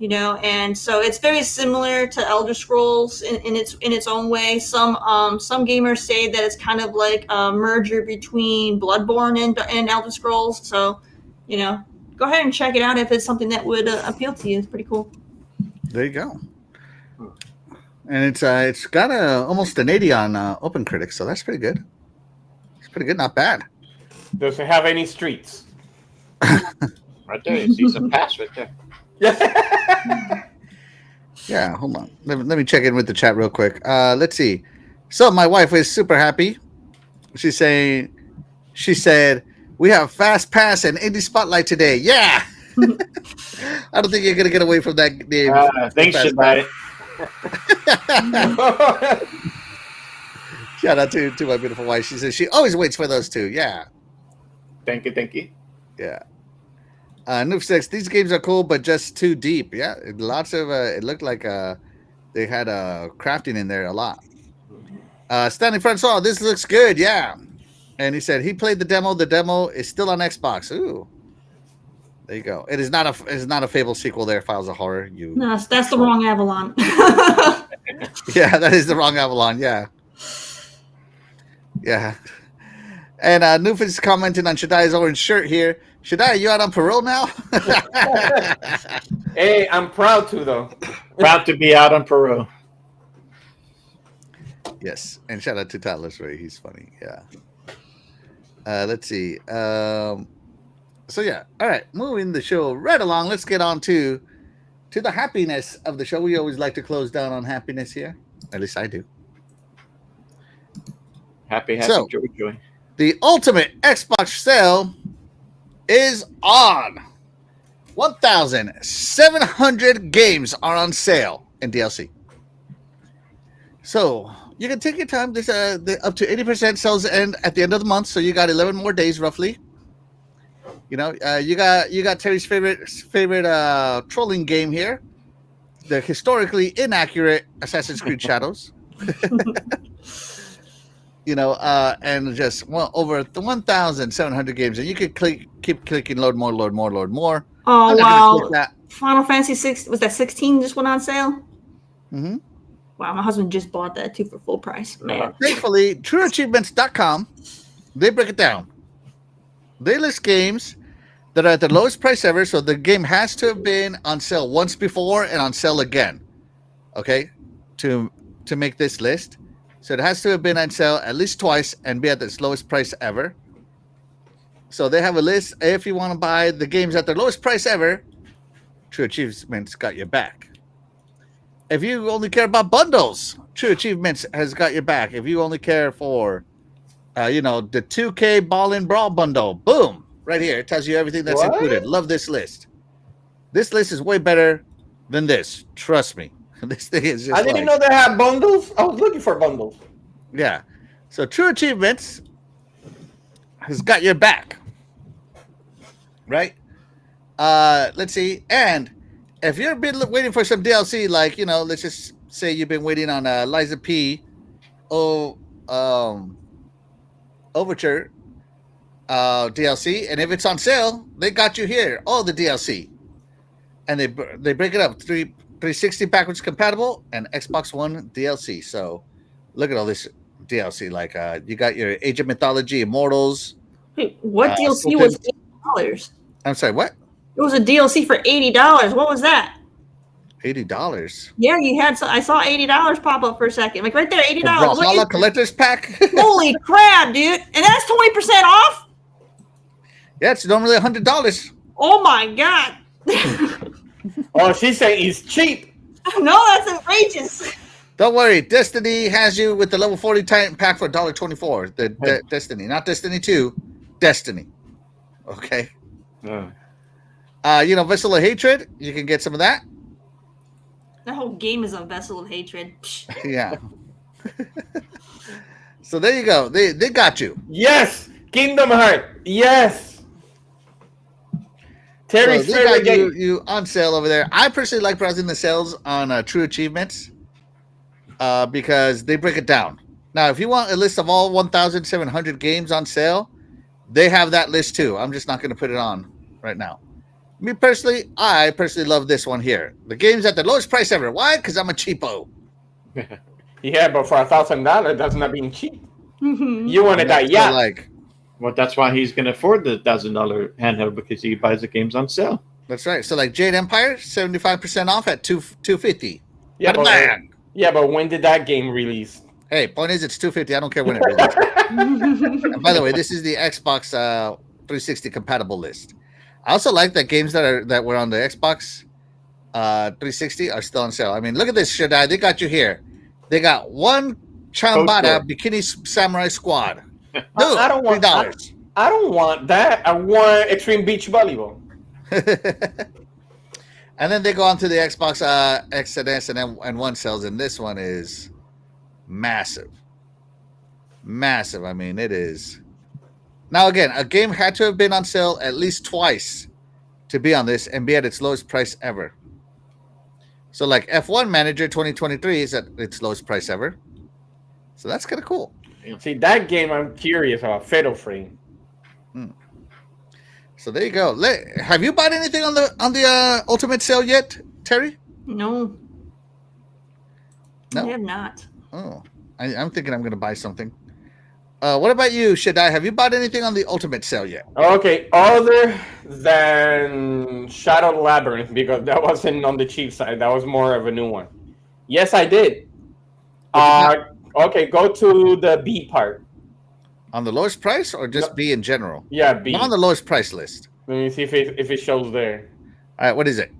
And so it's very similar to Elder Scrolls in its own way. Some gamers say that it's kind of like a merger between Bloodborne and Elder Scrolls. So, go ahead and check it out if it's something that would appeal to you. It's pretty cool. There you go. And it's got almost an 80 on OpenCritic, so that's pretty good. It's pretty good, not bad. Does it have any streets? Right there, you see some pass right there. Yeah, hold on. Let me check in with the chat real quick. Let's see. So my wife is super happy. She said, we have Fast Pass and Indie Spotlight today. Yeah. I don't think you're gonna get away from that game. Thanks, Shadai. Shout out to my beautiful wife. She says she always waits for those two. Yeah. Thank you. Yeah. Noob Six, these games are cool, but just too deep. Yeah, lots of. It looked like they had crafting in there a lot. Stanley Francois, this looks good. Yeah, and he said he played the demo. The demo is still on Xbox. Ooh, there you go. It is not a Fable sequel. There, Files of Horror. No, that's the wrong Avalon. Yeah, that is the wrong Avalon. Yeah. And Noof is commenting on Shadai's orange shirt here. Shadai, are you out on parole now? Hey, I'm proud to, though. Proud to be out on parole. Yes, and shout out to Toddler's Ray. He's funny. Yeah. Let's see. So yeah. All right, moving the show right along. Let's get on to the happiness of the show. We always like to close down on happiness here. At least I do. Happy, joy. The ultimate Xbox sale is on. 1,700 games are on sale in DLC. So you can take your time. This up to 80% sales end at the end of the month. So you got 11 more days roughly. You got Terry's favorite trolling game here, the historically inaccurate Assassin's Creed Shadows. And just over 1,700 games, and you could keep clicking load more. Oh wow! Final Fantasy 6 was that 16 just went on sale. Mm-hmm. Wow, my husband just bought that too for full price. Man, thankfully, TrueAchievements.com, they break it down. They list games that are at the lowest price ever, so the game has to have been on sale once before and on sale again. Okay, to make this list. So it has to have been on sale at least twice and be at the lowest price ever. So they have a list. If you want to buy the games at their lowest price ever, True Achievements got your back. If you only care about bundles, True Achievements has got your back. If you only care for, the 2K Ball and Brawl bundle, boom, right here. It tells you everything that's included. Love this list. This list is way better than this. Trust me. This thing is just I didn't know they had bundles. I was looking for bundles. Yeah. So True Achievements has got your back. Right? Let's see. And if you've been waiting for some DLC, like, let's just say you've been waiting on Liza P. Overture DLC, and if it's on sale, they got you here. All the DLC. And they break it up. 360 backwards compatible and Xbox One DLC. So look at all this DLC. Like you got your Age of Mythology Immortals. Wait, what DLC was $80? I'm sorry, what? It was a DLC for $80. What was that? $80. Yeah, you had. I saw $80 pop up for a second. Like right there, $80. Brawlhalla collector's pack. Holy crap, dude! And that's 20% off. Yeah, it's normally $100. Oh my god. Oh, she's saying it's cheap. No, that's outrageous. Don't worry, Destiny has you with the level 40 Titan pack for $1.24. The Destiny, not Destiny 2, Destiny. Okay. Vessel of Hatred, you can get some of that. That whole game is a vessel of hatred. Yeah. So there you go. They got you. Yes, Kingdom Hearts. Yes. Terry's So they got favorite you on sale over there. I personally like browsing the sales on True Achievements because they break it down. Now, if you want a list of all 1,700 games on sale, they have that list too. I'm just not going to put it on right now. I personally love this one here. The game's at the lowest price ever. Why? Because I'm a cheapo. Yeah, but for $1,000, that's not being cheap. Mm-hmm. You wanted that, yeah. Well, that's why he's going to afford the $1,000 handheld, because he buys the games on sale. That's right. So like Jade Empire, 75% off at $250. Yeah, but when did that game release? Hey, point is it's $250. I don't care when it releases. And by the way, this is the Xbox 360 compatible list. I also like that games that were on the Xbox 360 are still on sale. I mean, look at this, Shaddai. They got you here. They got one Chambada Bikini Samurai Squad. Dude, I don't want $3. I don't want that. I want Extreme Beach Volleyball. And then they go on to the Xbox X and S and One sales, and this one is massive. Massive. I mean, it is. Now, again, a game had to have been on sale at least twice to be on this and be at its lowest price ever. So, like F1 Manager 2023 is at its lowest price ever. So that's kind of cool. See, that game I'm curious about, Fatal Frame. So there you go. Have you bought anything on the Ultimate sale yet, Terry? No. No, I have not. Oh, I'm thinking I'm going to buy something. What about you, Shaddai? Have you bought anything on the Ultimate sale yet? Okay, other than Shadow Labyrinth, because that wasn't on the cheap side. That was more of a new one. Yes, I did. Okay, go to the B part. On the lowest price or just B in general? Yeah, B. Not on the lowest price list. Let me see if it shows there. All right, what is it?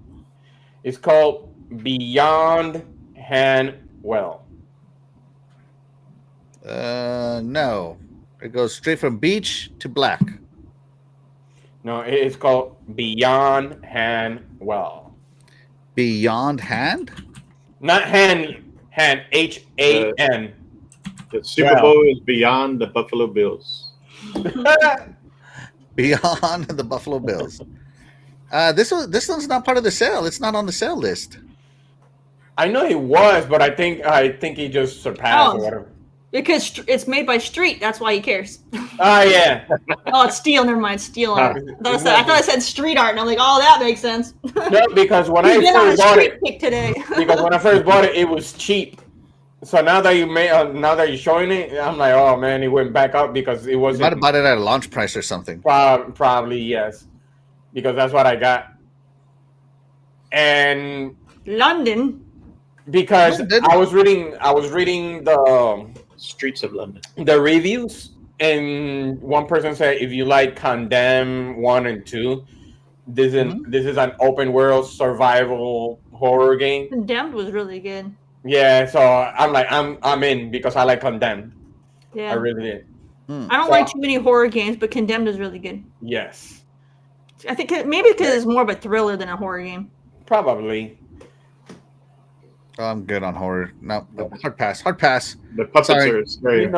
It's called Beyond Handwell. No. It goes straight from beach to black. No, it's called Beyond Handwell. Beyond Hand? Not hand, H-A-N. The Super Bowl is beyond the Buffalo Bills. Beyond the Buffalo Bills. This one's not part of the sale. It's not on the sale list. I know it was, but I think he just surpassed or whatever. Because it's made by Street, that's why he cares. Oh yeah. Oh, it's Steel. Never mind, Steel Art. I thought I said Street Art, and I'm like, oh, that makes sense. No, because when I first bought it, today. because when I first bought it, it was cheap. So now that now that you're showing it, I'm like, oh man, it went back up because it wasn't. You might have bought it at a launch price or something. Probably yes, because that's what I got. And London. Because I was reading the Streets of London, the reviews, and one person said if you like Condemn 1 and 2, this is an open world survival horror game. Condemned was really good. Yeah, so I'm like I'm in because I like Condemned. Yeah, I really did. I don't like too many horror games, but Condemned is really good. Yes, I think maybe because it's more of a thriller than a horror game. Probably. Oh, I'm good on horror. No, hard pass. Hard pass. The puppets are scary.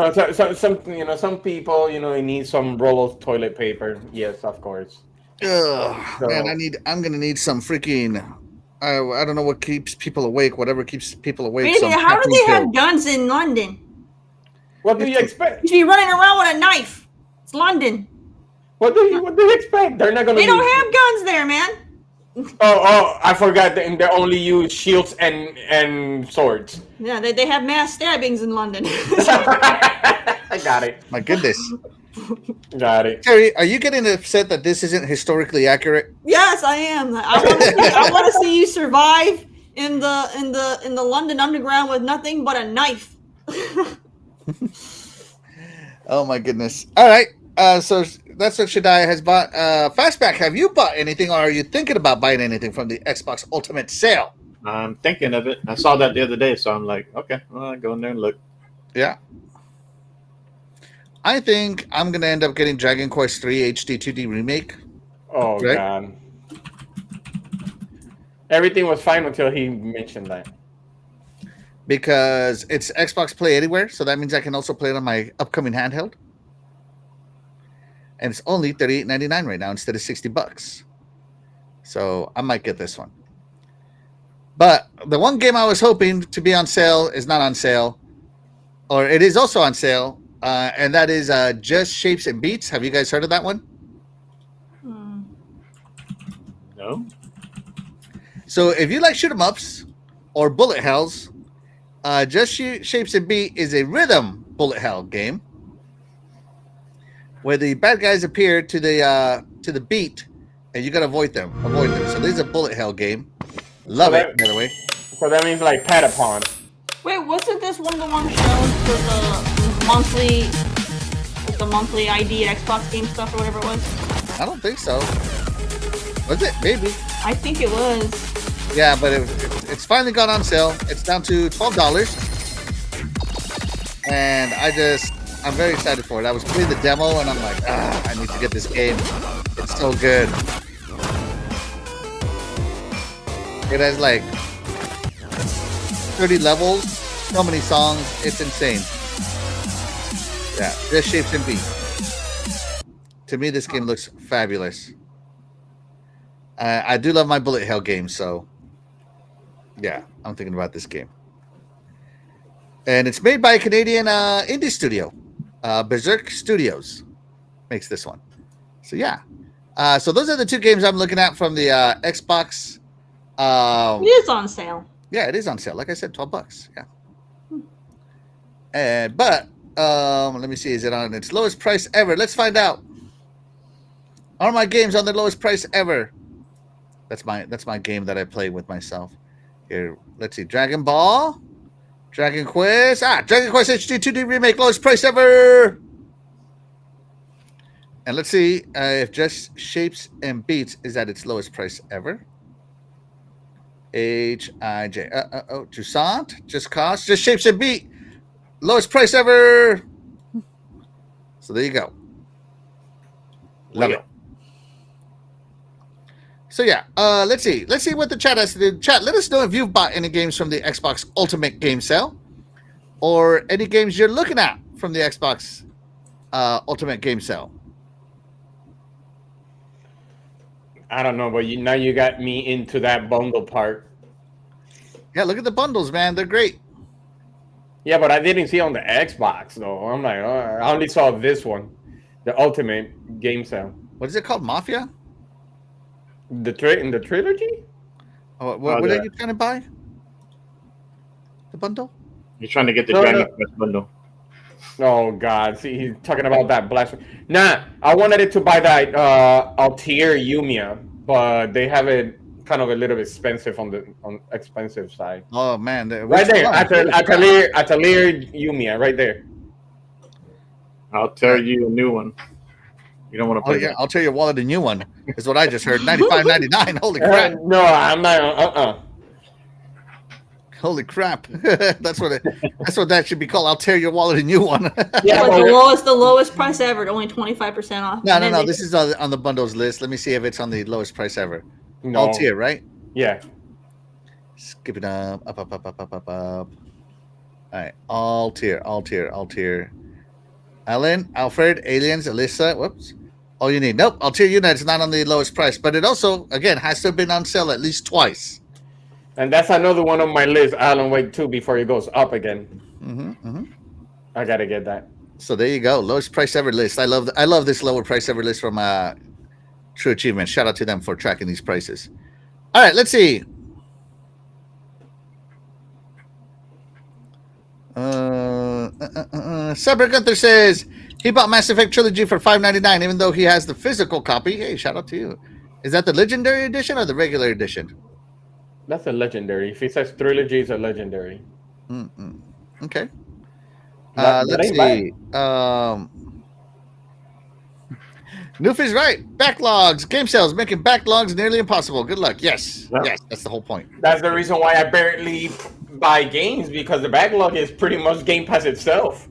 Some people, you need some roll of toilet paper. Yes, of course. Man, I'm gonna need some freaking. I don't know what keeps people awake. Whatever keeps people awake. How do they have guns in London? What do you expect? You should be running around with a knife. It's London. What do you expect? They're not gonna. They don't have guns there, man. Oh! I forgot. They only use shields and swords. Yeah, they have mass stabbings in London. I got it. My goodness. Got it. Terry, are you getting upset that this isn't historically accurate? Yes, I am. I want to see you survive in the London Underground with nothing but a knife. Oh my goodness! All right, so that's what Shadai has bought. Fastback, have you bought anything, or are you thinking about buying anything from the Xbox Ultimate sale? I'm thinking of it. I saw that the other day, so I'm like, okay, well, I'll go in there and look. Yeah. I think I'm gonna end up getting Dragon Quest 3 HD 2D remake. Oh Right? God. Everything was fine until he mentioned that. Because it's Xbox Play Anywhere, so that means I can also play it on my upcoming handheld. And it's only $38.99 right now instead of $60. So I might get this one. But the one game I was hoping to be on sale is not on sale, or it is also on sale, and that is Just Shapes and Beats. Have you guys heard of that one? No. So if you like shoot 'em ups or bullet hells, Just Shapes and Beat is a rhythm bullet hell game where the bad guys appear to the beat, and you gotta avoid them. So this is a bullet hell game. Love it, by the way. So that means like Patapon. Wait, wasn't this one of the ones shown for the monthly ID at Xbox game stuff or whatever it was? I don't think so. Was it? Maybe. I think it was. Yeah, but it's finally gone on sale. It's down to $12, and I'm very excited for it. I was playing the demo, and I'm like, I need to get this game. It's so good. It has like 30 levels, so many songs. It's insane. Yeah, Just Shapes and Beats. To me, this game looks fabulous. I do love my bullet hell games, so yeah, I'm thinking about this game. And it's made by a Canadian indie studio. Berserk Studios makes this one. So yeah. So those are the two games I'm looking at from the Xbox. It is on sale. Yeah, it is on sale. Like I said, $12. Yeah. But let me see. Is it on its lowest price ever? Let's find out. Are my games on the lowest price ever? That's my game that I play with myself. Here, let's see. Dragon Ball, Dragon Quest. Dragon Quest HD 2D remake, lowest price ever. And let's see if Just Shapes and Beats is at its lowest price ever. H-I-J. Toussaint, Just Cause, Just Shapes and Beat, lowest price ever. So there you go. Love it. So yeah, let's see what the chat has to do. Chat, let us know if you've bought any games from the Xbox Ultimate Game Sale, or any games you're looking at from the Xbox Ultimate Game Sale. I don't know, but now you got me into that bundle part. Yeah, look at the bundles, man. They're great. Yeah, but I didn't see on the Xbox though. I'm like, I only saw this one, the Ultimate Game Sale. What is it called? Mafia? In the trilogy? What are you trying to buy? The bundle? You're trying to get the Dragon Quest bundle. Oh God! See, he's talking about that blasphemy. Nah, I wanted it to buy that Altair Yumiya, but they have it kind of a little bit expensive on the expensive side. Oh man, right there, Atelier Yumiya, right there. I'll tell you a new one. You don't want to play that. I'll tell your wallet a new one. Is what I just heard. $95.99. Holy crap! No, I'm not. Holy crap! That's what that should be called. I'll tear your wallet a new one. Yeah, but the lowest price ever. Only 25% off. No. This is on the bundles list. Let me see if it's on the lowest price ever. No. All tier, right? Yeah. Skip it up. All right. All tier. Alan, Alfred, Aliens, Alyssa. Whoops. All you need. Nope. Altair Unit's not on the lowest price, but it also, again, has to have been on sale at least twice. And that's another one on my list, Alan Wake 2, before it goes up again. I gotta get that. So there you go. Lowest price ever list. I love this lower price ever list from True Achievement. Shout out to them for tracking these prices. All right, let's see. Cyber Gunther says he bought Mass Effect Trilogy for $5.99, even though he has the physical copy. Hey, shout out to you. Is that the Legendary Edition or the regular edition? That's a legendary. If it says trilogy, it's a legendary. Okay. That Let's ain't bad. see. Noof is right. Backlogs, game sales, making backlogs nearly impossible. Good luck. Yes, Yeah. yes, that's the whole point. That's the reason why I barely buy games, because the backlog is pretty much Game Pass itself.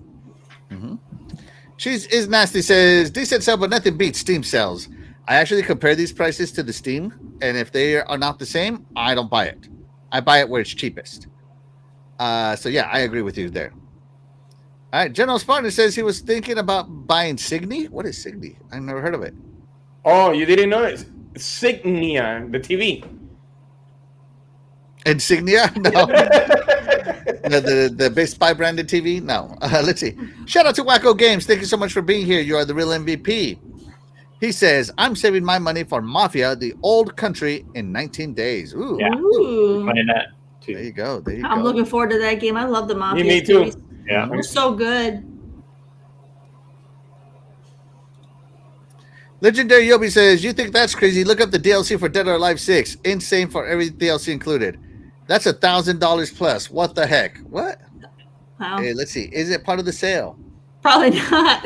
Cheese is nasty says decent sale, but nothing beats Steam sales. I actually compare these prices to the Steam, and if they are not the same, I don't buy it. I buy it where it's cheapest. So yeah, I agree with you there. All right, General Spartan says he was thinking about buying Signy. What is Signy? I've never heard of it. Oh, you didn't know it? Signia, the TV. Insignia? No. the Best Buy branded TV? No. Let's see. Shout out to Wacko Games. Thank you so much for being here. You are the real MVP. He says, I'm saving my money for Mafia, the old country, in 19 days. Ooh. Yeah. Ooh. Playing that too. There you go. There you I'm go. looking forward to that game. I love the Mafia Me too. series. Yeah. They're so good. Legendary Yobi says, you think that's crazy? Look up the DLC for Dead or Alive 6. Insane for every DLC included. That's $1,000 plus. What the heck? What? Wow. Hey, let's see. Is it part of the sale? Probably not.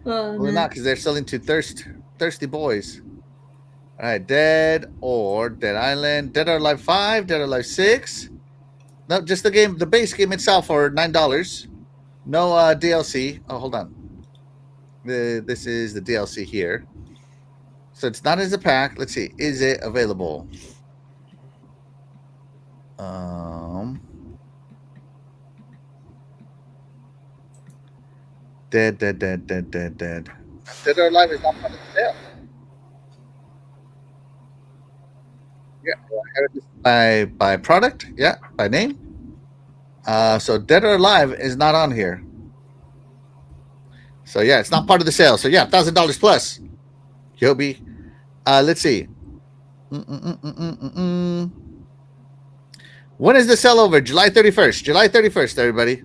Probably not, because they're selling to thirsty boys. All right, Dead or Dead Island, Dead or Alive 5, Dead or Alive 6. No, just the game, the base game itself for $9. No DLC. Oh, hold on. This is the DLC here. So it's not as a pack. Let's see. Is it available? Dead. Dead or Alive is not part of the sale. Yeah, I have it by product. Yeah, by name. So Dead or Alive is not on here. So yeah, it's not part of the sale. So yeah, $1,000 plus. Yobi. Let's see. When is the sale over? July 31st. July 31st, everybody.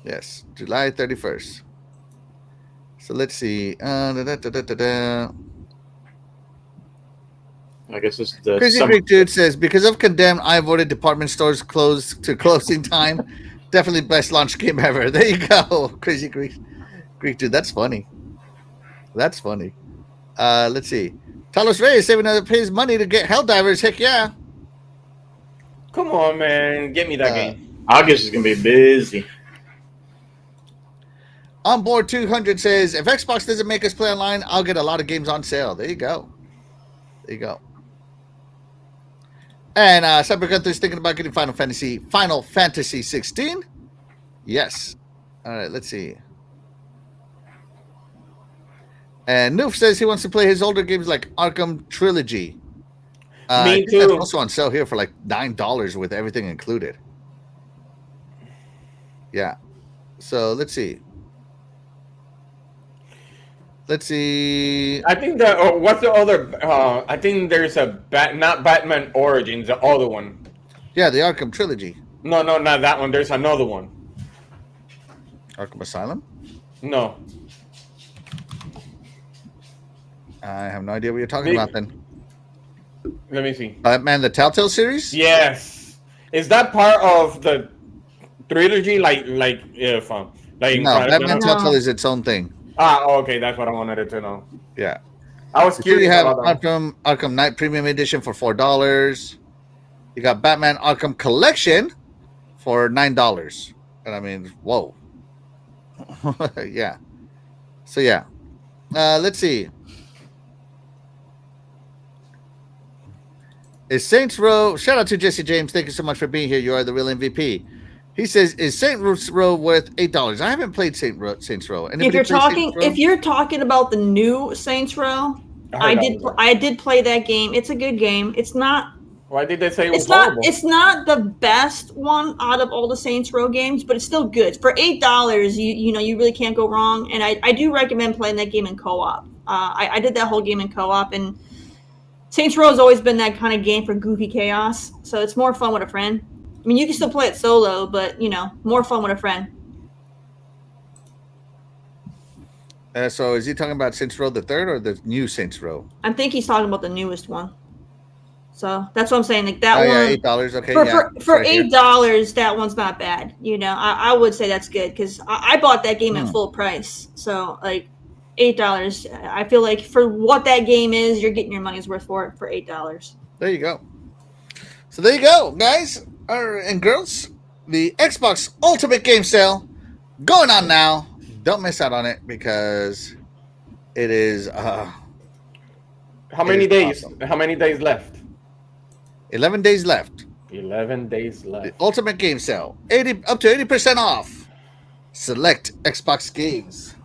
Yes, July 31st. So let's see. I guess it's the Crazy summer. Greek Dude says, because of Condemned, I avoided department stores closed to closing time. Definitely best launch game ever. There you go. Crazy Greek Dude. That's funny. That's funny. Let's see. Talos Ray is saving up his money to get Helldivers. Heck yeah. Come on, man. Get me that game. August is going to be busy. On Board 200 says, if Xbox doesn't make us play online, I'll get a lot of games on sale. There you go. There you go. And Cyber Gunther's thinking about getting Final Fantasy 16. Yes. All right, let's see. And Noof says he wants to play his older games like Arkham Trilogy. Me too. That's also on sale here for like $9 with everything included. Yeah. So let's see. Let's see. I think that. What's the other? I think there's a not Batman Origins, the other one. Yeah, the Arkham Trilogy. No, not that one. There's another one. Arkham Asylum? No. I have no idea what you're talking about then. Let me see. Batman the Telltale series? Yes. Is that part of the trilogy? Like if like No, Batman Telltale is its own thing. Okay, that's what I wanted to know. Yeah. I was Here you curious have about that. Arkham Knight Premium Edition for $4. You got Batman Arkham Collection for $9. And I mean, whoa. Yeah. So yeah. Let's see. Is Saints Row? Shout out to Jesse James. Thank you so much for being here. You are the real MVP. He says, "Is Saints Row worth $8?" I haven't played Saints Row. If you're talking about the new Saints Row, I did play that game. It's a good game. It's not. Why did they say it was horrible? It's not the best one out of all the Saints Row games, but it's still good. For $8, you really can't go wrong. And I do recommend playing that game in co-op. I did that whole game in co-op, and Saints Row has always been that kind of game for goofy chaos. So it's more fun with a friend. I mean, you can still play it solo, but more fun with a friend. So is he talking about Saints Row the third or the new Saints Row? I think he's talking about the newest one. So that's what I'm saying. Like that one, yeah, $8. Okay, for right $8, that one's not bad. You know, I would say that's good because I bought that game at full price. So like $8, I feel like for what that game is, you're getting your money's worth for it for $8. There you go. So there you go, guys and girls. The Xbox Ultimate Game Sale going on now. Don't miss out on it because it is. How many days? Awesome. How many days left? 11 days left. 11 days left. The Ultimate Game Sale, up to 80% off. Select Xbox games.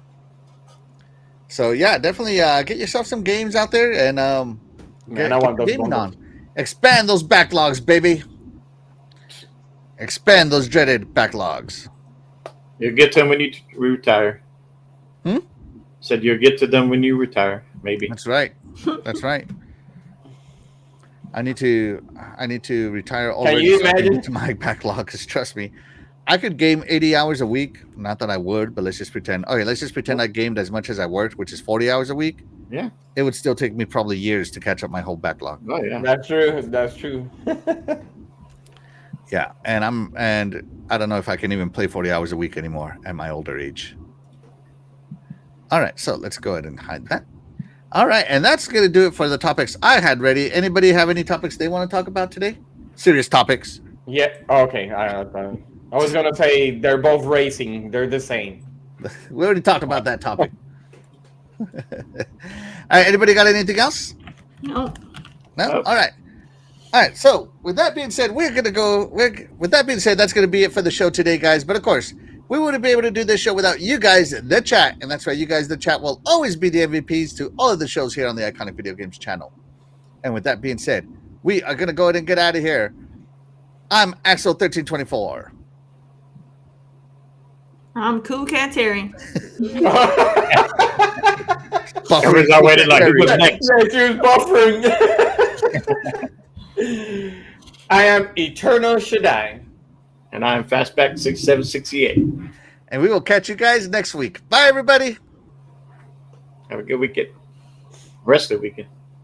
So yeah, definitely get yourself some games out there and Man, I want those gaming bundles. on. Expand those backlogs, baby. Expand those dreaded backlogs. You'll get to them when you retire. Said you'll get to them when you retire. Maybe. That's right. That's right. I need to retire already. Can you so I imagine? get to my backlog? Because trust me, I could game 80 hours a week. Not that I would, but let's just pretend. Okay, let's just pretend I gamed as much as I worked, which is 40 hours a week. Yeah. It would still take me probably years to catch up my whole backlog. Oh yeah. That's true. That's true. Yeah, and I don't know if I can even play 40 hours a week anymore at my older age. All right, so let's go ahead and hide that. All right, and that's going to do it for the topics I had ready. Anybody have any topics they want to talk about today? Serious topics. Yeah. Okay. I was gonna say they're both racing. They're the same. We already talked about that topic. All right, anybody got anything else? No. No? All right. All right, so with that being said, we're going to go. With that being said, that's going to be it for the show today, guys. But of course, we wouldn't be able to do this show without you guys, the chat. And that's right, you guys, the chat, will always be the MVPs to all of the shows here on the Iconic Video Games channel. And with that being said, we are going to go ahead and get out of here. I'm Axel1324. I'm Cool Cat Terry. Everybody's not waiting like who was next. Yeah, she was buffering. I am Eternal Shaddai. And I'm Fastback 6768. And we will catch you guys next week. Bye, everybody. Have a good weekend. Rest of the weekend.